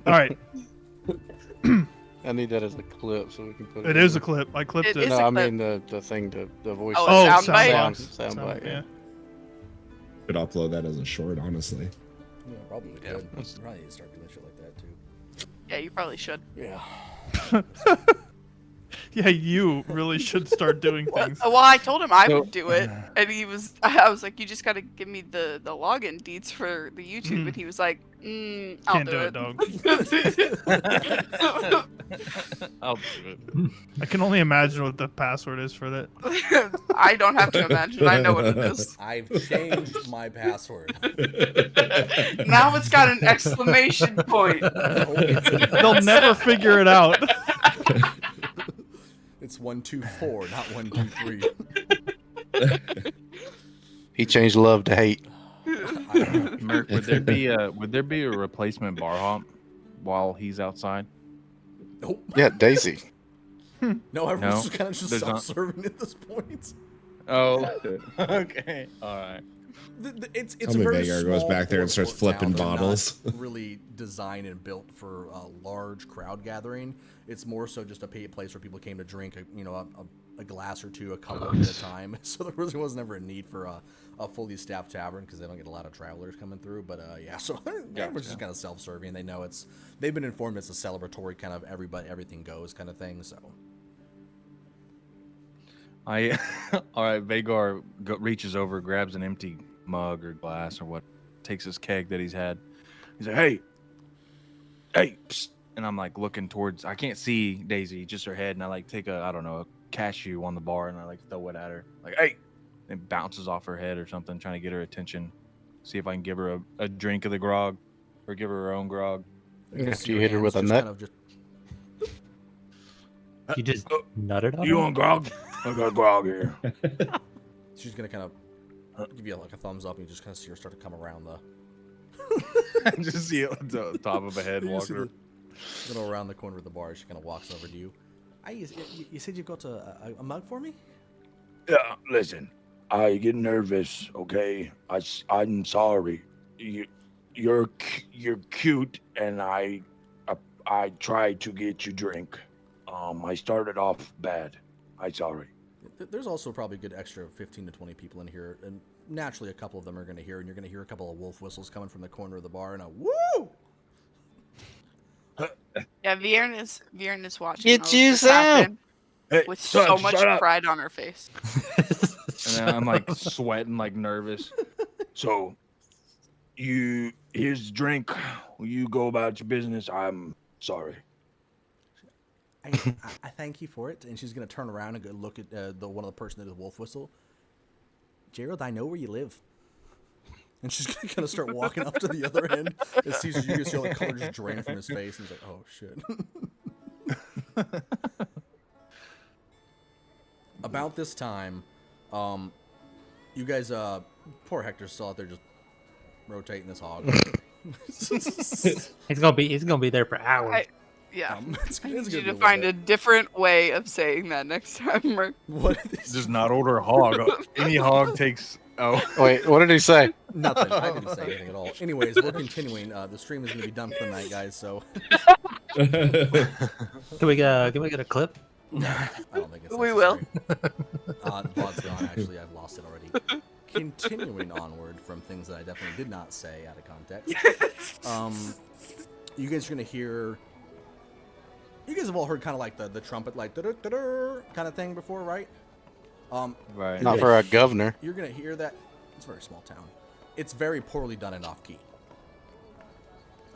All right, I need that as a clip so we can put it. it is a clip. I clipped It it. is No, a I clip. mean the thing, the voice. Oh, Oh, soundbite? Soundbite, yeah. Could upload that as a short, honestly. Yeah, probably would. You probably need to start doing shit like that too. Yeah, you probably should. Yeah. Yeah, you really should start doing things. Well, I told him I So- would do it, and he was. I was like, "You just gotta give me the login deets for the YouTube," and he was like, "I'll Can't do do it, it, dog. I'll do it. I can only imagine what the password is for that. I don't have to imagine. I know what it is. I've changed my password. Now it's got an exclamation point. They'll never figure it out. It's 124, not 123. He changed love to hate. Merc, would there be a replacement bar hop while he's outside? Nope. Yeah, Daisy. No, everyone's No, kind of just there's not. self-serving at this point. Oh, okay. All right. It's Tell a me very Vagar goes small back there and starts port flipping town. They're not bottles. really designed and built for a large crowd gathering. It's more so just a place where people came to drink, a glass or two, a couple at a time. So there really was never a need for a fully staffed tavern because they don't get a lot of travelers coming through. But so everyone's just kind of self-serving. They know they've been informed it's a celebratory kind of everything goes kind of thing. So. All right. Vagar reaches over, grabs an empty mug or glass or what. Takes his keg that he's had. He's like, hey, psst. And I'm like looking towards. I can't see Daisy, just her head, and I like take a cashew on the bar, and I like throw it at her. Like, hey, and it bounces off her head or something, trying to get her attention. See if I can give her a drink of the grog, or give her own grog. After you hit her with a nut. You just nutted on You her? want grog? I got grog here. She's gonna kind of give you like a thumbs up, and you just kind of see her start to come around the. I just see it on the top of a head You see walking. Little around the corner of the bar. She kind of walks over to you. Hey, you said you've got a mug for me? Yeah, listen. I get nervous, okay? I'm sorry. You're cute, and I tried to get you drink. I started off bad. I'm sorry. There's also probably a good extra 15 to 20 people in here, and naturally a couple of them are going to hear, and you're going to hear a couple of wolf whistles coming from the corner of the bar, and a woo! Yeah, Vierne is watching Get all of you this some! happen Hey, with son, so much shut up. pride on her face. And then I'm like sweating, like nervous. So, here's the drink. You go about your business. I'm sorry. I thank you for it, and she's going to turn around and go look at the one of the person that did the wolf whistle. Gerald, I know where you live. And she's going to kind of start walking up to the other end and sees you just see all the color just drain from his face, and he's like, oh, shit. About this time, you guys, poor Hector's still out there just rotating this hog. He's gonna be there for hours. Yeah. It's I gonna need be you a to little find bit. a different way of saying that next time. Mark. What? Just not order a hog. Any hog takes. Oh, Wait, what did he say? Nothing. I didn't say anything at all. Anyways, we're continuing. The stream is going to be done for the night, guys. So Can we get a clip? I don't think it's We will. necessary. The VOD's gone. Actually, I've lost it already. Continuing onward from things that I definitely did not say out of context. You guys are going to hear. You guys have all heard kind of like the trumpet, like da-da-da-da kind of thing before, right? right. Not for a governor. You're going to hear that. It's a very small town. It's very poorly done and off key.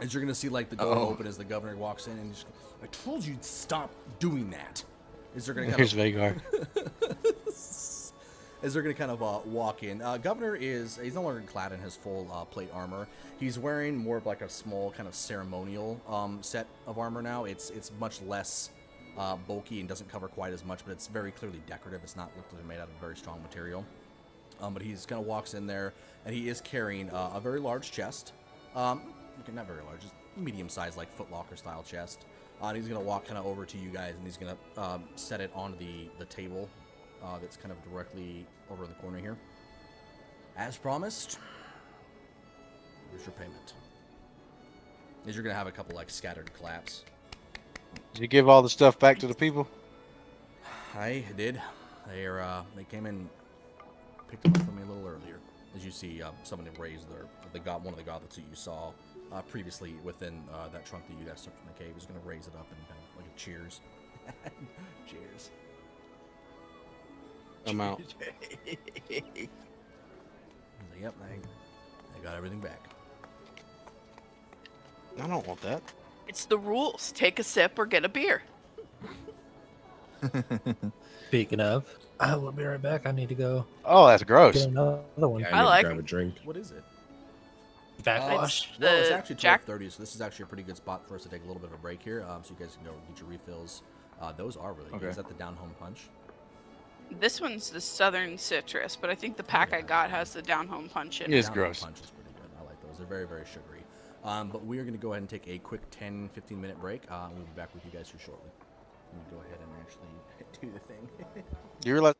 As you're going to see like the door open as the governor walks in, and he's, I told you to stop doing that. Is they're going to Here's Vagar. As they're going to kind of walk in. Governor he's no longer clad in his full plate armor. He's wearing more of like a small kind of ceremonial set of armor now. It's much less bulky and doesn't cover quite as much, but it's very clearly decorative. It's not literally made out of very strong material. But he's kind of walks in there, and he is carrying a very large chest. Not very large, just medium-sized, like Foot Locker style chest. And he's going to walk kind of over to you guys, and he's going to set it on the table that's kind of directly over in the corner here. As promised, here's your payment. As you're going to have a couple like scattered claps. Did you give all the stuff back to the people? I did. They came in, picked them up from me a little earlier. As you see, someone raised one of the goblets that you saw previously within that trunk that you guys took from the cave is going to raise it up and kind of like a cheers. Cheers. I'm out. Yep, I got everything back. I don't want that. It's the rules. Take a sip or get a beer. Speaking of, I will be right back. I need to go Oh, that's gross. get another one. Yeah, I need to like grab a drink. What is it? Backwash. Well, it's The actually Jack- 12:30, so this is actually a pretty good spot for us to take a little bit of a break here, so you guys can go get your refills. Those are really good. Okay. Is that the down home punch? This one's the Southern Citrus, but I think the pack I got has the down home punch in It it. is Down home gross. punch is pretty good. I like those. They're very, very sugary. But we are going to go ahead and take a quick 10-15 minute break. And we'll be back with you guys here shortly. Let me go ahead and actually do the thing. You realize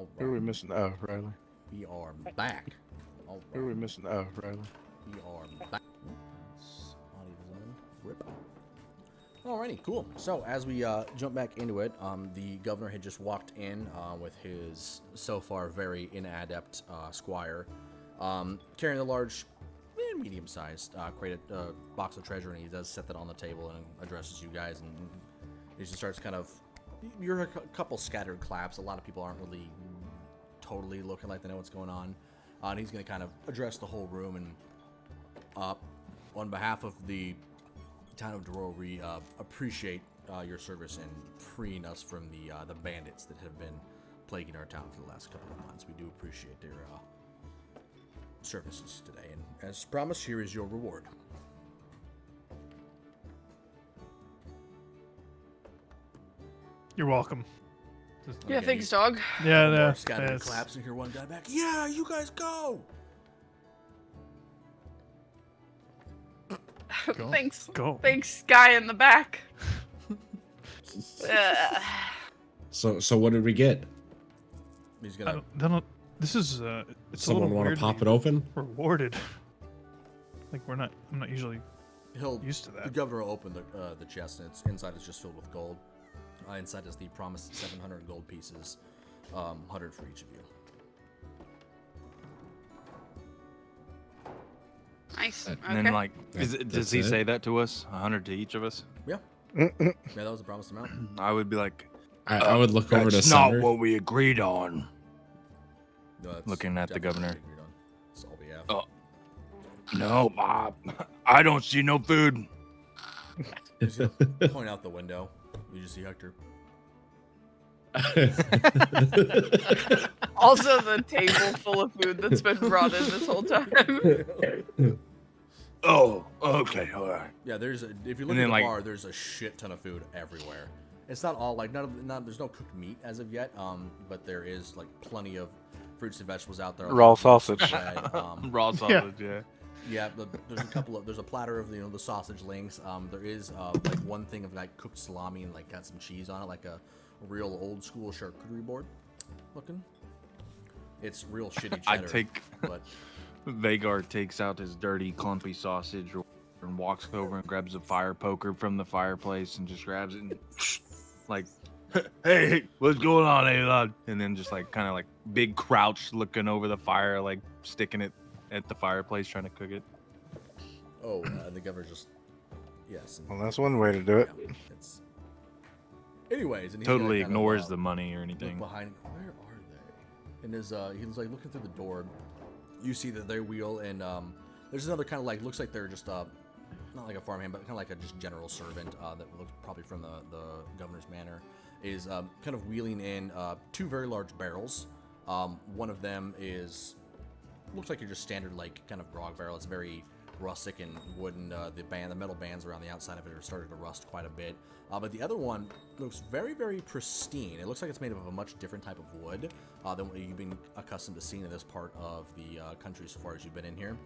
All Who are we right. missing? Oh, Riley. We are back. All Who are we right. missing? Oh, Riley. We are back. That's audio design. Rip. Alrighty, cool. So as we jump back into it, the governor had just walked in with his so far very inadept squire, carrying a large, medium-sized box of treasure, and he does set that on the table and addresses you guys, and he just starts kind of. You're a couple scattered claps. A lot of people aren't really totally looking like they know what's going on, and he's going to kind of address the whole room and. On behalf of the town of Derora, we appreciate your service in freeing us from the bandits that have been plaguing our town for the last couple of months. We do appreciate their services today, and as promised, here is your reward. You're welcome. Yeah, Okay, thanks, dog. Yeah, More yeah. scattered Yes. claps, and hear one guy back. Yeah, you guys go. Go. Thanks. Go. Thanks, guy in the back. So what did we get? He's I gonna. don't, this is it's Someone a little want weird to pop to it be open? rewarded. Like I'm not usually He'll used to The that. governor will open the chest, and it's inside is just filled with gold. Inside is the promised 700 gold pieces, 100 for each of you. Nice. And And then, Okay. like, does That's he it? say that to us? 100 to each of us? Yeah, that was the promised amount. I would be like, I would look over to that's not Sever. what we agreed on. No, that's Looking at the definitely governor. what we agreed on. That's all we have. Oh. No, Bob. I don't see no food. He's gonna point out the window. You just see Hector. Also, the table full of food that's been brought in this whole time. Oh, okay, all right. Yeah, if you look And at then, the like- bar, there's a shit ton of food everywhere. It's not all like there's no cooked meat as of yet. But there is like plenty of fruits and vegetables out there. Raw sausage. Bread, Raw sausage, yeah. Yeah, there's a platter of the sausage links. There is like one thing of like cooked salami and like got some cheese on it, like a real old school charcuterie board looking. It's real shitty I cheddar. take but Vagar takes out his dirty, clumpy sausage and walks over and grabs a fire poker from the fireplace and just grabs it and like, hey, what's going on, Elon? And then just like kind of like big crouch looking over the fire, like sticking it at the fireplace trying to cook it. the governor just yes. Well, that's one way to do it. Yeah, it's anyways, and he's Totally gonna kind ignores of, the money or look anything. behind. Where are they? And as he's like looking through the door, you see that they wheel and there's another kind of like looks like they're just not like a farmhand, but kind of like a just general servant that looks probably from the governor's manor is kind of wheeling in two very large barrels. One of them looks like your just standard like kind of grog barrel. It's very rustic and wooden. The metal bands around the outside of it are starting to rust quite a bit. But the other one looks very, very pristine. It looks like it's made of a much different type of wood than what you've been accustomed to seeing in this part of the country so far as you've been in here.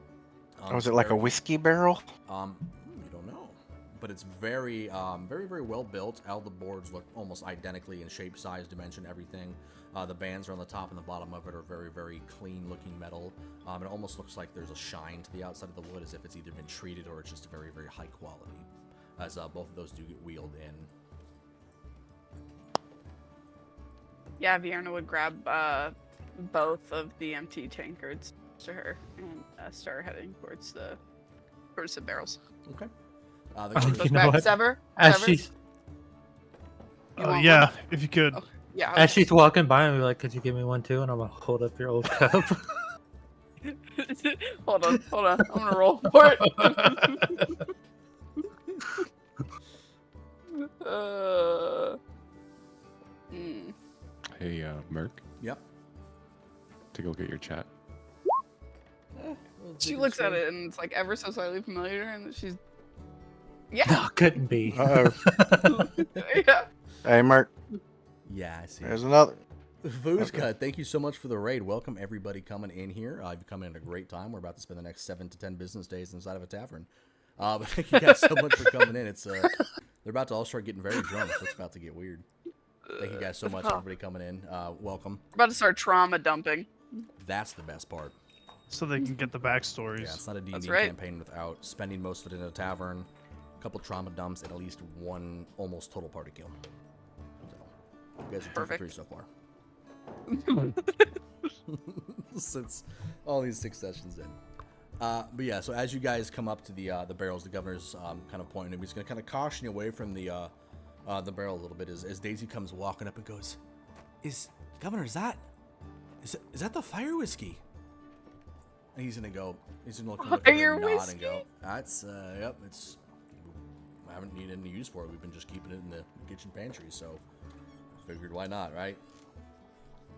Was it like a whiskey barrel? You don't know, but it's very, very, very well built. All the boards look almost identically in shape, size, dimension, everything. The bands are on the top and the bottom of it are very, very clean-looking metal. It almost looks like there's a shine to the outside of the wood, as if it's either been treated or it's just very, very high quality. As both of those do get wheeled in. Yeah, Vierna would grab both of the empty tankards to her and start heading towards the barrels. Okay. You know what? Sever? As Sever? she's You want Yeah, one? if you could. Oh, yeah. as she's walking by, I'm like, "Could you give me one too?" And I'm gonna hold up your old cup. Hold on. I'm gonna roll for it. Hey, Merc, Yep. take a look at your chat. She looks at it and it's like ever so slightly familiar, and she's yeah. No, couldn't be. Uh-oh. Yeah. Hey, Mark. Yeah, I see. There's another. Vuzka, thank you so much for the raid. Welcome everybody coming in here. You've come in at a great time. We're about to spend the next 7 to 10 business days inside of a tavern. But thank you guys so much for coming in. It's they're about to all start getting very drunk, so it's about to get weird. Thank you guys so much, everybody coming in. Welcome. We're about to start trauma dumping. That's the best part. So they can get the backstories. Yeah, it's not a D&D That's right. campaign without spending most of it in a tavern, a couple trauma dumps, and at least one almost total party kill. So, you guys are 2 for 3 so far. Since all these 6 sessions in. But yeah, so as you guys come up to the barrels, the governor's kind of pointing, he's going to kind of caution you away from the barrel a little bit as Daisy comes walking up and goes, Governor, is that the fire whiskey? And he's gonna look at her and nod and go, that's yep, I haven't needed any use for it. We've been just keeping it in the kitchen pantry, so I figured why not, right?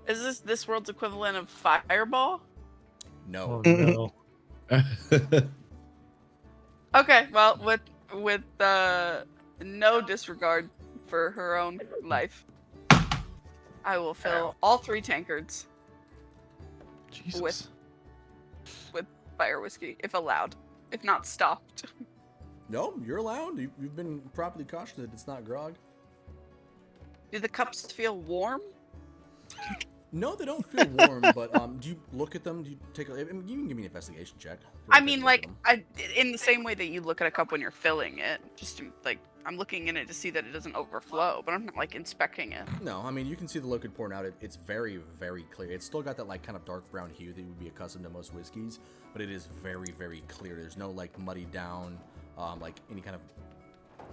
Is this world's equivalent of Fireball? No. Oh, no. Okay, well, with no disregard for her own life, I will fill all 3 tankards Jesus. with fire whiskey, if allowed, if not stopped. No, you're allowed. You've been properly cautioned that it's not grog. Do the cups feel warm? No, they don't feel warm, but do you look at them? Do you take you can give me an investigation check. I mean, like, in the same way that you look at a cup when you're filling it, just to, like, I'm looking in it to see that it doesn't overflow, but I'm not, like, inspecting it. No, I mean, you can see the liquid pouring out. It's very, very clear. It's still got that, like, kind of dark brown hue that you would be accustomed to most whiskeys, but it is very, very clear. There's no, like, muddy down, like, any kind of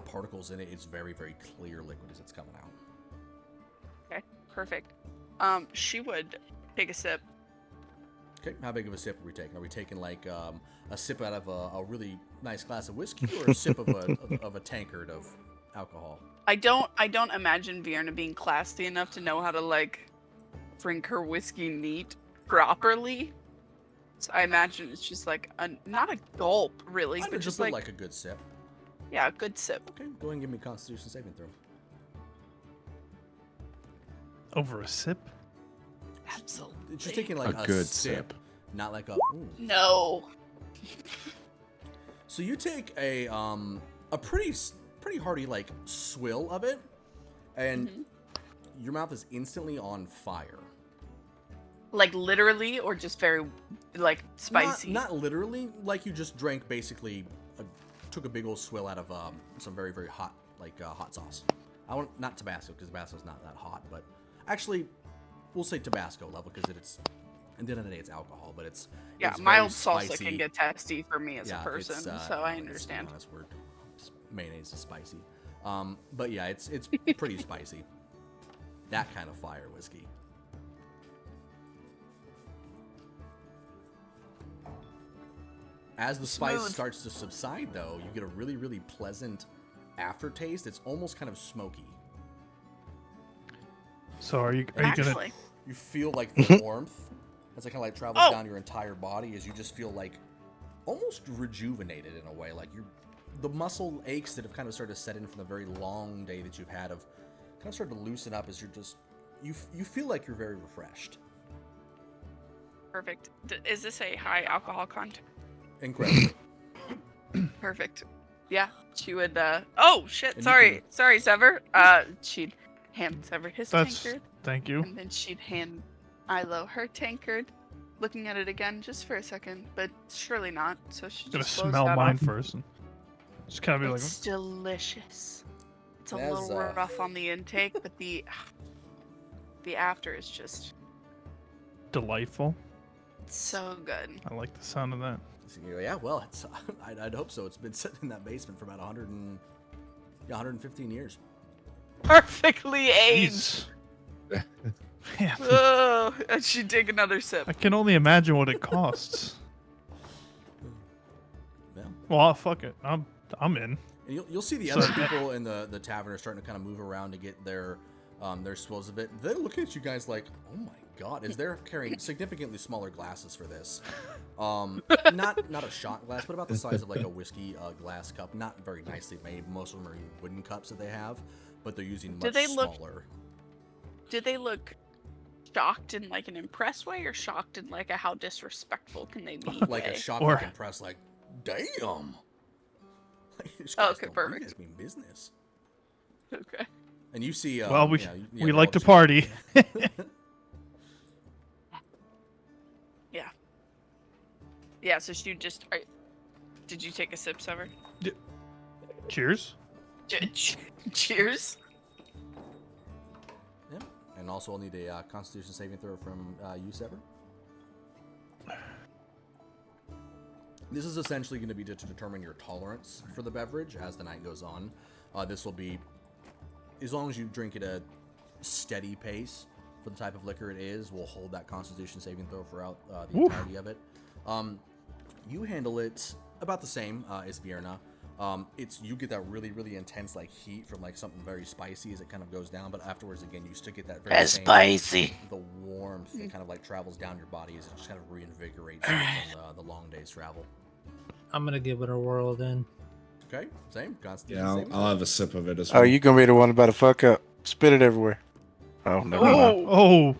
particles in it. It's very, very clear liquid as it's coming out. Okay, perfect. She would take a sip. Okay, how big of a sip are we taking? Are we taking, like, a sip out of a really nice glass of whiskey, or a sip of a tankard of alcohol? I don't imagine Vienna being classy enough to know how to, like, drink her whiskey neat properly. So I imagine it's just like not a gulp, really, but just like a good sip. Yeah, a good sip. Okay, go ahead and give me a Constitution saving throw. Over a sip? Absolutely. It's just taking like A good sip. not like a. Ooh. No. So you take a pretty hearty like swill of it, and your mouth is instantly on fire. Like literally, or just very, like, spicy? Not literally. Like you just drank basically, took a big old swill out of some very, very hot, like hot sauce. Not Tabasco, because Tabasco's not that hot, but actually, we'll say Tabasco level, because it's, at the end of the day, it's alcohol, but it's mild very salsa spicy. can get testy for me as a Yeah, person, it's, so I it's understand. an honest word. Mayonnaise is spicy. But yeah, it's pretty spicy. That kind of fire whiskey. As the spice Smooth. starts to subside, though, you get a really, really pleasant aftertaste. It's almost kind of smoky. So are you gonna? Actually, You feel like the warmth as it kind of like travels down your entire body, as you just feel like almost rejuvenated in a way. Like the muscle aches that have kind of started to set in from the very long day that you've had have kind of started to loosen up as you're just you feel like you're very refreshed. perfect. Is this a high alcohol content? Incredible. Perfect. Yeah, she would. Oh shit! And Sorry, Sever. She'd hand Sever his That's tankard, thank you. and then she'd hand Ilo her tankard, looking at it again just for a second, but surely not. So she Gonna just blows smell that mine off. first and just kind of be like, It's delicious. It's a As, little rough on the intake, but the after is just delightful. so good. I like the sound of that. So you go, yeah, well, it's, I'd hope so. It's been sitting in that basement for about 115 years. Perfectly aged. Jeez. Yeah, Oh, and she'd take another sip. I can only imagine what it costs. Yeah. Well, fuck it. I'm in. And you'll see the So- other people in the tavern are starting to kind of move around to get their swills of it. They're looking at you guys like, oh my god, is they're carrying significantly smaller glasses for this. Not a shot glass, but about the size of like a whiskey glass cup. Not very nicely made. Most of them are wooden cups that they have, but they're using much smaller. Do they look shocked in like an impressed way, or shocked in like a how disrespectful can they be? Like a way? shock, Or- like impressed, like, damn. Like, this Oh, guy's okay, don't- perfect. You guys mean business. Okay. And you see, Well, we yeah, we they're like all to just- party. Yeah. Yeah. So she just. Did you take a sip, Sever? Cheers. Cheers. Yeah. And also, I'll need a Constitution saving throw from you, Sever. This is essentially going to be to determine your tolerance for the beverage as the night goes on. This will be, as long as you drink at a steady pace for the type of liquor it is, we'll hold that Constitution saving throw throughout the entirety of it. You handle it about the same as Vierna. You get that really, really intense like heat from like something very spicy as it kind of goes down, but afterwards again you still get that very same, spicy. the warmth that kind of like travels down your body as it just kind of reinvigorates you from the long day's travel. I'm gonna give it a whirl then. Okay, same. Constitution Yeah, saving I'll throw. have a sip of it as well. Oh, you gonna be the one about to fuck up? Spit it everywhere. Oh, never mind. Oh,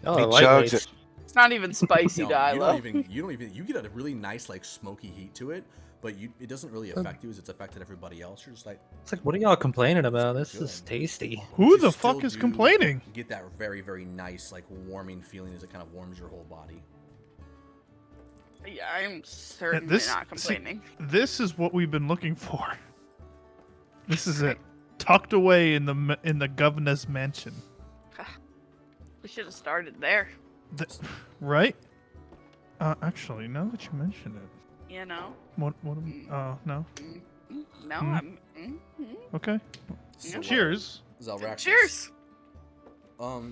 Oh, He lightweights. chugs it. It's not even spicy, No, Dilo. you get a really nice like smoky heat to it, but it doesn't really affect you as it's affected everybody else. You're just like, It's like, what are y'all complaining about? This good. is tasty. who you the still fuck is do complaining? Get that very, very nice like warming feeling as it kind of warms your whole body. Yeah, I'm certainly this- not complaining. This is what we've been looking for. This is it, tucked away in the governor's mansion. We should have started there. Right? Actually, now that you mention it, You know. what? Oh no. No, Hmm. I'm. Okay. So, Cheers. Zalraxis. Cheers.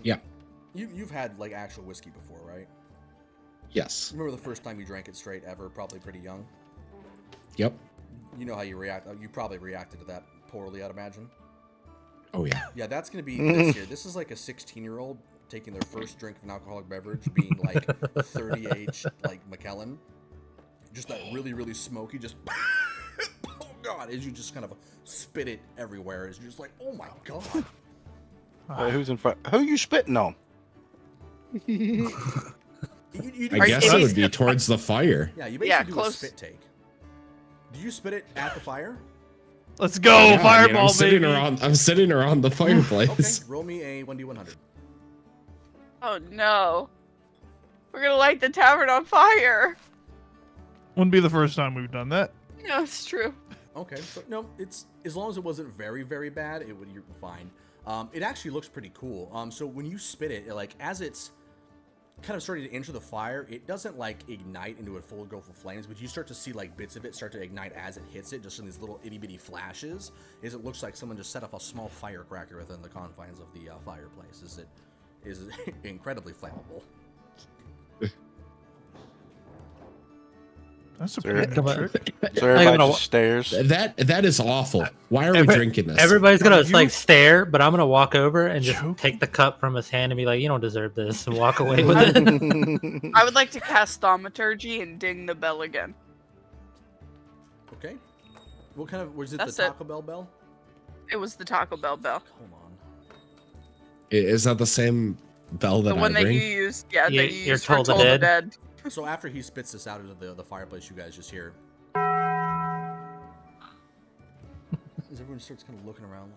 Yeah. You've had like actual whiskey before, right? Yes. Remember the first time you drank it straight ever? Probably pretty young. Yep. You know how you react. You probably reacted to that poorly, I'd imagine. Oh yeah. Yeah, that's gonna be this year. This is like a 16-year-old taking their first drink of an alcoholic beverage, being like 30 age, like McKellen. Just that really, really smoky. Just oh god, as you just kind of spit it everywhere. As you're just like, oh my god. Who's in front? Who you spitting on? I guess it would be towards the fire. Yeah, you basically do close. a spit take. Do you spit it at the fire? Let's go, Yeah, I mean, fireball, baby. I'm sitting around the fireplace. Okay, roll me a 1d100. Oh no. We're gonna light the tavern on fire. Wouldn't be the first time we've done that. No, it's true. Okay, so no, it's as long as it wasn't very, very bad, you're fine. It actually looks pretty cool. So when you spit it, like as it's kind of starting to enter the fire, it doesn't like ignite into a full go for flames, but you start to see like bits of it start to ignite as it hits it, just in these little itty bitty flashes. As it looks like someone just set off a small firecracker within the confines of the fireplace. It is incredibly flammable. That's a Sir. pretty Come good on. trick. So everybody gonna just stares. That is awful. Why are we drinking this? Everybody's gonna You- like stare, but I'm gonna walk over and just Joke. take the cup from his hand and be like, "You don't deserve this," and walk away with it. I would like to cast Thaumaturgy and ding the bell again. Okay. What kind of was it? That's The it. Taco Bell bell? It was the Taco Bell bell. Hold on. Is that the same bell that The one I that ring? you used, yeah, Yeah, that you you're used for Toll the Toll the Dead. Dead. So after he spits this out into the fireplace, you guys just hear. As everyone starts kind of looking around,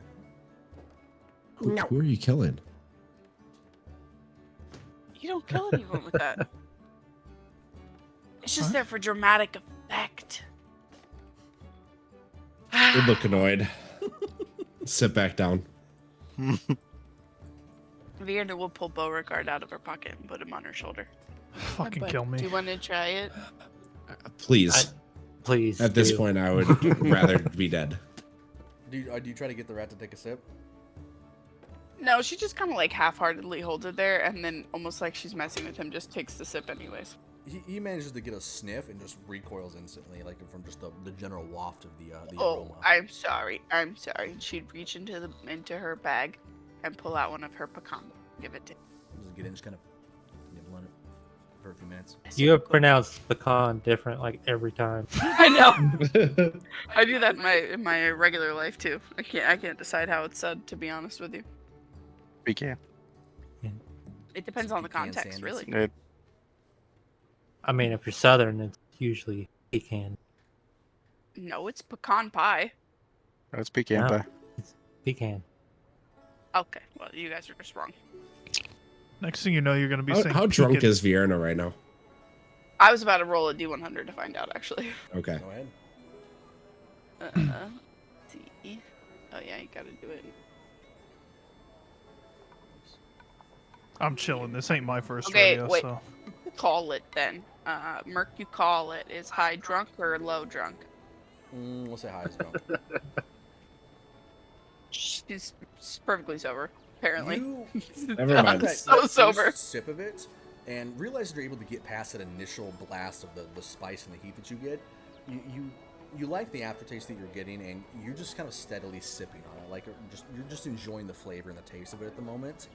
like, Who are you killing? You don't kill anyone with that. It's just there for dramatic effect. You look annoyed. Sit back down. Vienna will pull Beauregard out of her pocket and put him on her shoulder. Fucking But kill me. Do you want to try it? Please. Please. At this do. point, I would rather be dead. do you try to get the rat to take a sip? No, she just kind of like half-heartedly holds it there, and then almost like she's messing with him, just takes the sip anyways. He manages to get a sniff and just recoils instantly, like from just the general waft of the Oh, aroma. I'm sorry. I'm sorry. And she'd reach into her bag and pull out one of her pecan. Give it to. Just get in, just kind of nibble on it for a few minutes. You have pronounced pecan different like every time. I know. I do that in my regular life too. I can't decide how it's said, to be honest with you. Pecan. It depends on the Pecan context, Sandys. really. I mean, if you're Southern, it's usually pecan. No, it's pecan pie. That's pecan No. pie. It's pecan. Okay, well, you guys are just wrong. Next thing you know, you're gonna be saying. How drunk is Vierna right now? I was about to roll a D100 to find out, actually. Okay. Go ahead. Let's see. Oh yeah, you gotta do it. I'm chilling. This ain't my first Okay, rodeo, wait. so Call it then. Merc, you call it. Is high drunk or low drunk? We'll say high as drunk. She's perfectly sober, apparently. Never mind. That So first sober. Sip of it, and realize you're able to get past that initial blast of the spice and the heat that you get. You like the aftertaste that you're getting, and you're just kind of steadily sipping on it. Like you're just enjoying the flavor and the taste of it at the moment.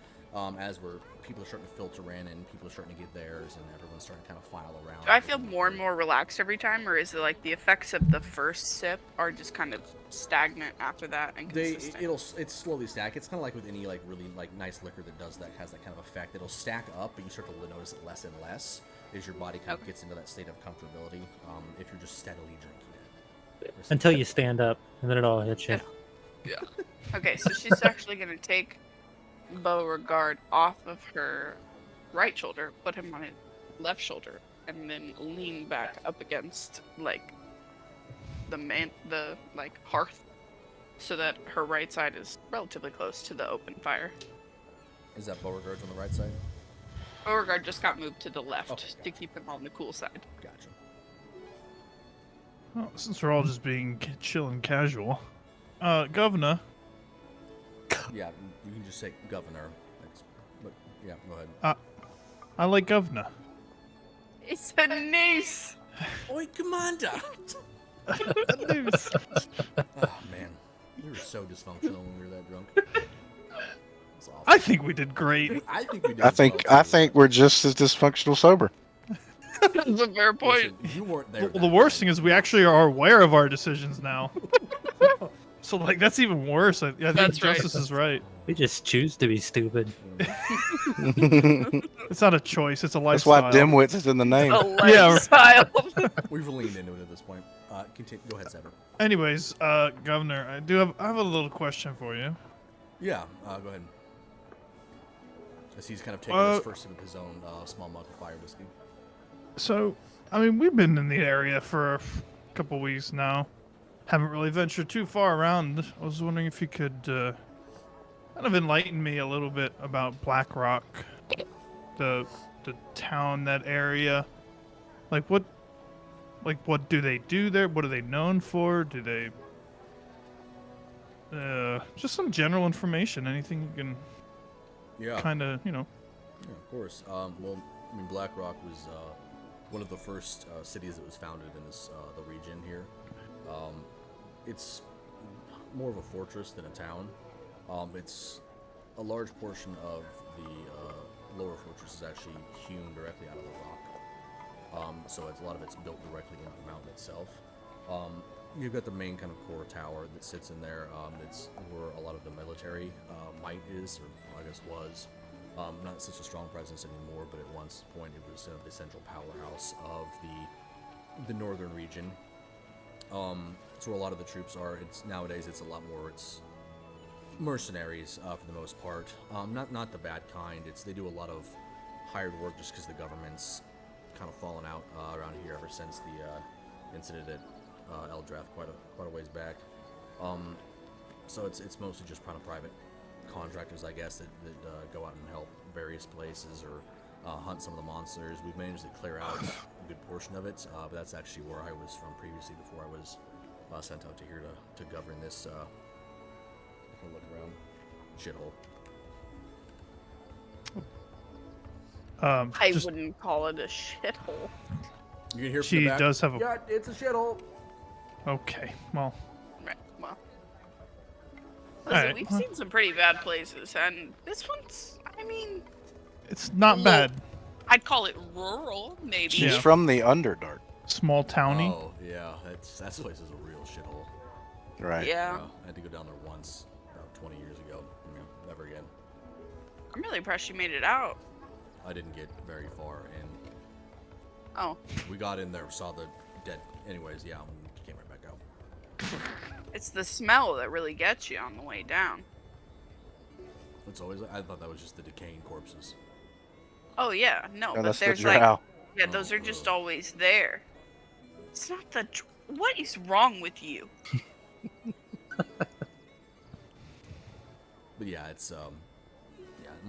As people are starting to filter in and people are starting to get theirs, and everyone's starting to kind of file around. Do I feel more and more relaxed every time, or is it like the effects of the first sip are just kind of stagnant after that and consistent? It's slowly stack. It's kind of like with any like really like nice liquor that does that, has that kind of effect. It'll stack up, but you start to notice it less and less as your body kind of gets into that state of comfortability. If you're just steadily drinking it Until you stand up, and then it all hits you. Yeah. Okay, so she's actually gonna take Beauregard off of her right shoulder, put him on his left shoulder, and then lean back up against like the hearth, so that her right side is relatively close to the open fire. Is that Beauregard's on the right side? Beauregard just got moved to the left to keep him on the cool side. Gotcha. well, since we're all just being chill and casual, Governor. Yeah, you can just say governor. But yeah, go ahead. I like Governor. It's a niece. Oi, commander! News. Oh man, we were so dysfunctional when we were that drunk. It's awful. I think we did great. I think we did. I think we're just as dysfunctional sober. That's a fair point. Listen, you weren't there. Well, the worst thing is we actually are aware of our decisions now. So like that's even worse. I think That's right. Justice is right. We just choose to be stupid. It's not a choice. It's a That's lifestyle. why Dimwits is in the name. A Yeah. lifestyle. We've leaned into it at this point. Continue. Go ahead, Sever. Anyways, Governor, I have a little question for you. Yeah, go ahead. As he's kind of taking his first sip of his own small mug of fire whiskey. So, I mean, we've been in the area for a couple weeks now. Haven't really ventured too far around. I was wondering if you could kind of enlighten me a little bit about Black Rock, the town, that area. Like what do they do there? What are they known for? Do they just some general information, anything you can kind of, Yeah, of course. Well, I mean, Black Rock was one of the first cities that was founded in this the region here. It's more of a fortress than a town. It's a large portion of the lower fortress is actually hewn directly out of the rock. So a lot of it's built directly into the mountain itself. You've got the main kind of core tower that sits in there. It's where a lot of the military might is, or I guess was. Not such a strong presence anymore, but at one point it was the central powerhouse of the northern region. It's where a lot of the troops are. Nowadays it's a lot more. It's mercenaries for the most part. Not the bad kind. They do a lot of hired work just because the government's kind of fallen out around here ever since the incident at Eldrath quite a ways back. So it's mostly just kind of private contractors, I guess, that go out and help various places or hunt some of the monsters. We've managed to clear out a good portion of it, but that's actually where I was from previously before I was sent out to here to govern this. Look around, shithole. I wouldn't call it a shithole. You can hear from She the back. does have a. Yeah, it's a shithole. Okay, well, Right. Well, All listen, right, we've well. seen some pretty bad places, and this one's. I mean, it's not Low. bad. I'd call it rural, maybe. She's Yeah. from the Underdark. Small towny. Oh yeah, that place is a real shithole. Right. Yeah. I had to go down there once, about 20 years ago. Never again. I'm really impressed you made it out. I didn't get very far, and Oh, we got in there, saw the dead. Anyways, yeah, we came right back out. it's the smell that really gets you on the way down. It's always. I thought that was just the decaying corpses. Oh yeah, no, No, but that's the there's like, drow. yeah, those are just always there. It's not the. What is wrong with you? But yeah, it's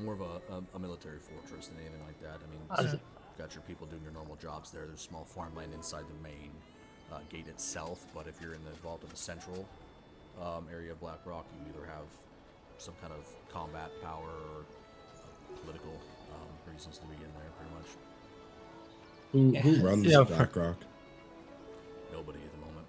more of a military fortress than anything like that. I mean, How's it- you've got your people doing your normal jobs there. There's small farmland inside the main gate itself, but if you're involved in the central area of Black Rock, you either have some kind of combat power or political reasons to be in there, pretty much. Who runs Yeah, Black Rock? Nobody at the moment.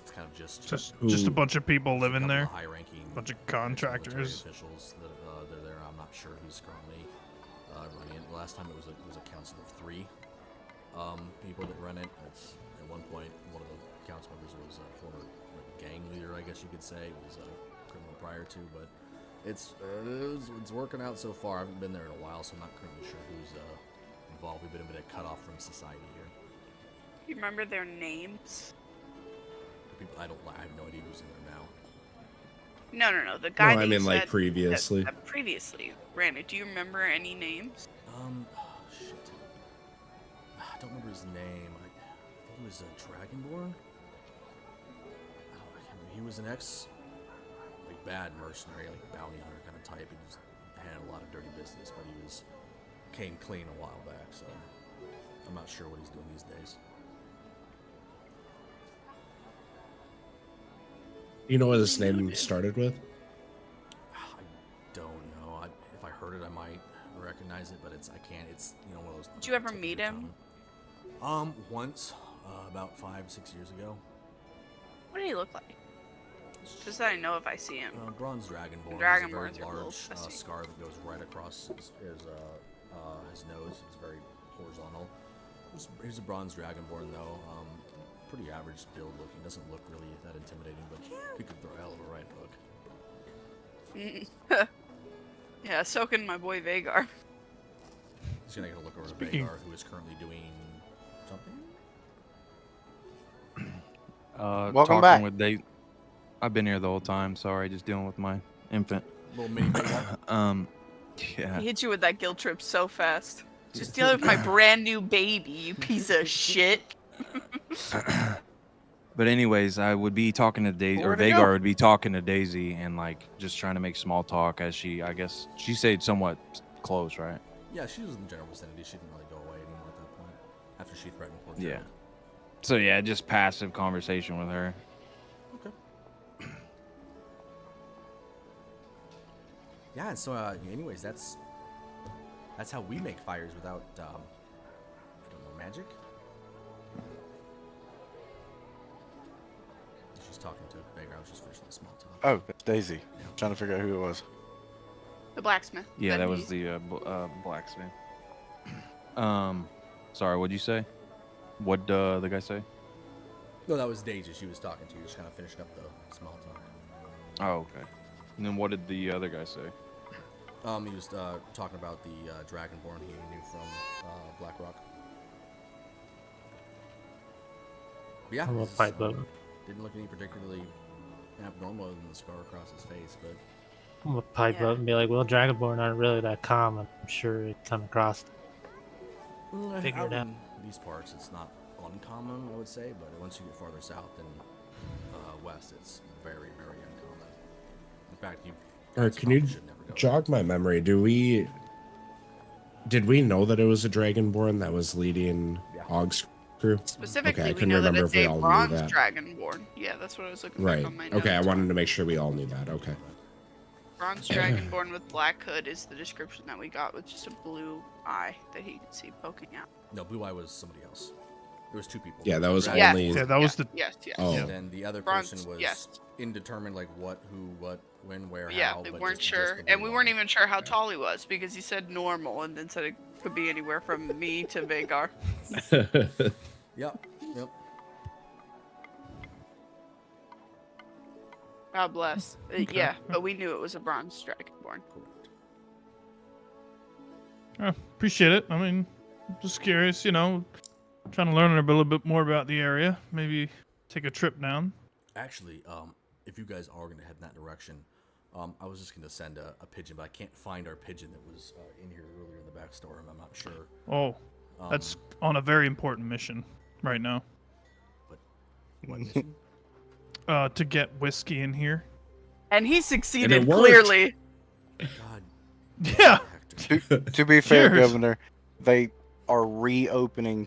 It's kind of just Just a bunch of people just a living couple there. of high-ranking Bunch of military contractors. officials that they're there. I'm not sure who's currently running it. The last time it was a council of 3 people that run it. It's, at one point, one of the council members was a former gang leader, I guess you could say. He was a criminal prior to, but it's working out so far. I haven't been there in a while, so I'm not currently sure who's involved. We've been a bit cut off from society here. You remember their names? People, I have no idea who's in there now. No. The guy No, that I mean you like said previously. that previously ran it. Do you remember any names? Shit. I don't remember his name. I think he was a Dragonborn. I can't remember. He was an bad mercenary, like bounty hunter kind of type. He just had a lot of dirty business, but he came clean a while back. So I'm not sure what he's doing these days. You know what his name started with? I don't know. If I heard it, I might recognize it, but I can't. It's one of those. Did you ever meet him? Once, about 5-6 years ago. What did he look like? Just that I know if I see him. Bronze Dragonborn. Dragonborns Has a are a very little large fussy. scar that goes right across his nose. It's very horizontal. He's a Bronze Dragonborn, though. Pretty average build looking. Doesn't look really that intimidating, but he could throw a hell of a right hook. Yeah, soaking my boy Vagar. He's gonna get a look over Speaking- Vagar, who is currently doing something. Welcome talking back. with I've been here the whole time. Sorry, just dealing with my infant. Little mini Vagar. Yeah. He hit you with that guilt trip so fast. Just dealing with my brand new baby, you piece of shit. But anyways, I would be talking to Daisy, or Where'd it Vagar go? would be talking to Daisy, and like just trying to make small talk as I guess she stayed somewhat close, right? Yeah, she was in the general vicinity. She didn't really go away anymore at that point. After she threatened poor Yeah. Gerald. So yeah, just passive conversation with her. Okay. Yeah, and so anyways, that's how we make fires without I don't know, magic. She's talking to Vagar. I was just finishing the small talk. Oh, that's Daisy. Trying to figure out who it was. The blacksmith. Yeah, that he- was the blacksmith. Sorry, what'd you say? What'd the guy say? No, that was Daisy. She was talking to you. Just kind of finishing up the small talk. Oh, okay. And then what did the other guy say? He was talking about the Dragonborn he knew from Black Rock. But yeah, I'm gonna this is, pipe up. didn't look any particularly abnormal than the scar across his face, but I'm gonna pipe Yeah. up and be like, well, Dragonborn aren't really that common. I'm sure it come across. Figure out it out. in these parts, it's not uncommon, I would say, but once you get farther south and west, it's very, very uncommon. In fact, Can you should never go. jog my memory? Did we know that it was a Dragonborn that was leading Yeah. Og's crew? Specifically, Okay, I we couldn't know that remember it's if we a all knew bronze that. dragonborn. Yeah, that's what I was looking Right. back on my Okay, I notes. wanted to make sure we all knew that. Okay. Bronze dragonborn with black hood is the description that we got, with just a blue eye that he could see poking out. No, Blue Eye was somebody else. There was two people. Yeah, that was Yeah. only. Yeah, that was the. Yes, yes. Oh. And then the other Bronze, person was yes. indeterminate, like what, who, what, when, where, Yeah, how. they but weren't just sure, the and we Blue weren't Eye. even sure how Yeah. tall he was because he said normal and then said it could be anywhere from me to Vagar. Yep. God bless. Okay. Yeah, but we knew it was a bronze dragonborn. Correct. Appreciate it. I mean, just curious, trying to learn a little bit more about the area. Maybe take a trip down. Actually, if you guys are going to head in that direction, I was just gonna send a pigeon, but I can't find our pigeon that was in here earlier in the back store, and I'm not sure. Oh, that's on a very important mission right now. What mission? To get whiskey in here. And he And succeeded it worked. clearly. God. Yeah. Hector. To be fair, Cheers. Governor, they are reopening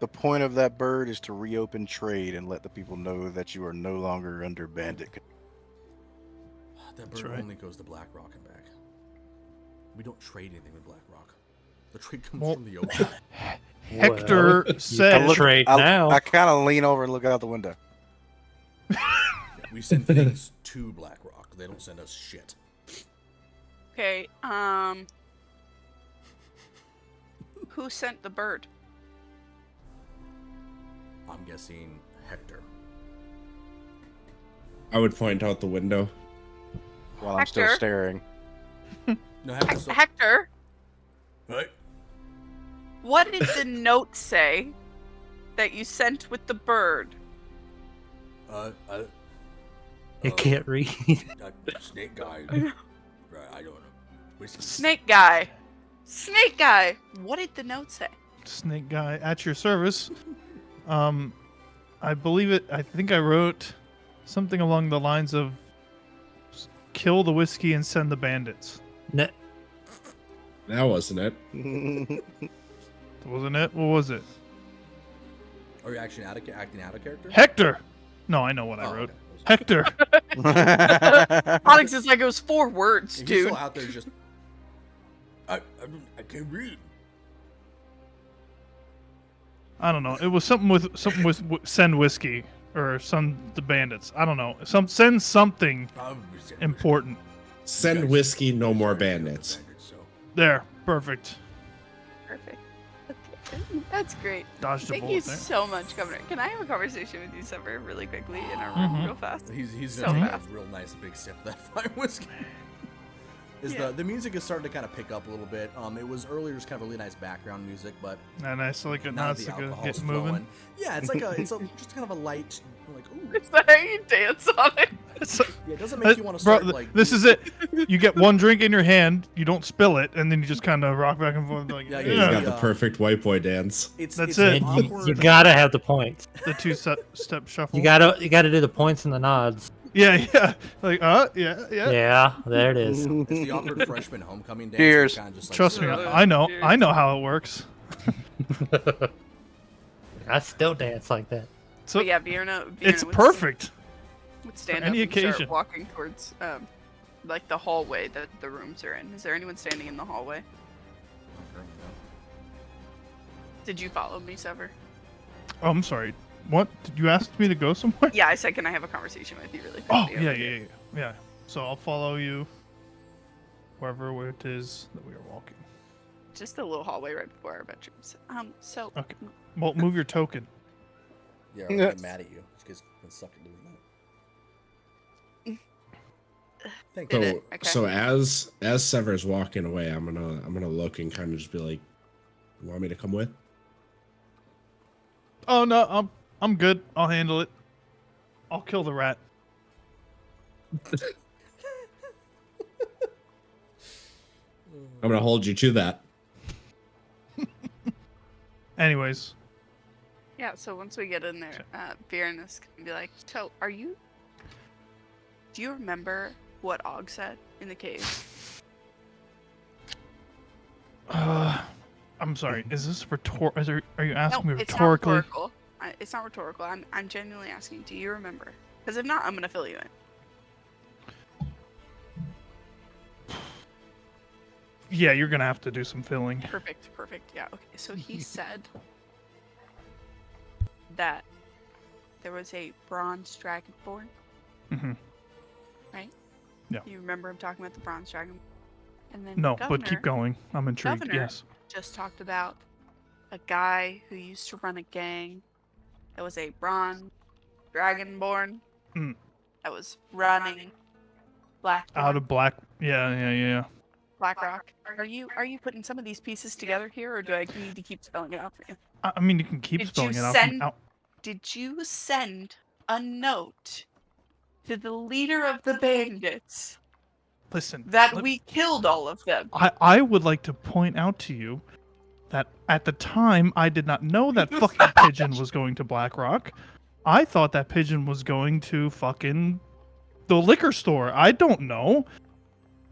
the point of that bird is to reopen trade and let the people know that you are no longer under bandit. That That's bird right. only goes to Black Rock and back. We don't trade anything with Black Rock. The trade comes Well, from the ocean. Hector You said. can trade now. I kind of lean over and look out the window. We send things to Black Rock. They don't send us shit. Okay, who sent the bird? I'm guessing Hector. I would point out the window. While I'm still Hector? staring. No, Hector's still... Hector, Right? what did the note say that you sent with the bird? You can't read. Snake guy. Right, I don't know. Whiskey. Snake guy. Snake guy. What did the note say? Snake guy at your service. I believe it. I think I wrote something along the lines of kill the whiskey and send the bandits. Ne- That wasn't it. Wasn't it? What was it? Are you actually acting out of character? Hector. No, I know what I wrote. Okay. Hector. Onyx is like, it was 4 words, He's dude. still out there just... I can't read. I don't know. It was something with send whiskey or send the bandits. I don't know. Send something important. Send whiskey, no more bandits. There. Perfect. Perfect. That's great. Dodged a Thank bullet you there. so much, Governor. Can I have a conversation with you, Sever, really quickly in our Mhm. room, real fast? He's So gonna take fast. a real nice big sip of that fine whiskey. Yeah. The music is starting to kind of pick up a little bit. It was earlier just kind of really nice background music, but And I still like it. now Now that it's the like a alcohol's hit moving. flowing, yeah, it's like just kind of a light, like ooh. Is that how you dance on it? It's like, Yeah, it doesn't make you want to bro, start like. this is it. You get one drink in your hand, you don't spill it, and then you just kind of rock back and forth like Yeah, He's yeah. got the perfect white boy dance. That's It's it. And awkward. you gotta have the points. the two-step shuffle. You gotta do the points and the nods. Yeah. Like, yeah. Yeah, there it is. It's the awkward freshman homecoming dance. Cheers. Kind of just like, Trust me, I know how it works. I still dance like that. So But yeah, Vierna it's would perfect. Would stand any up and start occasion. walking towards, like the hallway that the rooms are in. Is there anyone standing in the hallway? Did you follow me, Sever? Oh, I'm sorry. What? Did you ask me to go somewhere? Yeah, I said, can I have a conversation with you really Oh, quickly? yeah. So I'll follow you wherever it is that we are walking. Just the little hallway right before our bedrooms. So Okay. Well, move your token. Yeah, I'm getting mad at you because you suck at doing that. Thank So, you. Okay. so as Sever's walking away, I'm gonna look and kind of just be like, "You want me to come with?" Oh no, I'm good. I'll handle it. I'll kill the rat. I'm gonna hold you to that. Anyways, Yeah, so once we get in there, Vierna's gonna be like, so do you remember what Og said in the cave? I'm sorry. Is this are you asking No, me it's not rhetorically? rhetorical. It's not rhetorical. I'm genuinely asking, do you remember? Because if not, I'm gonna fill you in. Yeah, you're gonna have to do some filling. Perfect. Yeah, okay. So he said that there was a bronze dragonborn, hmm right? Yeah. You remember him talking about the bronze dragon? And then No, Governor but keep going. I'm intrigued. Governor Yes. just talked about a guy who used to run a gang that was a bronze dragonborn Mm. that was running Out of Black. Yeah. Black Rock. Are you putting some of these pieces together here, or do I need to keep spelling it out for you? I mean, you can keep Did spelling you it out. send- Out. Did you send a note to the leader of the bandits Listen. that we killed all of them. I would like to point out to you that at the time I did not know that fucking pigeon was going to Blackrock. I thought that pigeon was going to fucking the liquor store. I don't know.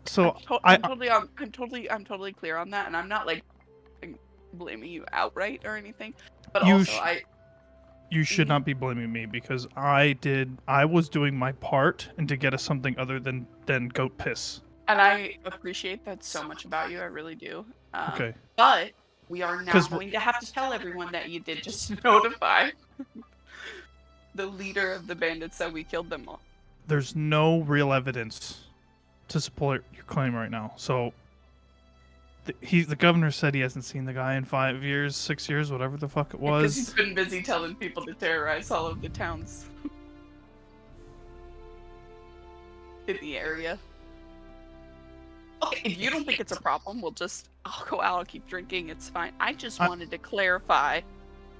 So I'm totally clear on that, and I'm not like blaming you outright or anything. But you should not be blaming me because I was doing my part and to get us something other than goat piss. And I appreciate that so much about you. I really do. Okay. But we are now going to have to tell everyone that you did just notify the leader of the bandits that we killed them all. There's no real evidence to support your claim right now. So the governor said he hasn't seen the guy in 5 years, 6 years, whatever the fuck it was. Because he's been busy telling people to terrorize all of the towns in the area. Okay, if you don't think it's a problem, I'll go out, I'll keep drinking, it's fine. I just wanted to clarify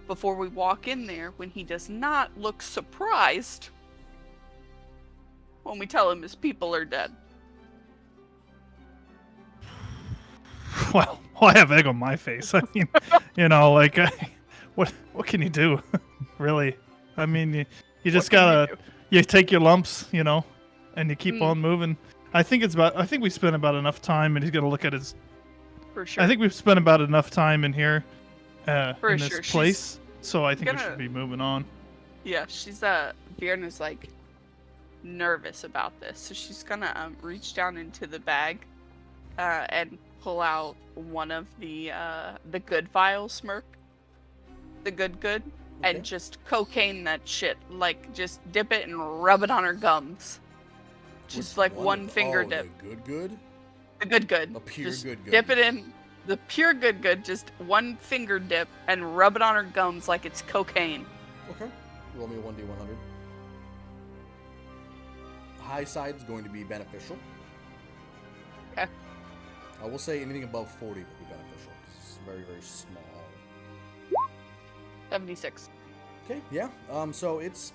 before we walk in there when he does not look surprised when we tell him his people are dead. Well, I have egg on my face. I mean, like, what can you do, really? I mean, you just gotta you take your lumps, and you keep on moving. I think we spent about enough time, and he's gonna look at his. For sure. I think we've spent about enough time in here, in For this sure. place. So I think we should be moving on. Yeah, she's Vierna's like nervous about this, so she's gonna reach down into the bag, and pull out one of the good vials, Smirk. The good, and just cocaine that shit. Like, just dip it and rub it on her gums. Just like one finger dip. The good? The good. The pure just good. Dip it in. The pure good, just one finger dip and rub it on her gums like it's cocaine. Okay. Roll me a 1d100. High side's going to be beneficial. Okay. I will say anything above 40 would be beneficial. It's very, very small. 76. Okay, yeah. So it's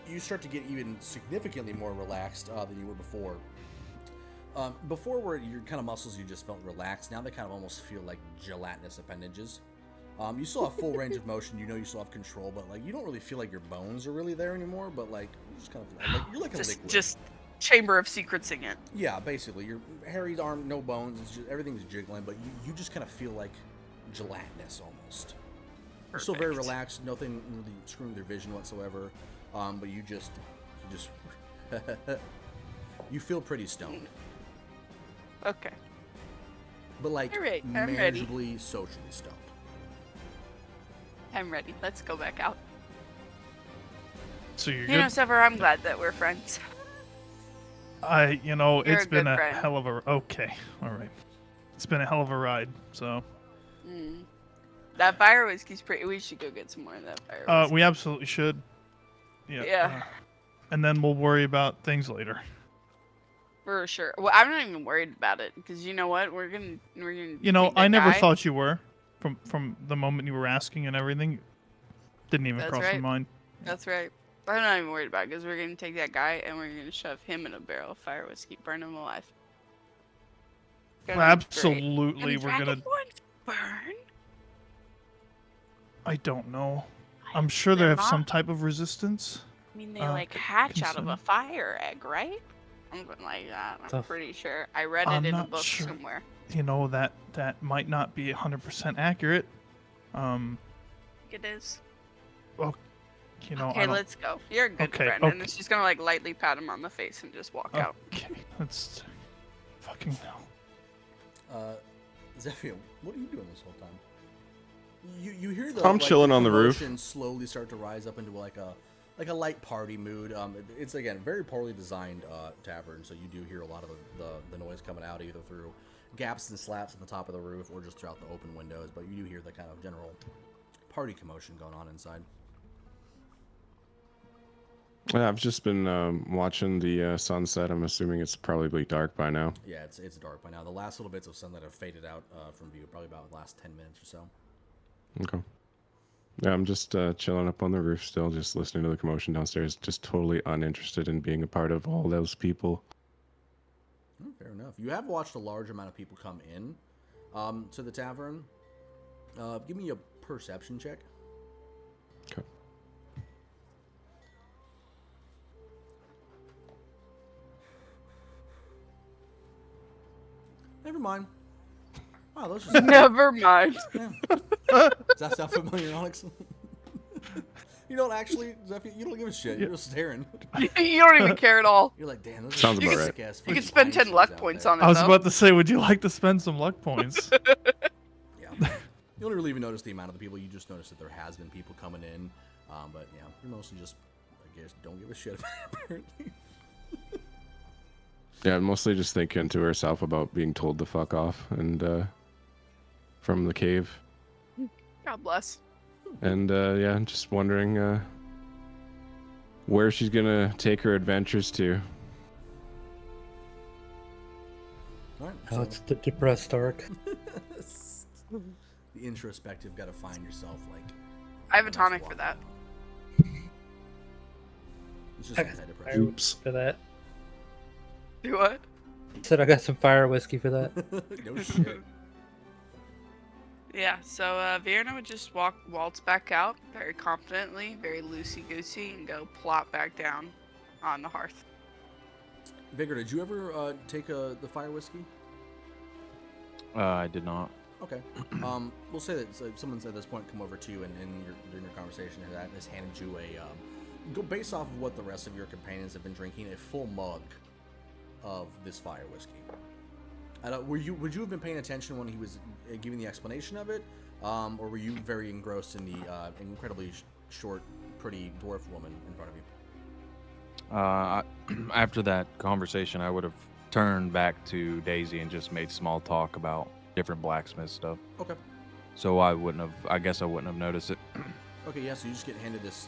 you start to get even significantly more relaxed than you were before. Before, where your kind of muscles, you just felt relaxed. Now they kind of almost feel like gelatinous appendages. You still have full range of motion. You still have control, but like you don't really feel like your bones are really there anymore. But like you're just kind of like you're like a liquid. Just Chamber of Secretsing it. Yeah, basically. Your Harry's arm, no bones. It's just everything's jiggling, but you just kind of feel like gelatinous almost. You're still very relaxed. Nothing really screwing with your vision whatsoever. But you just you feel pretty stoned. Okay. But like All right, I'm manageably socially stoned. I'm ready. Let's go back out. So you're good? Sever, I'm glad that we're friends. It's been a friend. hell of a... Okay, all right. It's been a hell of a ride, so... That fire whiskey's pretty... We should go get some more of that fire whiskey. We absolutely should. Yeah. And then we'll worry about things later. For sure. Well, I'm not even worried about it, because you know what? We're gonna I never thought you were. From the moment you were asking and everything. Didn't even cross my mind. That's right. I'm not even worried about it, because we're going to take that guy and we're going to shove him in a barrel of fire whiskey, burn him alive. Absolutely, we're going to... burn? I don't know. I'm sure they have some type of resistance. I mean, they hatch out of a fire egg, right? Something like that. I'm pretty sure. I read it in a book somewhere. That might not be 100% accurate. It is. Well, okay, let's go. You're a good friend. Okay. And then she's gonna lightly pat him on the face and just walk out. Okay, let's fucking hell. Zephyr, what are you doing this whole time? You hear the I'm chilling on the roof. Slowly start to rise up into like a light party mood. It's again very poorly designed tavern, so you do hear a lot of the noise coming out either through gaps and slats at the top of the roof or just throughout the open windows. But you do hear the kind of general party commotion going on inside. Yeah, I've just been watching the sunset. I'm assuming it's probably dark by now. Yeah, it's dark by now. The last little bits of sunlight have faded out from view, probably about the last 10 minutes or so. Okay. Yeah, I'm just chilling up on the roof still, just listening to the commotion downstairs, just totally uninterested in being a part of all those people. Fair enough. stuff. You have watched a large amount of people come in to the tavern. Give me a perception check. Okay. Never mind. Wow, those are Never mind. Yeah. Does that sound familiar, Onyx? You don't actually, Zephyr, you don't give a shit. You're just staring. You don't even care at all. You're like, damn, those Sounds are about right. sick-ass You fucking could spend 10 pine luck trees out points there. on it, I was though. about to say, would you like to spend some luck points? Yeah. You don't really even notice the amount of the people. You just notice that there has been people coming in. But yeah, you're mostly just, I guess, don't give a shit about it, apparently. Yeah, mostly just thinking to herself about being told to fuck off and from the cave. God bless. And yeah, just wondering where she's gonna take her adventures to. All right, Oh, so it's the depressed arc. the introspective, got to find yourself, like... I have a nice tonic walk for that. down. It's just I- anti-depression. Oops. For that. Do what? Said I got some fire whiskey for that. No shit. Yeah, so Vienna would just waltz back out very confidently, very loosey-goosey, and go plop back down on the hearth. Vigor, did you ever take the fire whiskey? I did not. Okay. We'll say that someone's at this point come over to you and during your conversation has handed you go based off of what the rest of your companions have been drinking, a full mug of this fire whiskey. Would you have been paying attention when he was giving the explanation of it, or were you very engrossed in the incredibly short, pretty dwarf woman in front of you? After that conversation, I would have turned back to Daisy and just made small talk about different blacksmith stuff. Okay. So I guess I wouldn't have noticed it. Okay, yeah, so you just get handed this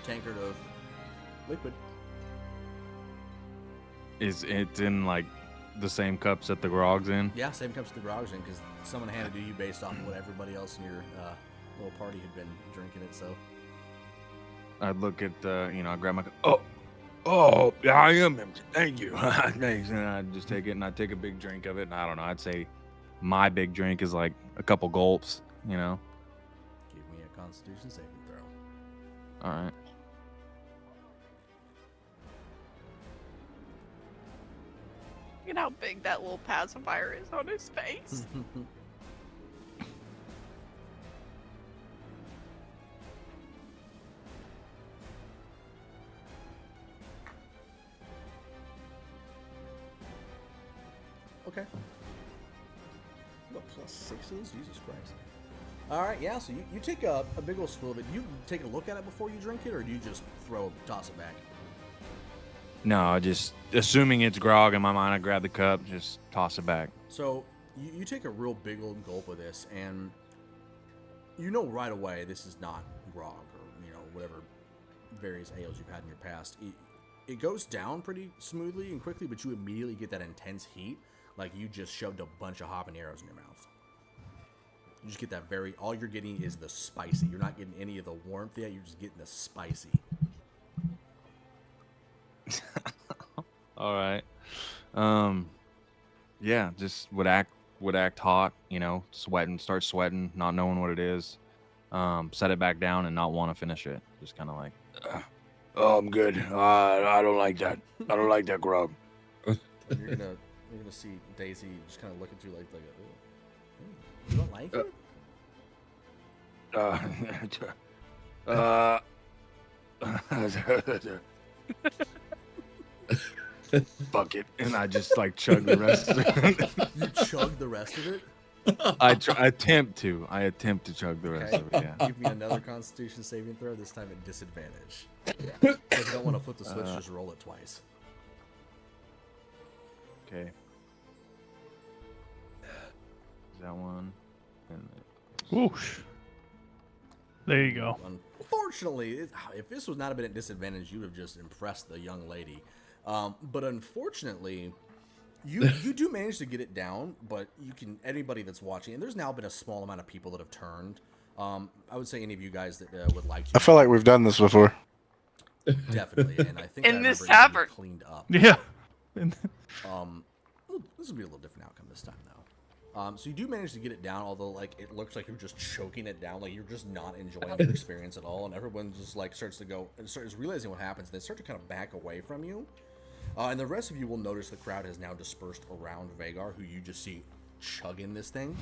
tankard of liquid. Is it in like the same cups that the grog's in? Yeah, same cups the garage in, because someone handed it to you based off of what everybody else in your little party had been drinking it, so... I'd look at, I grab my cup. Oh, yeah, I am empty. Thank you. Thanks. And I'd just take it and I'd take a big drink of it. And I don't know, I'd say my big drink is like a couple gulps, Give me a Constitution saving throw. All right. Look at how big that little pacifier is on his face. Okay. What, plus 6 is? Jesus Christ. Alright, yeah, so you take a big old swill of it. Do you take a look at it before you drink it, or do you just toss it back? No, just assuming it's grog in my mind, I grab the cup, just toss it back. So you take a real big old gulp of this, and you know right away this is not grog or whatever various ales you've had in your past. It goes down pretty smoothly and quickly, but you immediately get that intense heat, like you just shoved a bunch of habaneros in your mouth. You just get that all you're getting is the spicy. You're not getting any of the warmth yet. You're just getting the spicy. All right. Yeah, just would act hot, start sweating, not knowing what it is. Set it back down and not want to finish it. Just kind of like, Oh, I'm good. I don't like that. I don't like that grog. You're gonna see Daisy just kind of looking through like you don't like it? Fuck it. And I just like chug the rest of it. You chug the rest of it? I attempt to chug the rest of it, yeah. Give me another Constitution saving throw, this time at disadvantage. If you don't want to flip the switch, just roll it twice. Okay. That one. And Whoosh. There you go. Unfortunately, if this would not have been at disadvantage, you would have just impressed the young lady. But unfortunately, you do manage to get it down, but anybody that's watching, and there's now been a small amount of people that have turned. I would say any of you guys that would like to. I feel like we've done this before. Definitely, and I think In I this remember it needed to be tavern. cleaned up. Yeah. Let's This will be a little different outcome this time, though. So you do manage to get it down, although like it looks like you're just choking it down, like you're just not enjoying your experience at all, and everyone just like starts to go and starts realizing what happens. They start to kind of back away from you, and the rest of you will notice the crowd has now dispersed around Vagar, who you just see chugging this thing.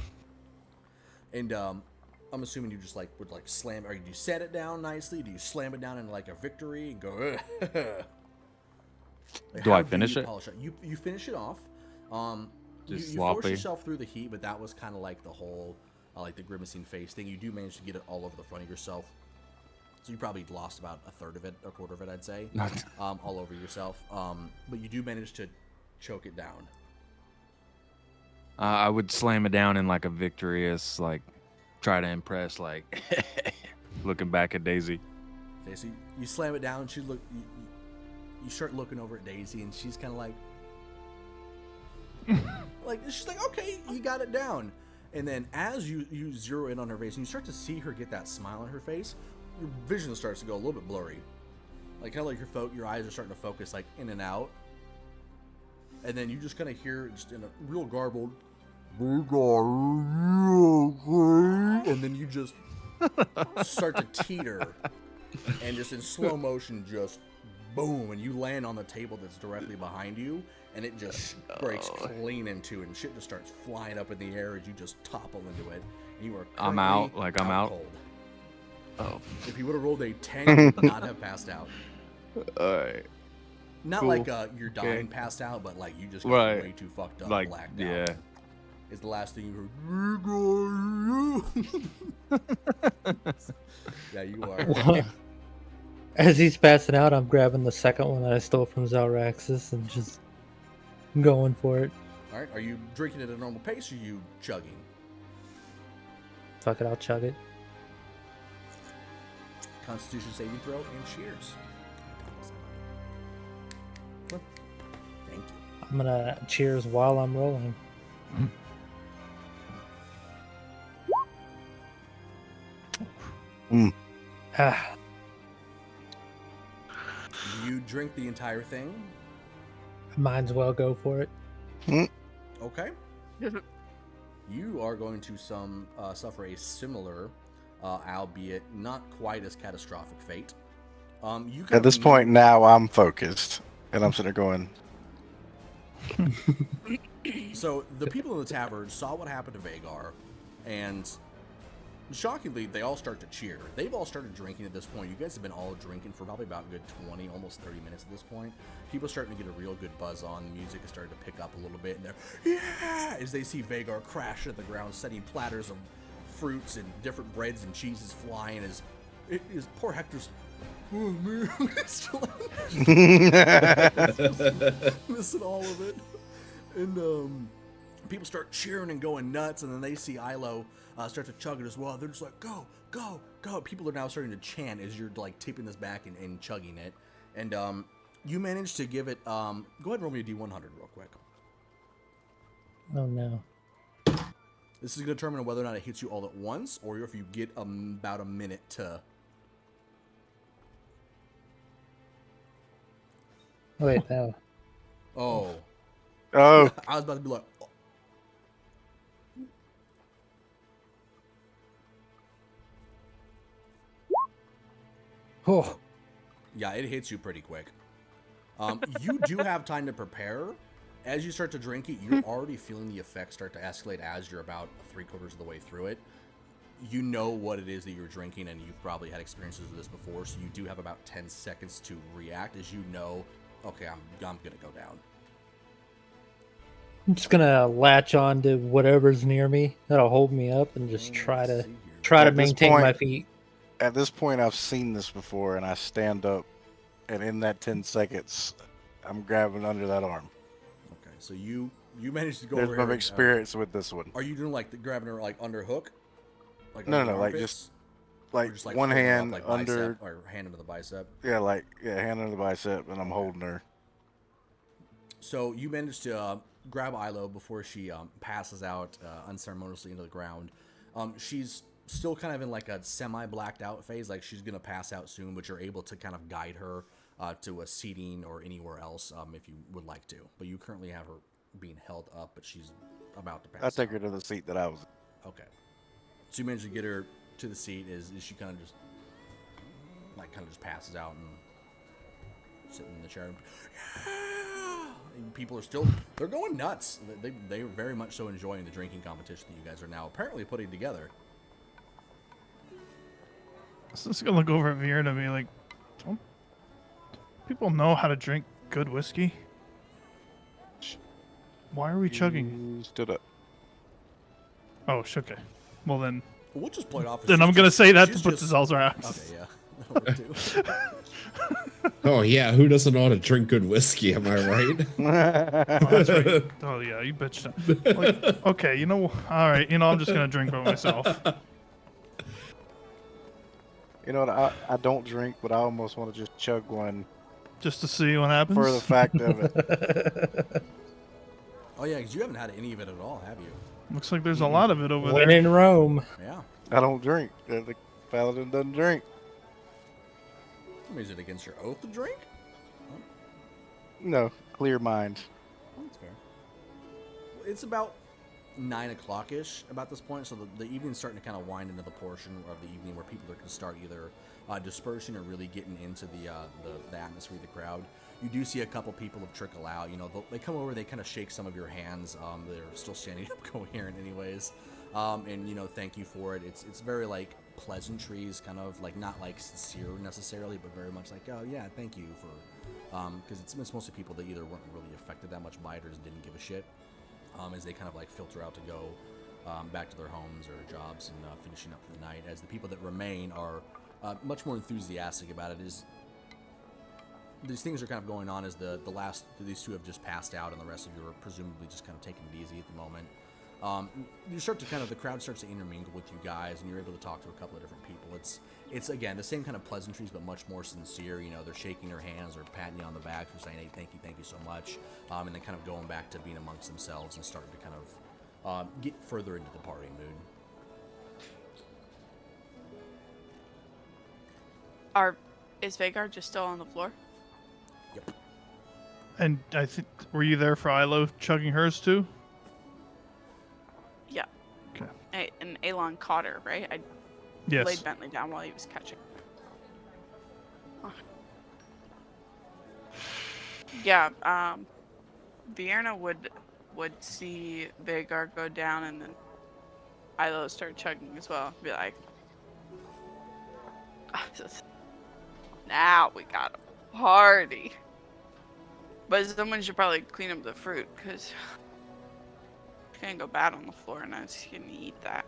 And I'm assuming you just like would like slam, or do you set it down nicely? Do you slam it down in like a victory and go? Like, Do how I finish you it? polish You finish it off. You Just force sloppy. yourself through the heat, but that was kind of like the whole, like the grimacing face thing. You do manage to get it all over the front of yourself. So you probably lost about a third of it, a quarter of it, I'd say, all over yourself. But you do manage to choke it down. I would slam it down in like a victorious, like try to impress, like looking back at Daisy. Okay, so you slam it down. You start looking over at Daisy, and she's kind of like, she's like, okay, you got it down. And then as you zero in on her face, and you start to see her get that smile on her face, your vision starts to go a little bit blurry. Like kind of like your eyes are starting to focus like in and out. And then you just kind of hear just in a real garbled, and then you just start to teeter, and just in slow motion, just boom, and you land on the table that's directly behind you, and it just breaks clean in two, and shit just starts flying up in the air as you just topple into it. And you are I'm out, like I'm out. cold. Oh, If you would have rolled a 10, you would not have passed out. all right. Not Cool. like you're dying Okay. passed out, but like you just got Right. way too fucked up, Like, blacked yeah. out. Is the last thing you heard. Yeah, you are. As he's passing out, I'm grabbing the second one that I stole from Zalraxis and just going for it. All right, are you drinking at a normal pace, or are you chugging? Fuck it, I'll chug it. Constitution saving throw and cheers. Thank you. I'm gonna cheers while I'm rolling. Ah, You drink the entire thing. might as well go for it. Okay. You are going to suffer a similar, albeit not quite as catastrophic fate. You At this point now, I'm focused, and I'm sitting there going, So the people in the tavern saw what happened to Vagar, and shockingly, they all start to cheer. They've all started drinking at this point. You guys have been all drinking for probably about a good 20, almost 30 minutes at this point. People are starting to get a real good buzz on. The music is starting to pick up a little bit, and they're, yeah, as they see Vagar crash at the ground, setting platters of fruits and different breads and cheeses flying as poor Hector's, oh man, still missing all of it. And people start cheering and going nuts, and then they see Ilo start to chug it as well. They're just like, go, go, go. People are now starting to chant as you're like tipping this back and chugging it. And you manage to give it, go ahead and roll me a D100 real quick. Oh no. This is going to determine whether or not it hits you all at once, or if you get about a minute to... Wait, no. Oh. oh, I was about to be like... Oh, Yeah, it hits you pretty quick. You do have time to prepare. As you start to drink it, you're already feeling the effects start to escalate as you're about 3/4 of the way through it. You know what it is that you're drinking, and you've probably had experiences with this before, so you do have about 10 seconds to react as you know, okay, I'm going to go down. I'm just gonna latch on to whatever's near me that'll hold me up and just try to Let's see here. try to At this maintain my point- feet. at this point, I've seen this before, and I stand up, and in that 10 seconds, I'm grabbing under that arm. Okay, so you managed to go There's over my here. experience with this one. Are you doing like the grabbing her like under hook? Like No, under no, the like armpits? just Or like just, like, one holding her up, hand like, under, bicep, or hand under the bicep. hand under the bicep, and I'm holding her. So you managed to grab Ilo before she passes out unceremoniously into the ground. She's still kind of in like a semi-blacked out phase, like she's gonna pass out soon, but you're able to kind of guide her to a seating or anywhere else if you would like to. But you currently have her being held up, but she's about to pass. I take her to the seat that I was. Okay. So you manage to get her to the seat. Is she kind of just passes out and sitting in the chair? And people are they're going nuts. They're very much so enjoying the drinking competition that you guys are now apparently putting together. So I'm just gonna look over at Vieira and be like, don't people know how to drink good whiskey? Why are we chugging? You stood up. Oh, okay. Well then. We'll just play it off. Then I'm gonna say that to put the Zelzer out. Okay, yeah. That'll do. Oh yeah, who doesn't know how to drink good whiskey? Am I right? Oh, that's right. Oh yeah, you bitched. Like, okay, you know, all right. You know, I'm just gonna drink by myself. You know what? I don't drink, but I almost want to just chug one Just to see what happens. for the fact of it. Oh yeah, because you haven't had any of it at all, have you? Looks like there's a lot of it over When there. in Rome. Yeah. I don't drink. The paladin doesn't drink. I mean, is it against your oath to drink? No, clear mind. Oh, that's fair. It's about 9 o'clock-ish about this point, so the evening's starting to kind of wind into the portion of the evening where people are going to start either dispersing or really getting into the atmosphere of the crowd. You do see a couple people trickle out. You know, they come over, they kind of shake some of your hands. They're still standing up coherent anyways. And, you know, thank you for it. It's very, like, pleasantries, kind of, like, not, like, sincere necessarily, but very much like, oh, yeah, thank you for, because it's mostly people that either weren't really affected that much by it or just didn't give a shit, as they kind of, like, filter out to go back to their homes or jobs and finishing up for the night, as the people that remain are much more enthusiastic about it. These things are kind of going on as these two have just passed out and the rest of you are presumably just kind of taking it easy at the moment. The crowd starts to intermingle with you guys, and you're able to talk to a couple of different people. It's again the same kind of pleasantries, but much more sincere. You know, they're shaking their hands or patting you on the back or saying, "Hey, thank you so much," and then kind of going back to being amongst themselves and starting to kind of get further into the party mood. Is Vagar just still on the floor? Yep. And I think, were you there for Ilo chugging hers too? Yeah. Okay. And Elon caught her, right? I Yes. laid Bentley down while he was catching. Oh. Yeah. Vierna would see Vagar go down, and then Ilo start chugging as well. Be like, now we got a party. But someone should probably clean up the fruit, because it's gonna go bad on the floor, and I was gonna eat that.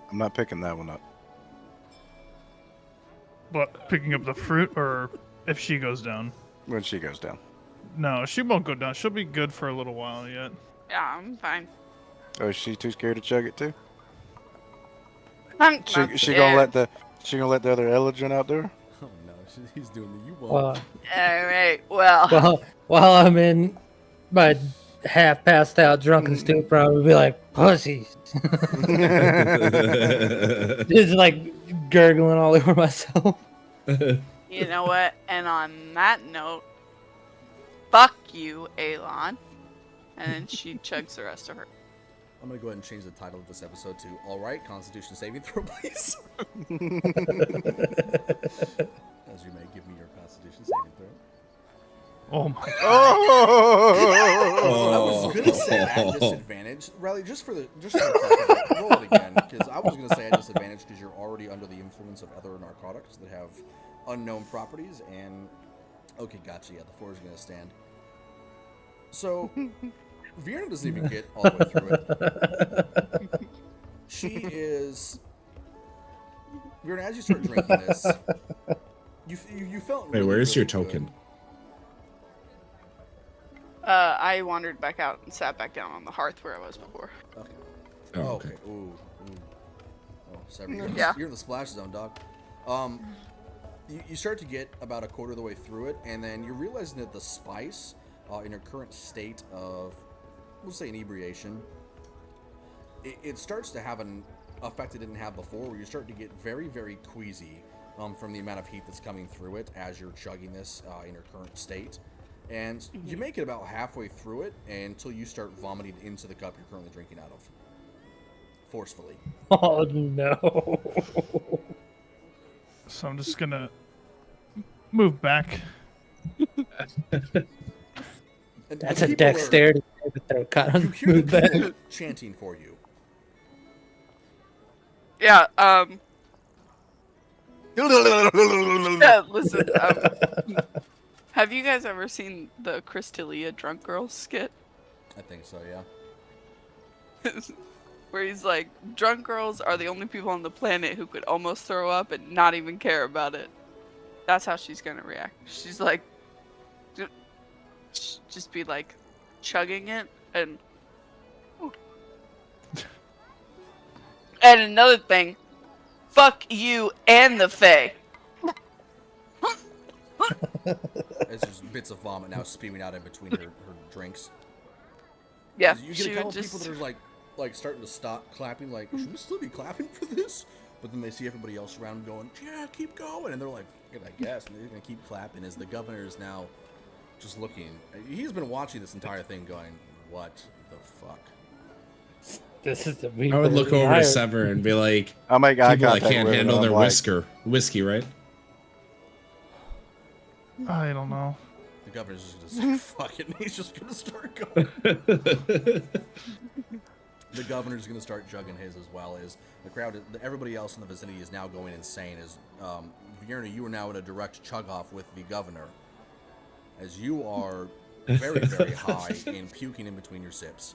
I'm not picking that one up. But picking up the fruit, or if she goes down? When she goes down. No, she won't go down. She'll be good for a little while yet. Yeah, I'm fine. Oh, is she too scared to chug it too? I'm not She gonna scared. let the other Elegant out there? Oh no, he's doing the you won't. All right. Well. While I'm in my half passed out, drunk and stupid, I would be like, pussies. Just like gurgling all over myself. You know what? And on that note, fuck you, Elon. And then she chugs the rest of her. I'm gonna go ahead and change the title of this episode to "All Right, Constitution Saving Throw, Please." As you may give me your Constitution saving throw. Oh my god. Oh! I was gonna say at disadvantage, Riley. Just for the fuck of it, roll it again, because I was gonna say at disadvantage because you're already under the influence of other narcotics that have unknown properties. And okay, gotcha. Yeah, the 4 is gonna stand. So Vierna doesn't even get all the way through it. She is. Vierna, as you start drinking this, you felt. Wait, really, where's really your good. token? I wandered back out and sat back down on the hearth where I was before. Okay. Oh, okay. Ooh. Oh, sorry. Yeah. You're in the splash zone, dog. You start to get about a quarter of the way through it, and then you're realizing that the spice, in your current state of, we'll say, inebriation, it starts to have an effect it didn't have before, where you start to get very, very queasy from the amount of heat that's coming through it as you're chugging this in your current state. And you make it about halfway through it until you start vomiting into the cup you're currently drinking out of. Forcefully. Oh no. So I'm just gonna move back. And That's a people are- dexterity saving throw. Kind You of hear the move back. people chanting for you. Yeah, yeah, listen, have you guys ever seen the Crystalia Drunk Girls skit? I think so, yeah. Where he's like, drunk girls are the only people on the planet who could almost throw up and not even care about it. That's how she's gonna react. She's like, just be like, chugging it, and another thing, fuck you and the Fae. It's just bits of vomit now spewing out in between her drinks. Yeah, You get she a couple would people that are like starting to stop clapping, like, should we still be clapping for this? But then they see everybody else around going, yeah, keep going. And they're like, I guess. And they're going to keep clapping as the governor is now just looking. He's been watching this entire thing going, what the fuck? This is the I would look over to Sever and be like, I'll make eye people that contact can't with handle him, their I'm like, whiskey, right? I don't know. The governor's just going to say, fuck it. And he's just going to start going. The governor's going to start jugging his as well. As the crowd, everybody else in the vicinity is now going insane. As Vierna, you are now in a direct chug off with the governor, as you are very, very high and puking in between your sips.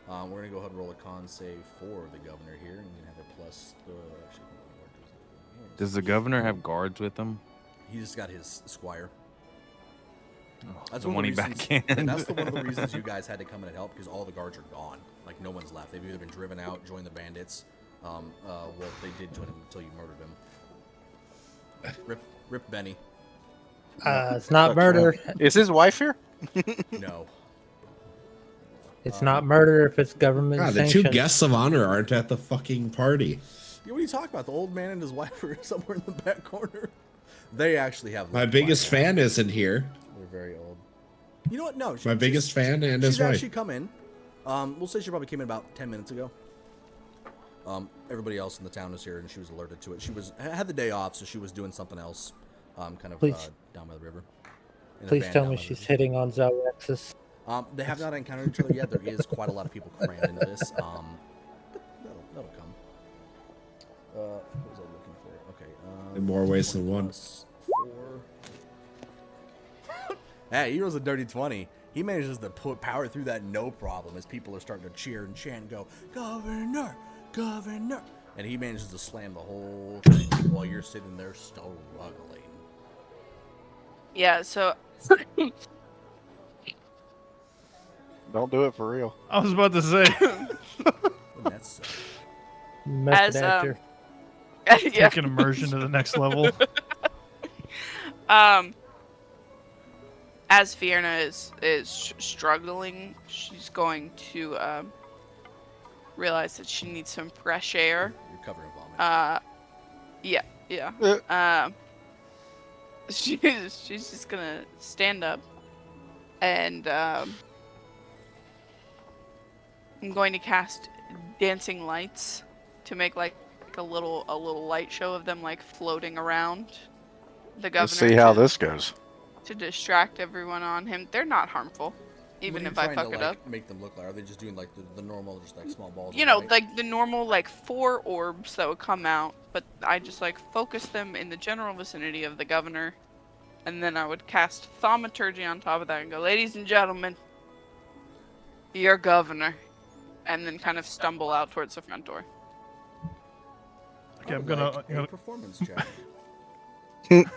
We're going to go ahead and roll a con save for the governor here, and you can have a plus. Does the governor have guards with him? He's got his squire. The one he backhanded. That's one of the reasons you guys had to come in and help, because all the guards are gone. Like, no one's left. They've either been driven out, joined the bandits. Well, they did join him until you murdered him. Rip Benny. It's not murder. Is his wife here? No. It's not murder if it's government God, the two sanctioned. guests of honor aren't at the fucking party. Yeah, what are you talking about? The old man and his wife are somewhere in the back corner. They actually have. My biggest fan isn't here. They're very old. You know what? No. My biggest fan and his she's wife. actually come in. We'll say she probably came in about 10 minutes ago. Everybody else in the town was here, and she was alerted to it. She had the day off, so she was doing something else, kind of down by the river. Please tell me she's hitting on Zalrexus. They have not encountered each other yet. There is quite a lot of people crammed into this. But that'll come. What was I looking for? Okay. In more ways than one. 4. Hey, he rolls a dirty 20. He manages to power through that no problem as people are starting to cheer and chant and go, Governor, Governor. And he manages to slam the whole thing while you're sitting there struggling. Yeah, so Don't do it for real. I was about to say. That's Method actor. yeah. Taking immersion to the next level. As Vierna is struggling, she's going to realize that she needs some fresh air. You're covering vomit. Yeah. She's just gonna stand up, and I'm going to cast dancing lights to make like a little light show of them like floating around the governor. Let's see how this goes. To distract everyone on him. They're not harmful, even if I fuck it up. Make them look like, are they just doing like the normal, just like small balls? You know, like the normal like 4 orbs that would come out, but I just like focus them in the general vicinity of the governor, and then I would cast thaumaturgy on top of that and go, ladies and gentlemen, your governor, and then kind of stumble out towards the front door. Okay, I'm gonna. a performance check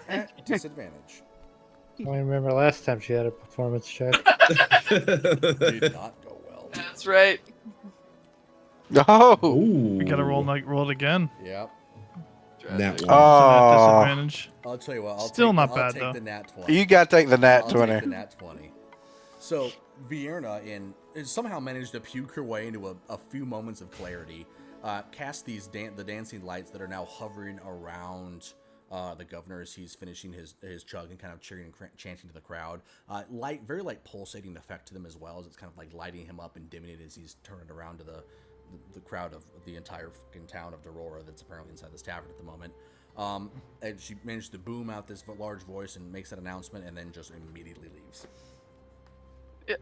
at disadvantage. I remember last time she had a performance check. Did not go well. That's right. Oh, We gotta roll it again. Yep. That one. Oh. Disadvantage. I'll tell you what. Still not I'll bad, take though. the nat 20. you gotta take the nat I'll 20. Take the nat 20. So Vierna somehow managed to puke her way into a few moments of clarity. Cast the dancing lights that are now hovering around the governor, as he's finishing his chug and kind of cheering and chanting to the crowd. Very light pulsating effect to them as well, as it's kind of like lighting him up and dimming it as he's turning around to the crowd of the entire fucking town of Derora that's apparently inside this tavern at the moment. And she managed to boom out this large voice and makes that announcement, and then just immediately leaves.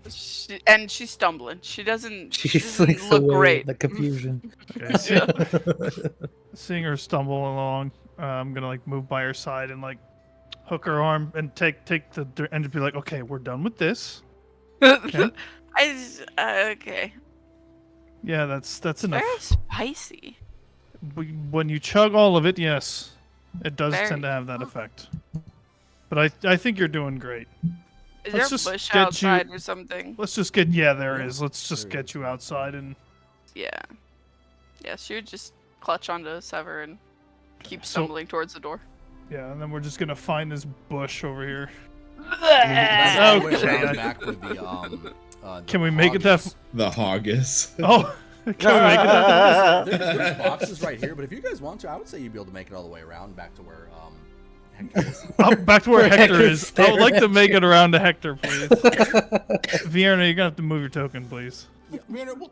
She's stumbling. She doesn't She's look great. The confusion. Okay, seeing her stumble along, I'm gonna like move by her side and like hook her arm and take the and just be like, okay, we're done with this. Okay. Okay. Yeah, that's enough. Very spicy. When you chug all of it, yes, it does Very. tend to have that effect. But I think you're doing great. Is Let's there just a bush get you- outside or something? Let's just get there is. Let's just get you outside and Yeah. Yeah, she would just clutch onto Sever and keep So- stumbling towards the door. yeah, and then we're just gonna find this bush over here. That's the way Okay. around back with the Can we make it that? hoggies. The hoggies. Oh, can we make it that? There's boxes right here, but if you guys want to, I would say you'd be able to make it all the way around back to where Hector is. Back to where Hector Hector's is. I would like to staring make it around to Hector, please. Vienna, you're gonna have to move your token, please. Yeah,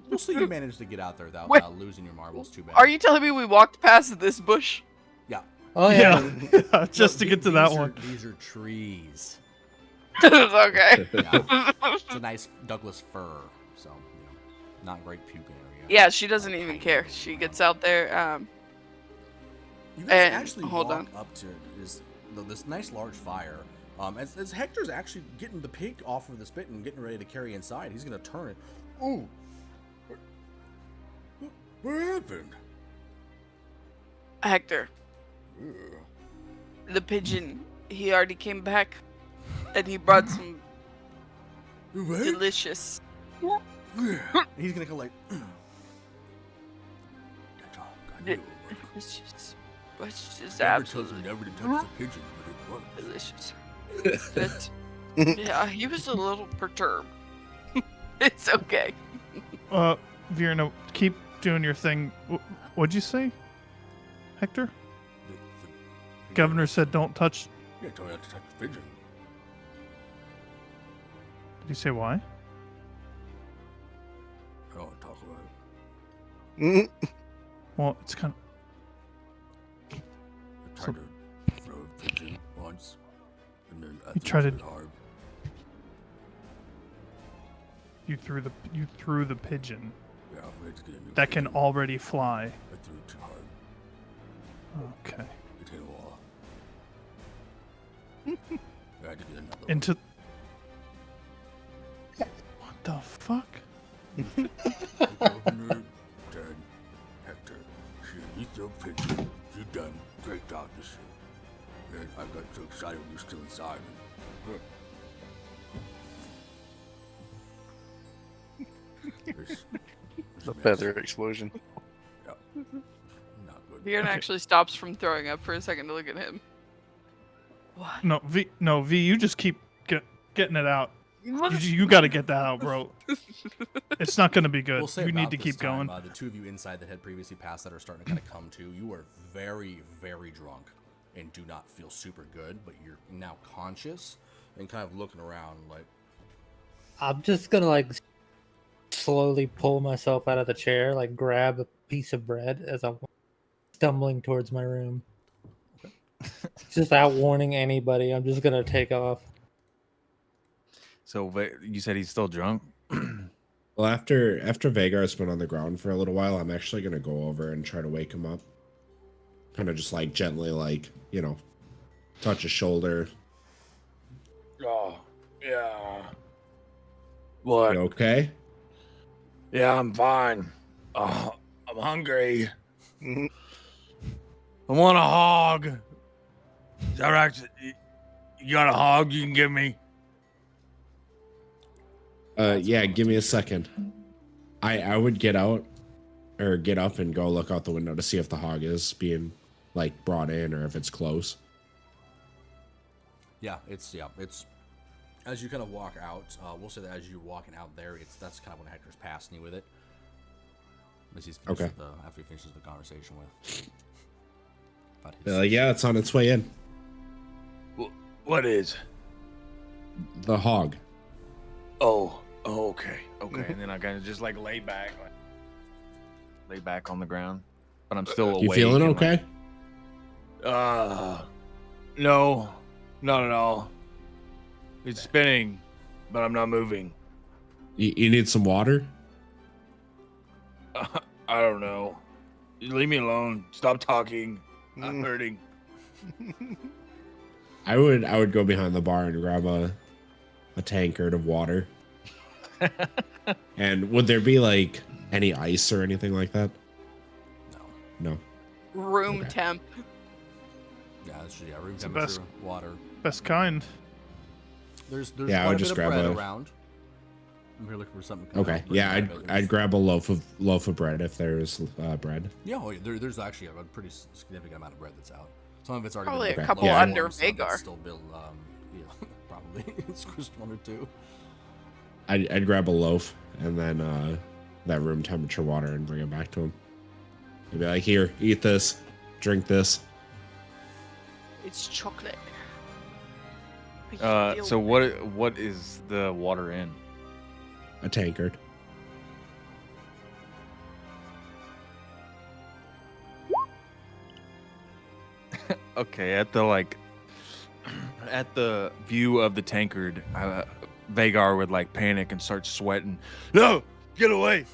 we'll see you manage to get out there without Wait. losing your marbles too bad. Are you telling me we walked past this bush? Yeah. Oh Yeah, yeah. just to get to that These one. These are trees. Okay. Yeah. It's a nice Douglas fir, so not great puking area. Yeah, she doesn't even care. She gets out there. You guys and- actually hold walk on. up to this nice large fire. As Hector's actually getting the pig off of the spit and getting ready to carry inside, he's gonna turn it. Oh, what happened? Hector, the pigeon, he already came back. And he brought some What? delicious. He's gonna go like. That's all I knew. It's just Never tells me absolutely never to touch the pigeon, but it was. delicious. Yeah, he was a little perturbed. It's okay. Vienna, keep doing your thing. What'd you say, Hector? Governor said don't touch. Yeah, don't have to touch the pigeon. Did you say why? I don't want to talk about it. Well, it's kind I tried to throw a pigeon once, and then I You tried threw to- it hard. you threw the pigeon Yeah, we had to get a new that can pigeon. already fly. I threw it too hard. Okay. It hit a wall. I had to get another one. Into. What the fuck? The governor said, Hector, she eats your pigeon. You done great job this year. And I got so excited when you're still inside. It's The feather explosion. not good. Bjorn actually stops from throwing up for a second to look at him. What? No, V. You just keep getting it out. You got to get that out, bro. It's not gonna be good. We'll say You need about to this keep time, going. the two of you inside that had previously passed that are starting to kind of come to. You are very, very drunk and do not feel super good, but you're now conscious and kind of looking around like, I'm just gonna like slowly pull myself out of the chair, like grab a piece of bread as I'm stumbling towards my room. Just without warning anybody, I'm just gonna take off. So you said he's still drunk? Well, after Vagar's been on the ground for a little while, I'm actually gonna go over and try to wake him up. Kind of just like gently, like, you know, touch his shoulder. Oh, yeah. What? You okay? Yeah, I'm fine. I'm hungry. I want a hog. Is that right? You got a hog you can give me? Yeah, give me a second. I would get out or get up and go look out the window to see if the hog is being like brought in or if it's close. yeah, it's as you kind of walk out. We'll say that as you're walking out there, that's kind of when Hector's passing you with it. As he's finished Okay. after he finishes the conversation with. Yeah, it's on its way in. What is? The hog. Oh, okay. Okay, and then I kind of just like lay back on the ground, but I'm still awake. You feeling and, okay? No, not at all. It's spinning, but I'm not moving. You need some water? I don't know. Leave me alone. Stop talking. I'm hurting. I would go behind the bar and grab a tankard of water. And would there be like any ice or anything like that? No. Room Okay. temp. Yeah, that's room the temperature, best. water. Best kind. There's Yeah, I quite would a just bit of grab bread a- around. I'm here looking for something. Okay. Yeah, I'd grab a loaf of bread if there's bread. Yeah, well, there's actually a pretty significant amount of bread that's out. Some of it's already Probably been a couple Yeah. under some of it's Vagar. still built, probably squished one or two. I'd grab a loaf and then that room temperature water and bring it back to him. I'd be like, here, eat this, drink this. It's chocolate. I feel So what is the water in? A tankard. Okay, at the view of the tankard, Vagar would like panic and start sweating. No, get away!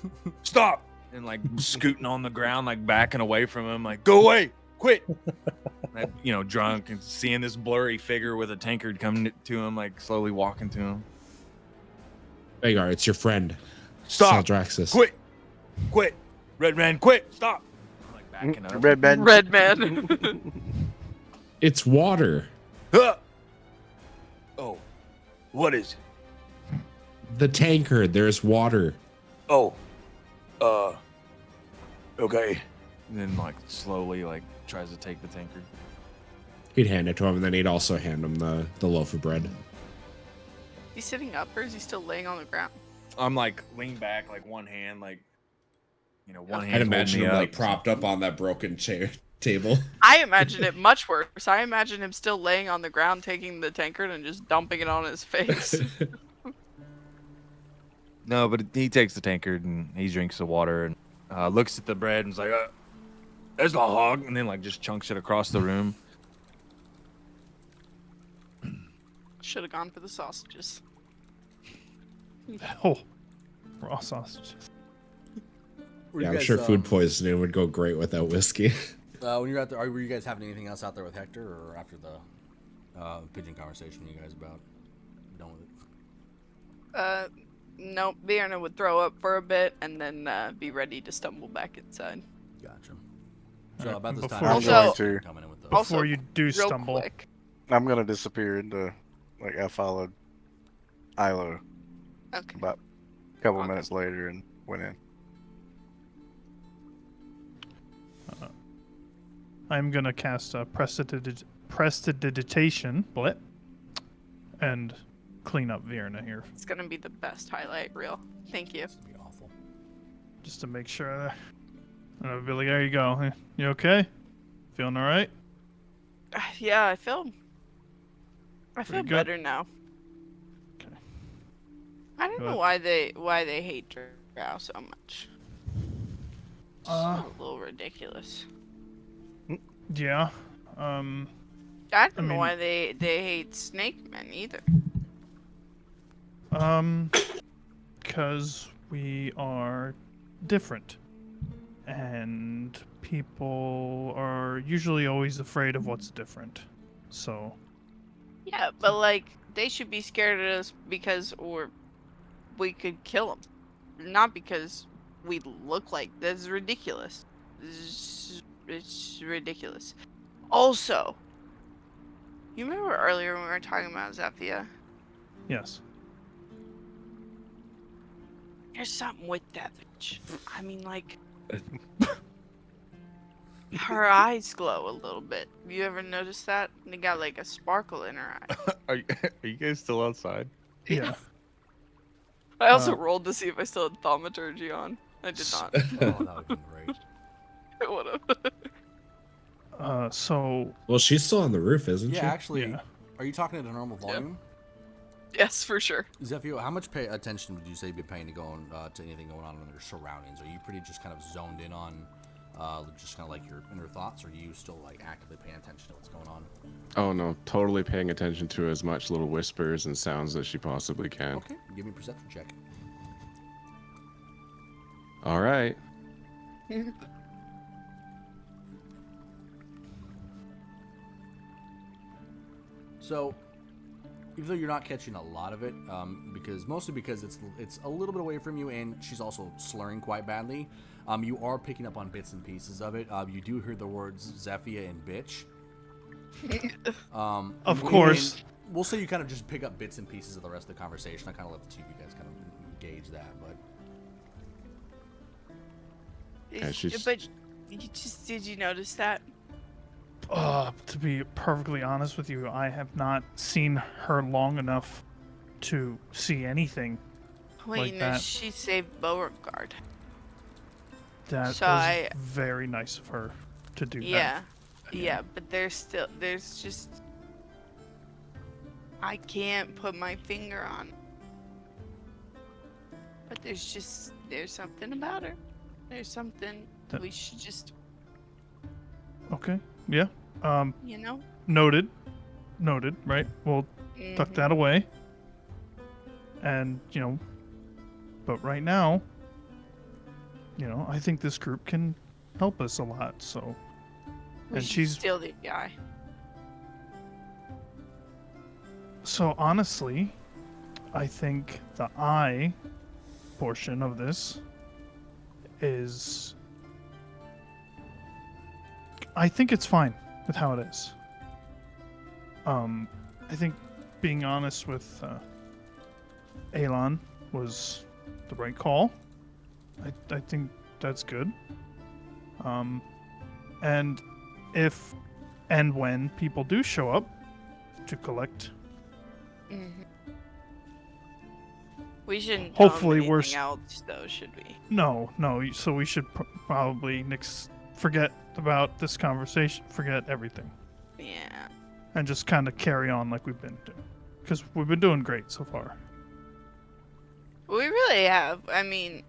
Stop! And like scooting on the ground, like backing away from him, like go away, quit! And, drunk and seeing this blurry figure with a tankard coming to him, like slowly walking to him. Vagar, it's your friend. Stop! Saldraxis. Quit! Red man, quit! Stop! I'm, like backing up. Red man. Red man. It's water. Oh, what is it? The tankard. There's water. Oh, okay. And then like slowly like tries to take the tankard. He'd hand it to him, and then he'd also hand him the loaf of bread. Is he sitting up or is he still laying on the ground? I'm like lean back, like one hand, like one hand. I'd imagine him holding me like up. propped up on that broken chair table. I imagine it much worse. I imagine him still laying on the ground, taking the tankard and just dumping it on his face. No, but he takes the tankard and he drinks the water and looks at the bread and is like, "There's the hog," and then like just chunks it across the room. Should have gone for the sausages. Oh, raw sausages. Yeah, I'm sure food poisoning would go great with that whiskey. When you're out there, were you guys having anything else out there with Hector, or after the pigeon conversation, you guys about done with it? No, Bjorn would throw up for a bit and then be ready to stumble back inside. Gotcha. So about this Before time, you- I'm Also- going to. coming in with the. Also, Before you do Real stumble. quick. I'm gonna disappear into like I followed Ilo Okay. about a couple Okay. minutes later and went in. I'm gonna cast a prestidigitation blip and clean up Vienna here It's gonna be the best highlight reel. Thank you. This would be awful. just to make sure. And I'll be like, there you go. You okay? Feeling all right? Yeah, I feel Pretty good. better now. Okay. I don't know Good. why they hate Drow so much. It's a little ridiculous. Yeah. I don't know mean- why they hate snake men either. Because we are different. And people are usually always afraid of what's different. So, Yeah, but like they should be scared of us because we could kill them, not because we look like. That's ridiculous. It's ridiculous. Also, you remember earlier when we were talking about Zephyr? yes. There's something with that bitch. I mean, like, her eyes glow a little bit. Have you ever noticed that? They got like a sparkle in her eye. Are you guys still outside? Yeah. I also rolled to see if I still had thaumaturgy on. I did not. Oh, that would be great. It would So Well, she's still on the roof, isn't Yeah, she? actually, Yeah. are you talking at a normal volume? Yes, for sure. Zephyr, how much attention would you say you've been paying to anything going on in your surroundings? Are you pretty just kind of zoned in on just kind of like your inner thoughts, or are you still like actively paying attention to what's going on? Oh no, totally paying attention to as much little whispers and sounds as she possibly can. Okay, give me a perception check. All right. So, even though you're not catching a lot of it, mostly because it's a little bit away from you, and she's also slurring quite badly, you are picking up on bits and pieces of it. You do hear the words Zephia and bitch. Of course. And we'll say you kind of just pick up bits and pieces of the rest of the conversation. I kind of let the two of you guys kind of gauge that, but. But did you notice that? To be perfectly honest with you, I have not seen her long enough to see anything Well, like you know, that. she saved Beauregard. That So was very nice of her to do that. Yeah, but there's just, I can't put my finger on it. But there's something about her. There's something we should just, Okay. Yeah. you know? Noted. Right. We'll tuck that away. And but right now, I think this group can help us a lot. So, We and should she's steal the guy. so honestly, I think the I portion of this is. I think it's fine with how it is. I think being honest with Elon was the right call. I think that's good. And if and when people do show up to collect, We shouldn't Hopefully tell we're them anything else, though, should we? no. So we should probably forget about this conversation, forget everything, Yeah. and just kind of carry on like we've been doing, because we've been doing great so far. We really have. I mean,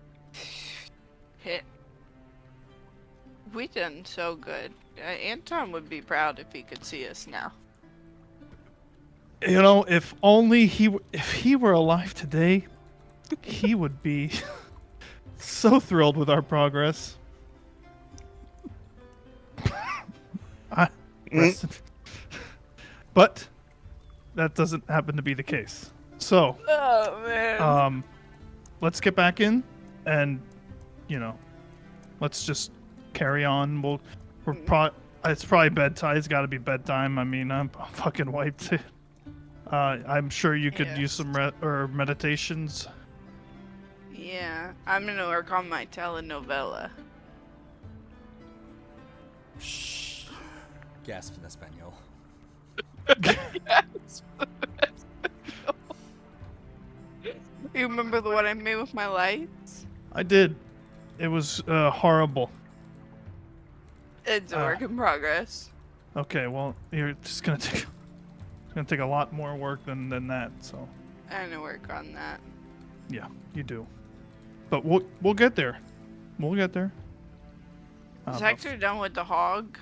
we done so good. Anton would be proud if he could see us now. If only if he were alive today, he would be so thrilled with our progress. But that doesn't happen to be the case. So, Oh man. let's get back in, and let's just carry on. It's probably bedtime. It's got to be bedtime. I mean, I'm fucking wiped. I'm sure you could use some meditations. Yeah, I'm gonna work on my telenovela. Gasp in Espanol. Yes. You remember the one I made with my lights? I did. It was horrible. It's a work in progress. Okay, well, you're just gonna take. It's gonna take a lot more work than that. So. I'm gonna work on that. Yeah, you do. But we'll get there. We'll get there. Is Hector done with the hog?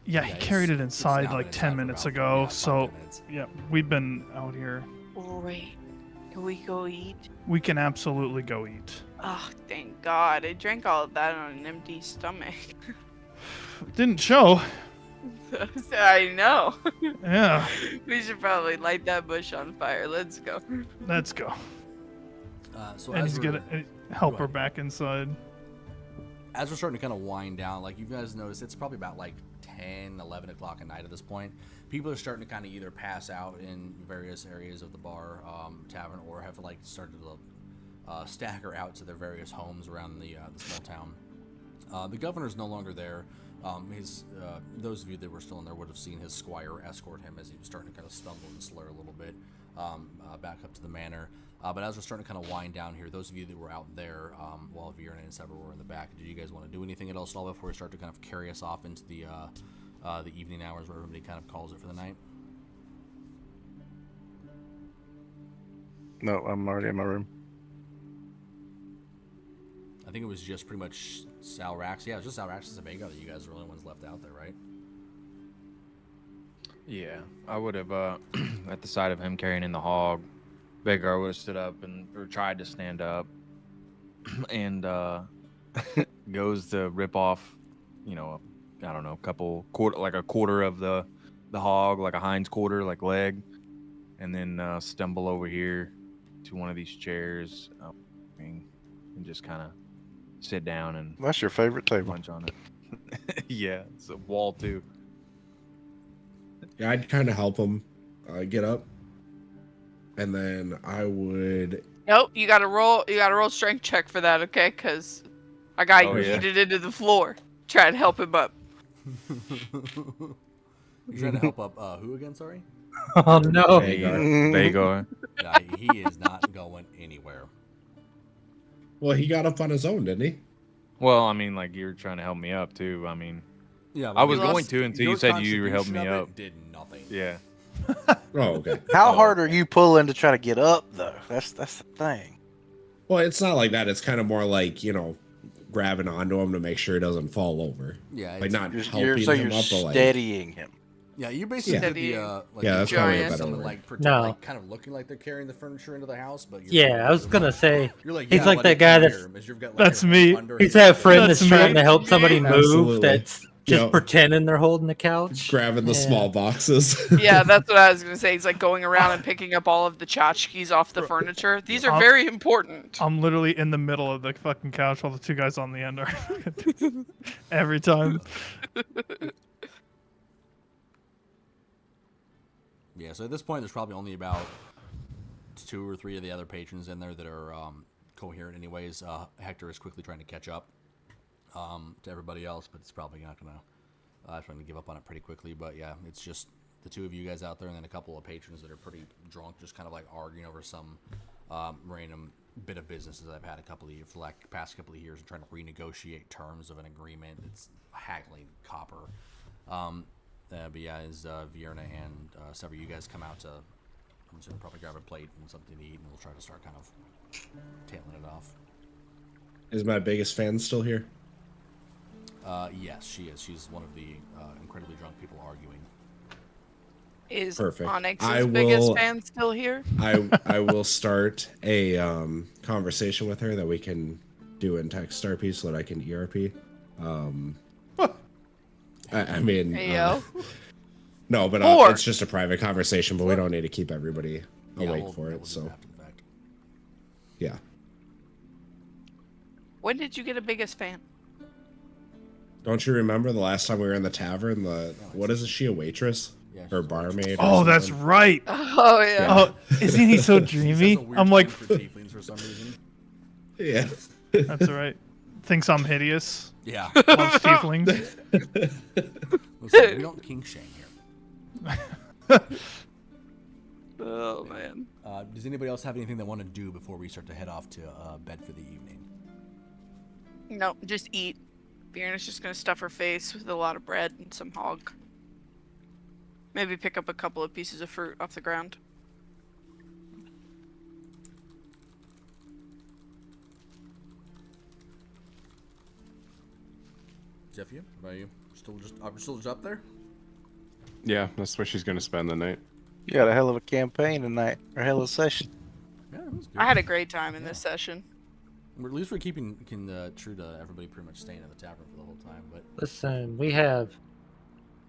Yeah, he carried it inside now like been 10 inside for minutes about, ago. 5 So minutes. yeah, we've been out here. Great. Can we go eat? We can absolutely go eat. Oh, thank God. I drank all of that on an empty stomach. Didn't show. I know. Yeah. We should probably light that bush on fire. Let's go. Let's go. So And as he's we're- gonna help go her ahead. back inside. As we're starting to kind of wind down, like you guys notice, it's probably about like 10, 11 o'clock at night at this point. People are starting to kind of either pass out in various areas of the bar, tavern, or have like started to stagger out to their various homes around the small town. The governor's no longer there. Those of you that were still in there would have seen his squire escort him as he was starting to kind of stumble and slur a little bit back up to the manor. But as we're starting to kind of wind down here, those of you that were out there while Viren and Sever were in the back, did you guys want to do anything else at all before we start to kind of carry us off into the the evening hours where everybody kind of calls it for the night? No, I'm already in my room. I think it was just pretty much Salrax. Yeah, it was just Salrax and Vega that you guys are the only ones left out there, right? Yeah, I would have, at the sight of him carrying in the hog, Vagar would have stood up or tried to stand up, and goes to rip off, I don't know, a quarter of the hog, like a hind's quarter, like leg, and then stumble over here to one of these chairs, and just kind of sit down and That's your favorite table. punch on it. Yeah, it's a wall too. Yeah, I'd kind of help him get up, and then I would. Nope, you gotta roll. You gotta roll strength check for that, okay? Because I got yeeted into the floor. Try and help him up. You're trying to help up who again? Sorry. Oh no. Vagar. Nah, he is not going anywhere. Well, he got up on his own, didn't he? Well, I mean, like, you were trying to help me up too. I mean, Yeah, I was going to until you said you were helping me up. Did nothing. Yeah. Oh, okay. How hard are you pulling to try to get up, though? That's the thing. Well, it's not like that. It's kind of more like, grabbing onto him to make sure he doesn't fall over. Yeah, like not helping You're him up, but like steadying him. Yeah, you basically did the Yeah, that's probably a better someone, word. like pretend, No. like kind of looking like they're carrying the furniture into the house, but Yeah, I was gonna say you're like, he's yeah, like buddy, that guy come that's here, as you've got, like, That's your me. under he's his that leg. friend That's that's trying me. to help somebody move Absolutely. that's just Yep. pretending they're holding the couch. grabbing the Yeah. small boxes. Yeah, that's what I was gonna say. He's like going around and picking up all of the tchotchkes off the furniture. These are very important. I'm literally in the middle of the fucking couch while the two guys on the end are every time. Yeah, so at this point, there's probably only about 2 or 3 of the other patrons in there that are coherent anyways. Hector is quickly trying to catch up to everybody else, but it's probably not going to trying to give up on it pretty quickly. But yeah, it's just the 2 of you guys out there and then a couple of patrons that are pretty drunk, just kind of like arguing over some random bit of business that I've had for like past couple of years and trying to renegotiate terms of an agreement. It's haggling copper. But yeah, as Vierna and several of you guys come out to, I'm just gonna probably grab a plate and something to eat, and we'll try to start kind of tailing it off. Is my biggest fan still here? Yes, she is. She's one of the incredibly drunk people arguing. Is Perfect. Onyx's biggest fan still here? I will start a conversation with her that we can do in text RP so that I can ERP. I mean, Heyo. no, but Or- it's just a private conversation, but we don't need to keep everybody awake for it. we'll do So, that after the fact. yeah. When did you get a biggest fan? Don't you remember the last time we were in the tavern? What is she, a waitress Yeah, or she's a barmaid? or Oh, that's something? right. Oh yeah. Oh, isn't he so She says dreamy? a weird I'm like, thing for tieflings for some reason. Yeah. that's right. Thinks I'm hideous. Yeah. Loves tieflings. Listen, we don't kink shame here. Oh man. Does anybody else have anything they want to do before we start to head off to bed for the evening? No, just eat. Vierna's just gonna stuff her face with a lot of bread and some hog. Maybe pick up a couple of pieces of fruit off the ground. Jeff, you? What about you? Still just up there? Yeah, that's where she's gonna spend the night. You had a hell of a campaign tonight, or hell of a session. Yeah, it was good. I had a great time in this session. At least we're keeping true to everybody pretty much staying in the tavern for the whole time. But Listen, we have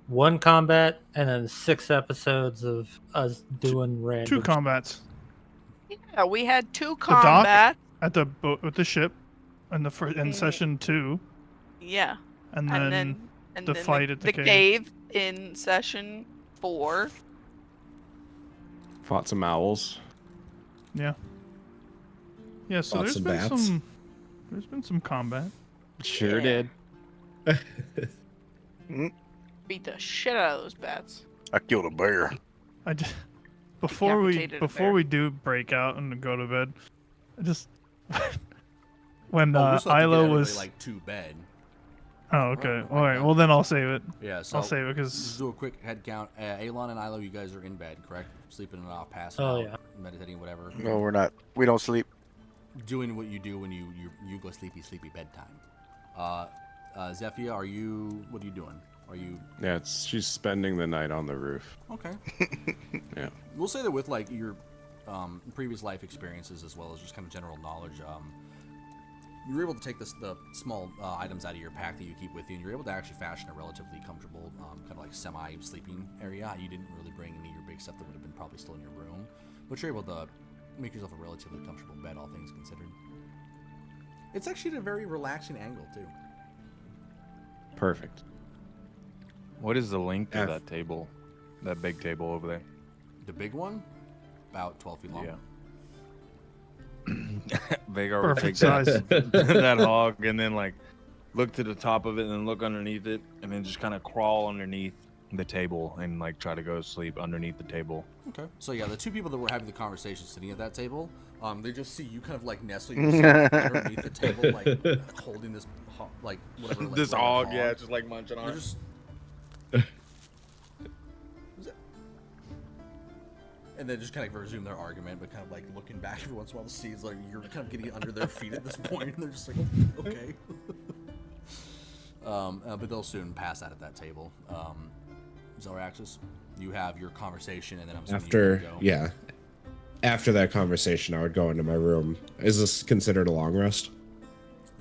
1 combat and then 6 episodes of us doing random. 2 combats Yeah, we had 2 dock? combat. at the boat with the ship, in the in session 2, Yeah. and And then then the fight at the cave in session 4. Fought some owls. yeah. Yeah, so Fought there's some been bats. there's been some combat. Sure Yeah. did. Beat the shit out of those bats. I killed a bear. I just before we Decapitated a bear. do break out and go to bed, I just when we still have to get Isla everybody, was like to bed. Oh, okay. All right. Well, then I'll save it. Yeah, so I'll save it just because do a quick head count. Alon and Ilo, you guys are in bed, correct? Sleeping it off, passing Oh, out, yeah. meditating, whatever. No, we're not. We don't sleep. Doing what you do when you go sleepy bedtime. Zephyr, what are you doing? Are you Yeah, she's spending the night on the roof. okay? Yeah. We'll say that with like your previous life experiences as well as just kind of general knowledge, you were able to take the small items out of your pack that you keep with you, and you're able to actually fashion a relatively comfortable, kind of like semi-sleeping area. You didn't really bring any of your big stuff that would have been probably still in your room, but you're able to make yourself a relatively comfortable bed, all things considered. It's actually at a very relaxing angle too. Perfect. What is the length of F. that table? That big table over there? The big one, about 12 feet long. Yeah. Vagar would take Perfect size. that hog and then like look to the top of it and then look underneath it and then just kind of crawl underneath the table and like try to go to sleep underneath the table. Okay. So yeah, the two people that were having the conversation sitting at that table, they just see you kind of like nestling yourself underneath the table, like holding this like whatever. Like, This rubber hog, yeah, just like munching on They're it. just. And then just kind of resume their argument, but kind of like looking back every once in a while to see it's like you're kind of getting under their feet at this point, and they're just like, okay. But they'll soon pass out at that table. Zelraxis, you have your conversation, and then I'm assuming you go. Yeah. After that conversation, I would go into my room. Is this considered a long rest?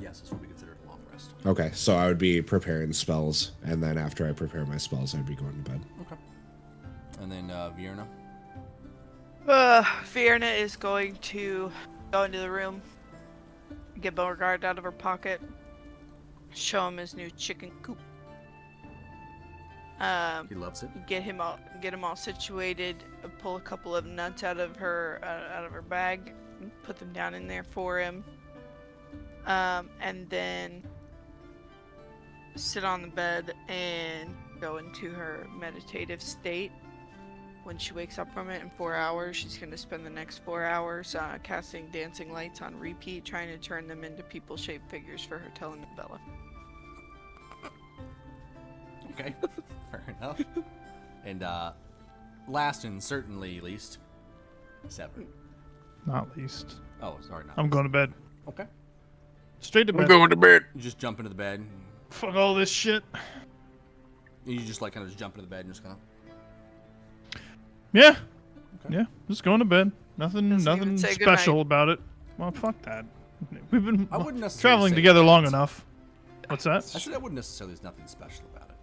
Yes, this would be considered a long rest. Okay, so I would be preparing spells, and then after I prepare my spells, I'd be going to bed. Okay. And then Vierna. Fierna is going to go into the room, get Beauregard out of her pocket, show him his new chicken coop. He loves it. Get him all situated. Pull a couple of nuts out of her bag, and put them down in there for him, and then sit on the bed and go into her meditative state. When she wakes up from it in 4 hours, she's going to spend the next 4 hours casting dancing lights on repeat, trying to turn them into people-shaped figures for her telenovela. Okay, fair enough. And last and certainly least, Severin. not least. Oh, sorry, not I'm least. going to bed. Okay. Straight to I'm bed. going to bed. You just jump into the bed. Fuck all this shit. You just like kind of just jump into the bed and just kind of. Yeah. Okay. Yeah. Just going to bed. Nothing Doesn't even say special goodnight. about it. Well, fuck that. We've been I wouldn't necessarily traveling say together that. long enough. What's that? I said I wouldn't necessarily. There's nothing special about it.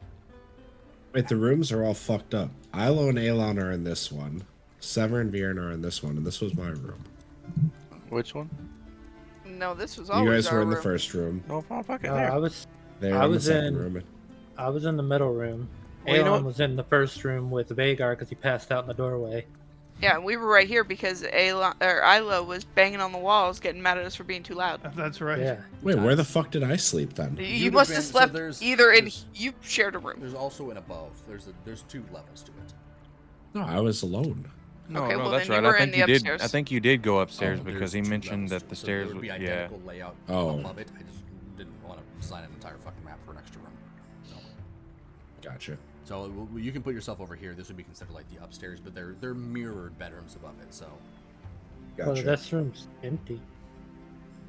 Wait, the rooms are all fucked up. Ilo and Alon are in this one. Sever and Viren are in this one, and this was my room. Which one? No, this was You always guys our were in the room. first room. No, I'm fucking I there. was They're I in the was second in- room. I was in the middle room. Well, you know Alon what? was in the first room with Vagar because he passed out in the doorway. Yeah, we were right here because Ilo was banging on the walls, getting mad at us for being too loud. That's right. Yeah. Wait, where the fuck did I sleep then? You You'd must have have been- so slept there's- either in. there's- You shared a room. There's also an above. There's two levels to it. No, I was alone. No, Okay, no, well, that's then you right. were I in think the you did. I upstairs. think you did go upstairs Oh, because he there's two mentioned levels that the to it, so stairs there would be yeah. identical layout Oh. above it. I just didn't want to design an entire fucking map for an extra room. So. Gotcha. So you can put yourself over here. This would be considered like the upstairs, but they're mirrored bedrooms above it. So Well, Gotcha. this room's empty.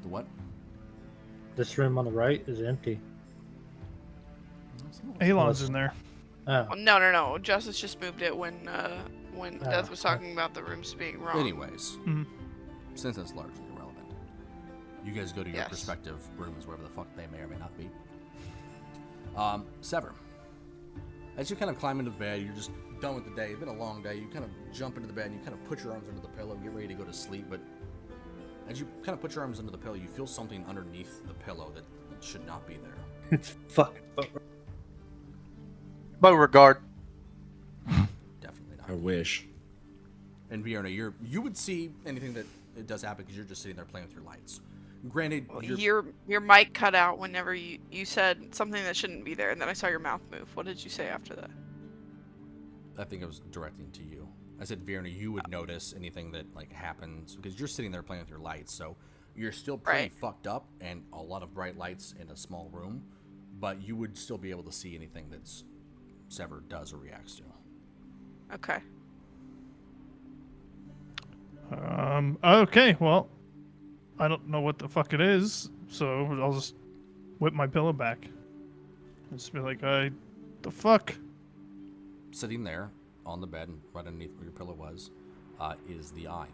the what? This room on the right is empty. Alon's in there. Oh, Oh, no. Justice just moved it when Death was okay. talking about the rooms being wrong. Anyways, Mhm. since that's largely irrelevant, you guys go to your Yes. respective rooms, wherever the fuck they may or may not be. Sever. As you kind of climb into bed, you're just done with the day. It's been a long day. You kind of jump into the bed and you kind of put your arms under the pillow and get ready to go to sleep. But as you kind of put your arms under the pillow, you feel something underneath the pillow that should not be there. it's fucking. Beauregard. Definitely I not. wish. And Vierna, you would see anything that it does happen because you're just sitting there playing with your lights. Granted, Your mic cut out whenever you said something that shouldn't be there, and then I saw your mouth move. What did you say after that? I think I was directing to you. I said, Vierna, you would notice anything that like happens because you're sitting there playing with your lights, so you're still pretty Right. fucked up and a lot of bright lights in a small room. but you would still be able to see anything that's severed does or reacts to. Okay. Okay, well, I don't know what the fuck it is, so I'll just whip my pillow back. Just be like, the fuck? Sitting there on the bed, right underneath where your pillow was, is the eye.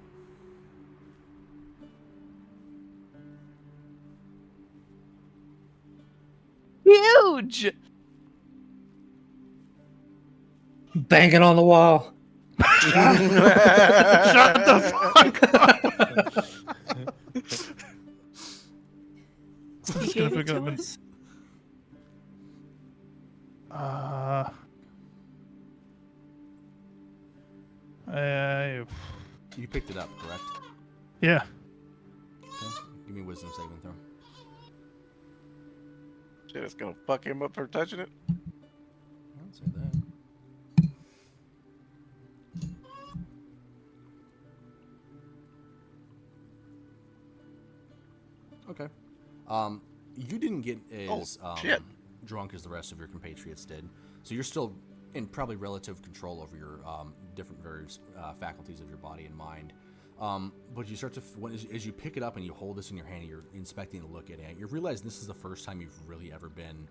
Huge! Banging on the wall. Shut the fuck up! I'm just gonna pick it up and... You picked it up, correct? Yeah. Okay. Give me a wisdom saving throw. Shit, it's gonna fuck him up for touching it. I'll say that. Okay. You didn't get as drunk as the rest of your compatriots did, so you're still in probably relative control over your different various faculties of your body and mind. But you start to, as you pick it up and you hold this in your hand, and you're inspecting and looking at it, you realize this is the first time you've really ever been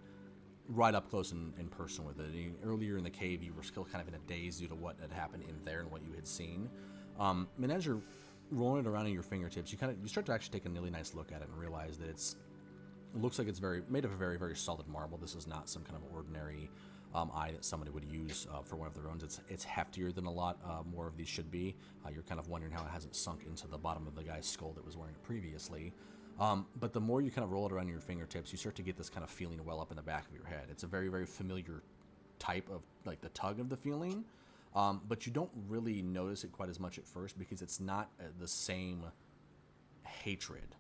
right up close and in person with it. Earlier in the cave, you were still kind of in a daze due to what had happened in there and what you had seen. And as you're rolling it around in your fingertips, you start to actually take a really nice look at it and realize that it looks like it's made of a very, very solid marble. This is not some kind of ordinary eye that somebody would use for one of their own. It's heftier than a lot more of these should be. You're kind of wondering how it hasn't sunk into the bottom of the guy's skull that was wearing it previously. But the more you kind of roll it around your fingertips, you start to get this kind of feeling well up in the back of your head. It's a very, very familiar type of, like, the tug of the feeling. But you don't really notice it quite as much at first because it's not the same hatred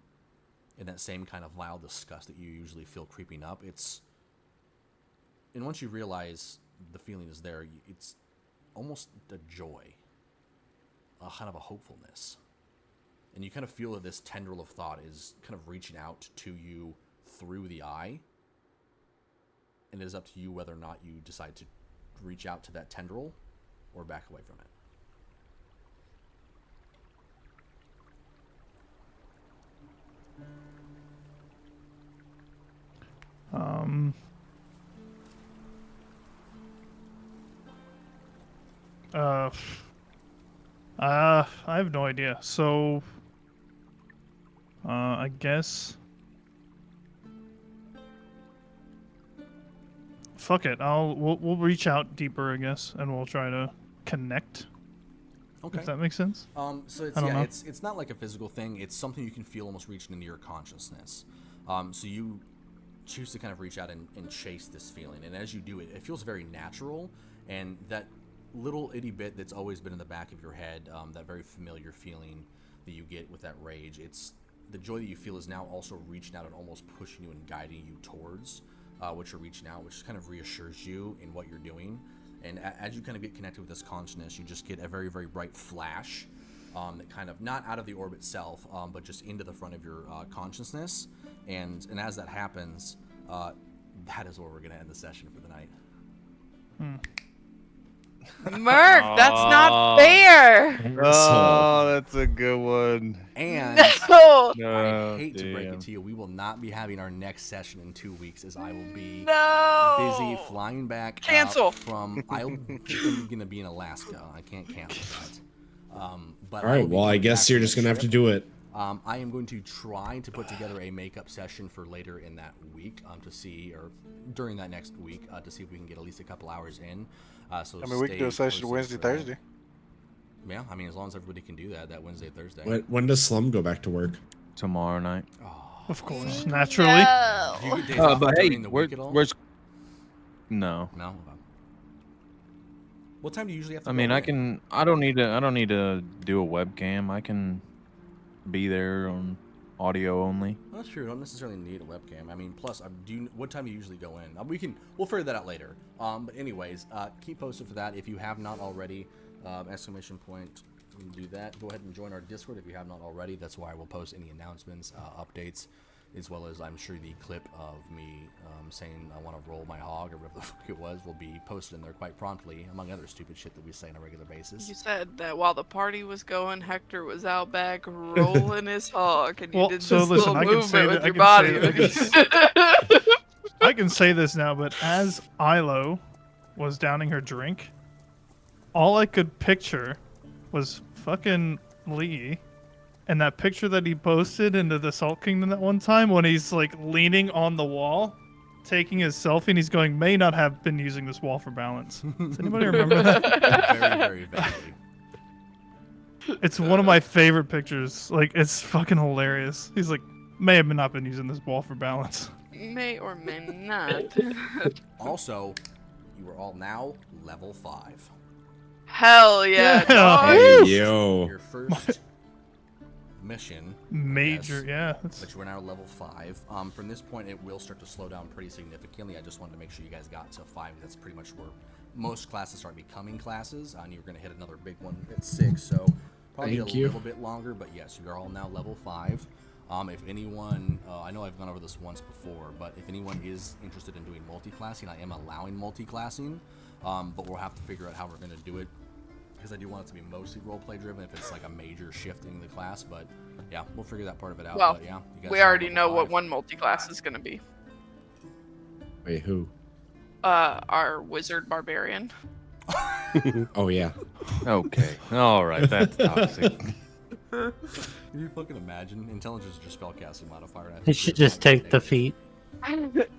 and that same kind of vile disgust that you usually feel creeping up. And once you realize the feeling is there, it's almost a joy, a kind of a hopefulness. And you kind of feel that this tendril of thought is kind of reaching out to you through the eye. And it is up to you whether or not you decide to reach out to that tendril or back away from it. I have no idea. So, I guess. Fuck it. We'll reach out deeper, I guess, and we'll try to connect. Okay. If that makes sense. So it's not like a physical thing. It's something you can feel almost reaching into your consciousness. So you choose to kind of reach out and chase this feeling, and as you do it, it feels very natural, and that little itty bit that's always been in the back of your head, that very familiar feeling that you get with that rage, it's the joy that you feel is now also reaching out and almost pushing you and guiding you towards what you're reaching out, which kind of reassures you in what you're doing. And as you kind of get connected with this consciousness, you just get a very, very bright flash that kind of, not out of the orb itself, but just into the front of your consciousness. And as that happens, that is where we're going to end the session for the night. Merc, that's not fair. Oh, that's a good one. And No. I hate to break it to you, we will not be having our next session in 2 weeks, as I will be busy flying back. Cancel. I'm going to be in Alaska. I can't cancel that. But all right, well, I guess you're just going to have to do it. I am going to try to put together a makeup session for later in that week to see, or during that next week, to see if we can get at least a couple hours in. So I mean, we can do a session Wednesday, Thursday. Yeah, I mean, as long as everybody can do that Wednesday, Thursday. When does Slum go back to work? Tomorrow night. Of course, naturally. Do you get days off But hey, during the week at all? where's? No. No. Okay. What time do you usually have to? I mean, go I in? can. I don't need to do a webcam. I can be there on audio only. Well, that's true. You don't necessarily need a webcam. I mean, plus, what time do you usually go in? We'll figure that out later. But anyways, keep posted for that if you have not already. ! Do that. Go ahead and join our Discord if you have not already. That's why we'll post any announcements, updates, as well as I'm sure the clip of me saying I want to roll my hog or whatever the fuck it was will be posted in there quite promptly, among other stupid shit that we say on a regular basis. You said that while the party was going, Hector was out back rolling his hog, and you Well, did so this listen, little I can say movement that- with I your can body. say I can say this now, but as Ilo was downing her drink, all I could picture was fucking Lee and that picture that he posted into the Salt Kingdom that one time when he's like leaning on the wall, taking his selfie, and he's going, may not have been using this wall for balance. Does anybody remember that? Very, very vaguely. It's one of my favorite pictures. Like, it's fucking hilarious. He's like, may have not been using this wall for balance. May or may not. Also, you are all now level 5. Hell yeah. Yeah. dog. Hey, yo. Your first mission. Major, yes, yeah. That's, But you are now level 5. From this point, it will start to slow down pretty significantly. I just wanted to make sure you guys got to 5. That's pretty much where most classes start becoming classes. And you're going to hit another big one at 6. So probably Thank a you. little bit longer. But yes, you are all now level 5. If anyone, I know I've gone over this once before, but if anyone is interested in doing multi-classing, I am allowing multi-classing. But we'll have to figure out how we're going to do it. Because I do want it to be mostly roleplay driven if it's like a major shifting the class, but yeah, we'll figure that part of it out. Well, but yeah, you guys we are already level know what 5. one multi-class is going to be. Wait, who? Our wizard barbarian. Oh yeah. Okay. All right. That's toxic. Can you fucking imagine? Intelligence is just spellcasting modifier. and I He think should it's just take the negative. feet.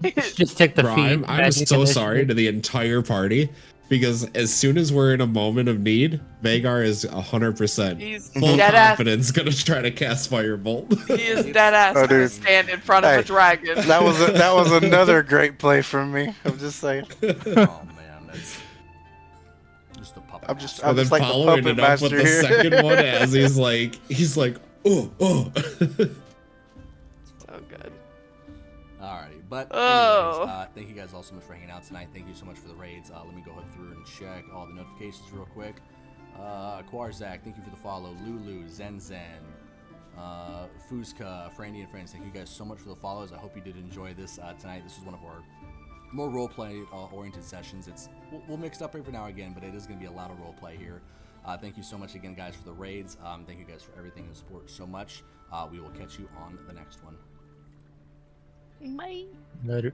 He should just take the Bro, feet. I'm magic so sorry initiative. to the entire party because as soon as we're in a moment of need, Vagar is 100% He's full dead ass. confidence gonna try to cast Firebolt. He is dead ass Oh, gonna dude. stand in front of Hey, a dragon. That was another great play from me. I'm just saying. Oh man, that's just the puppet. I'm just- master. And then like the following puppet it up with master the here. second one as he's like, oh. So good. Alrighty, but Oh. anyways, thank you guys all so much for hanging out tonight. Thank you so much for the raids. Let me go ahead through and check all the notifications real quick. Quarzak, thank you for the follow. Lulu, Zen, Fuzka, Frandy, and friends, thank you guys so much for the follows. I hope you did enjoy this tonight. This was one of our more roleplay oriented sessions. We'll mix it up every now and again, but it is going to be a lot of roleplay here. Thank you so much again, guys, for the raids. Thank you guys for everything and support so much. We will catch you on the next one. Bye. Later.